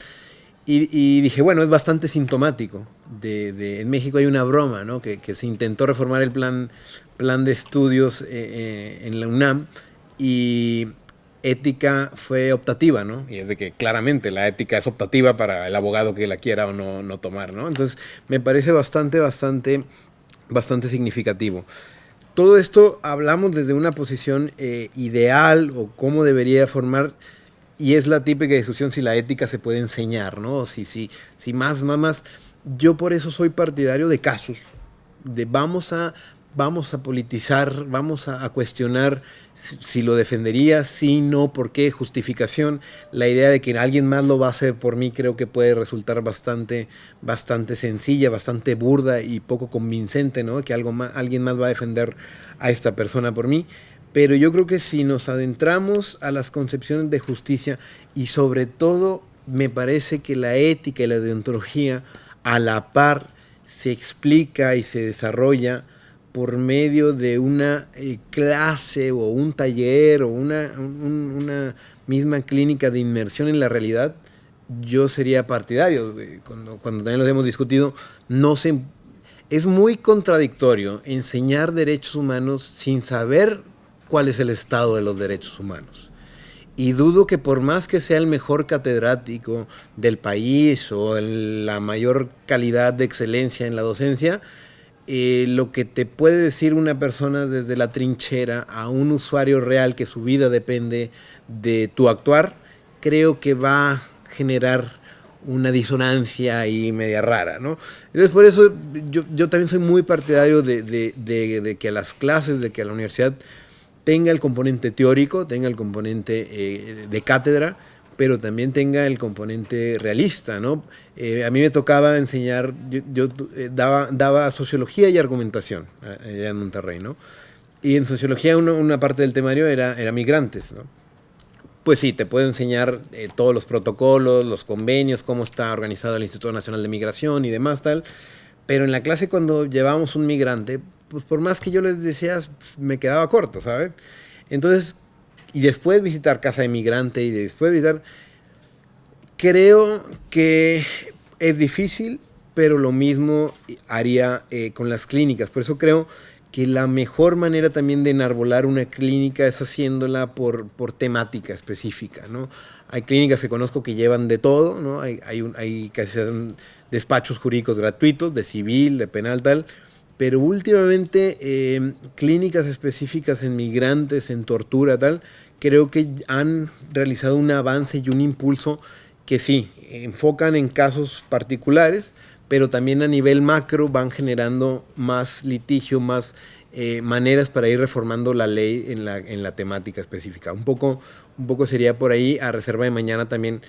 Y dije, bueno, es bastante sintomático. En México hay una broma, ¿no? Que se intentó reformar el plan de estudios en la UNAM, y ética fue optativa, ¿no? Y es de que claramente la ética es optativa para el abogado que la quiera o no tomar, ¿no? Entonces, me parece bastante significativo. Todo esto hablamos desde una posición ideal, o cómo debería formar, y es la típica discusión si la ética se puede enseñar, ¿no? Si más. Yo por eso soy partidario de casos, de vamos a politizar, vamos a cuestionar si lo defendería, si no, por qué, justificación. La idea de que alguien más lo va a hacer por mí creo que puede resultar bastante sencilla, bastante burda y poco convincente, ¿no? Que alguien más va a defender a esta persona por mí. Pero yo creo que si nos adentramos a las concepciones de justicia, y sobre todo me parece que la ética y la deontología a la par se explica y se desarrolla por medio de una clase o un taller o una misma clínica de inmersión en la realidad, yo sería partidario. Cuando también los hemos discutido, es muy contradictorio enseñar derechos humanos sin saber cuál es el estado de los derechos humanos. Y dudo que por más que sea el mejor catedrático del país o la mayor calidad de excelencia en la docencia, lo que te puede decir una persona desde la trinchera a un usuario real que su vida depende de tu actuar, creo que va a generar una disonancia ahí media rara, ¿no? Entonces, por eso yo también soy muy partidario de que a las clases, de que a la universidad tenga el componente teórico, tenga el componente de cátedra, pero también tenga el componente realista, ¿no? A mí me tocaba enseñar, yo daba sociología y argumentación allá en Monterrey, ¿no? Y en sociología una parte del temario era migrantes, ¿no? Pues sí, te puedo enseñar todos los protocolos, los convenios, cómo está organizado el Instituto Nacional de Migración y demás tal, pero en la clase cuando llevábamos un migrante, pues por más que yo les decía, me quedaba corto, ¿sabes? Entonces, y después visitar casa de migrante y después visitar, creo que es difícil, pero lo mismo haría con las clínicas. Por eso creo que la mejor manera también de enarbolar una clínica es haciéndola por temática específica, ¿no? Hay clínicas que conozco que llevan de todo, ¿no? Hay casi despachos jurídicos gratuitos, de civil, de penal, tal, pero últimamente clínicas específicas en migrantes, en tortura, tal, creo que han realizado un avance y un impulso que sí, enfocan en casos particulares, pero también a nivel macro van generando más litigio, más maneras para ir reformando la ley en la temática específica. Un poco sería por ahí, a reserva de mañana también,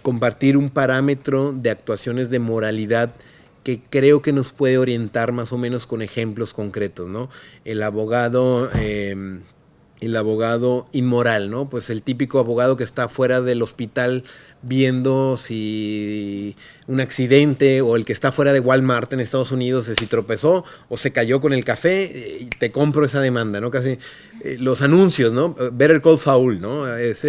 compartir un parámetro de actuaciones de moralidad que creo que nos puede orientar más o menos con ejemplos concretos, ¿no? El abogado inmoral, ¿no? Pues el típico abogado que está fuera del hospital viendo si un accidente, o el que está fuera de Walmart en Estados Unidos, si tropezó o se cayó con el café, y te compro esa demanda, ¿no? Casi los anuncios, ¿no? Better Call Saul, ¿no? Es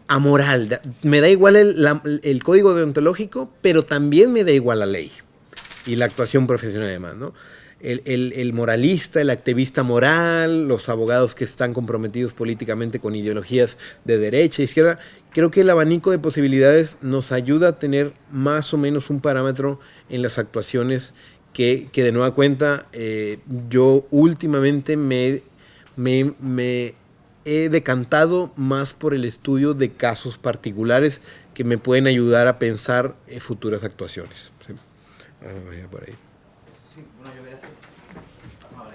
amoral. Me da igual el código deontológico, pero también me da igual la ley y la actuación profesional además, ¿no? El moralista, el activista moral, los abogados que están comprometidos políticamente con ideologías de derecha e izquierda. Creo que el abanico de posibilidades nos ayuda a tener más o menos un parámetro en las actuaciones que de nueva cuenta, yo últimamente me he decantado más por el estudio de casos particulares que me pueden ayudar a pensar futuras actuaciones. Sí. Por ahí. Sí, bueno, yo quería hacer... vale,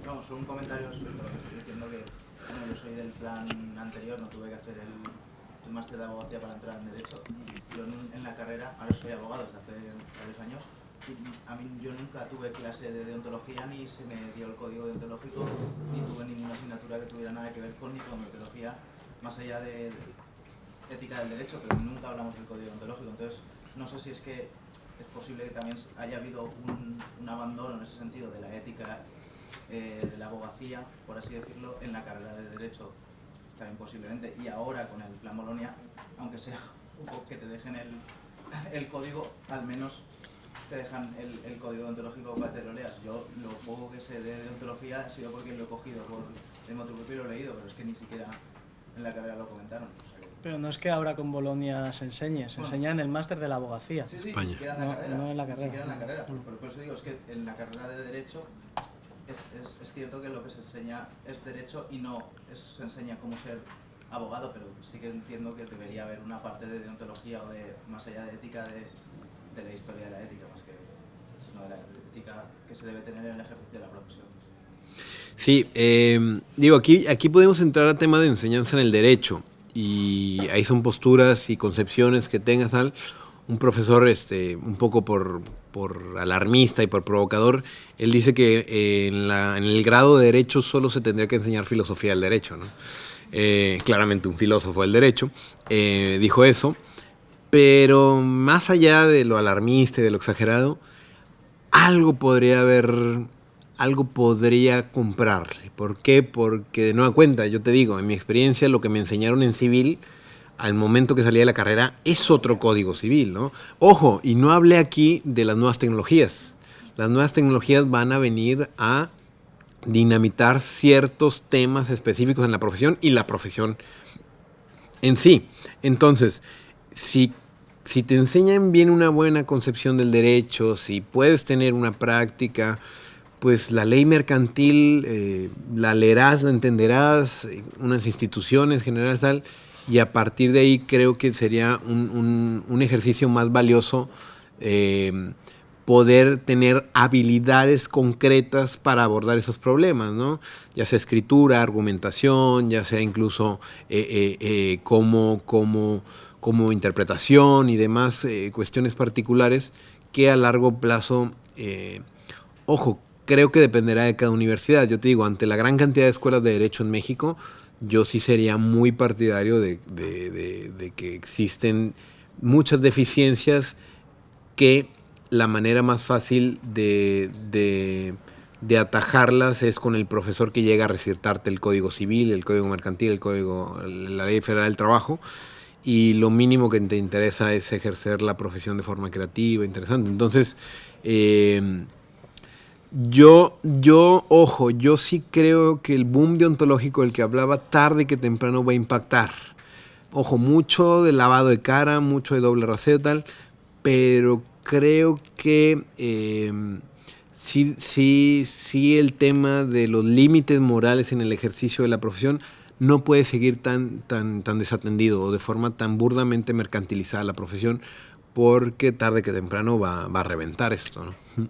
vamos, solo un comentario diciendo que bueno, yo soy del plan anterior, no tuve que hacer el máster de abogacía para entrar en Derecho. Yo en la carrera, ahora soy abogado desde hace varios años, y yo nunca tuve clase de deontología, ni se me dio el código deontológico, ni tuve ninguna asignatura que tuviera nada que ver con deontología, más allá de ética del derecho, pero nunca hablamos del código deontológico. Entonces, no sé si es que es posible que también haya habido un abandono en ese sentido de la ética de la abogacía, por así decirlo, en la carrera de Derecho, también posiblemente. Y ahora con el Plan Bolonia, aunque sea un poco que te dejen el código, al menos te dejan el código deontológico para que te lo leas. Yo lo poco que sé de deontología ha sido porque lo he cogido por el motu propio y lo he leído, pero es que ni siquiera en la carrera lo comentaron. Pero no es que ahora con Bolonia se enseñe, se enseña en el máster de la abogacía. Sí, sí, España. ni siquiera en la carrera. No en la Ni carrera. siquiera en la carrera. Pero por eso digo, es que en la carrera de Derecho es cierto que lo que se enseña es Derecho y no se enseña cómo ser abogado, pero sí que entiendo que debería haber una parte de deontología o de más allá de ética de la historia de la ética, más que sino de la ética que se debe tener en el ejercicio de la profesión. Sí, digo, aquí podemos entrar a tema de enseñanza en el derecho, y ahí son posturas y concepciones que tengas tal. Un profesor, un poco por alarmista y por provocador, él dice que en el grado de Derecho solo se tendría que enseñar filosofía del derecho, ¿no? Claramente un filósofo del derecho dijo eso. Pero más allá de lo alarmista y de lo exagerado, algo podría haber, algo podría comprarle. ¿Por qué? Porque de nueva cuenta, yo te digo, en mi experiencia lo que me enseñaron en civil, al momento que salía de la carrera, es otro código civil, ¿no? Ojo, y no hablé aquí de las nuevas tecnologías. Las nuevas tecnologías van a venir a dinamitar ciertos temas específicos en la profesión y la profesión en sí. Entonces, si te enseñan bien una buena concepción del derecho, si puedes tener una práctica, pues la ley mercantil la leerás, la entenderás, unas instituciones generales tal, y a partir de ahí creo que sería un ejercicio más valioso poder tener habilidades concretas para abordar esos problemas, ¿no? Ya sea escritura, argumentación, ya sea incluso como interpretación y demás cuestiones particulares que a largo plazo, ojo, creo que dependerá de cada universidad. Yo te digo, ante la gran cantidad de escuelas de derecho en México, yo sí sería muy partidario de que existen muchas deficiencias que la manera más fácil de atajarlas es con el profesor que llega a recitarte el Código Civil, el Código Mercantil, la Ley Federal del Trabajo, y lo mínimo que te interesa es ejercer la profesión de forma creativa, interesante. Entonces, ojo, yo sí creo que el boom deontológico del que hablaba tarde que temprano va a impactar. Ojo, mucho de lavado de cara, mucho de doble raseo tal, pero creo que sí el tema de los límites morales en el ejercicio de la profesión no puede seguir tan desatendido o de forma tan burdamente mercantilizada la profesión, porque tarde que temprano va a reventar esto, ¿no?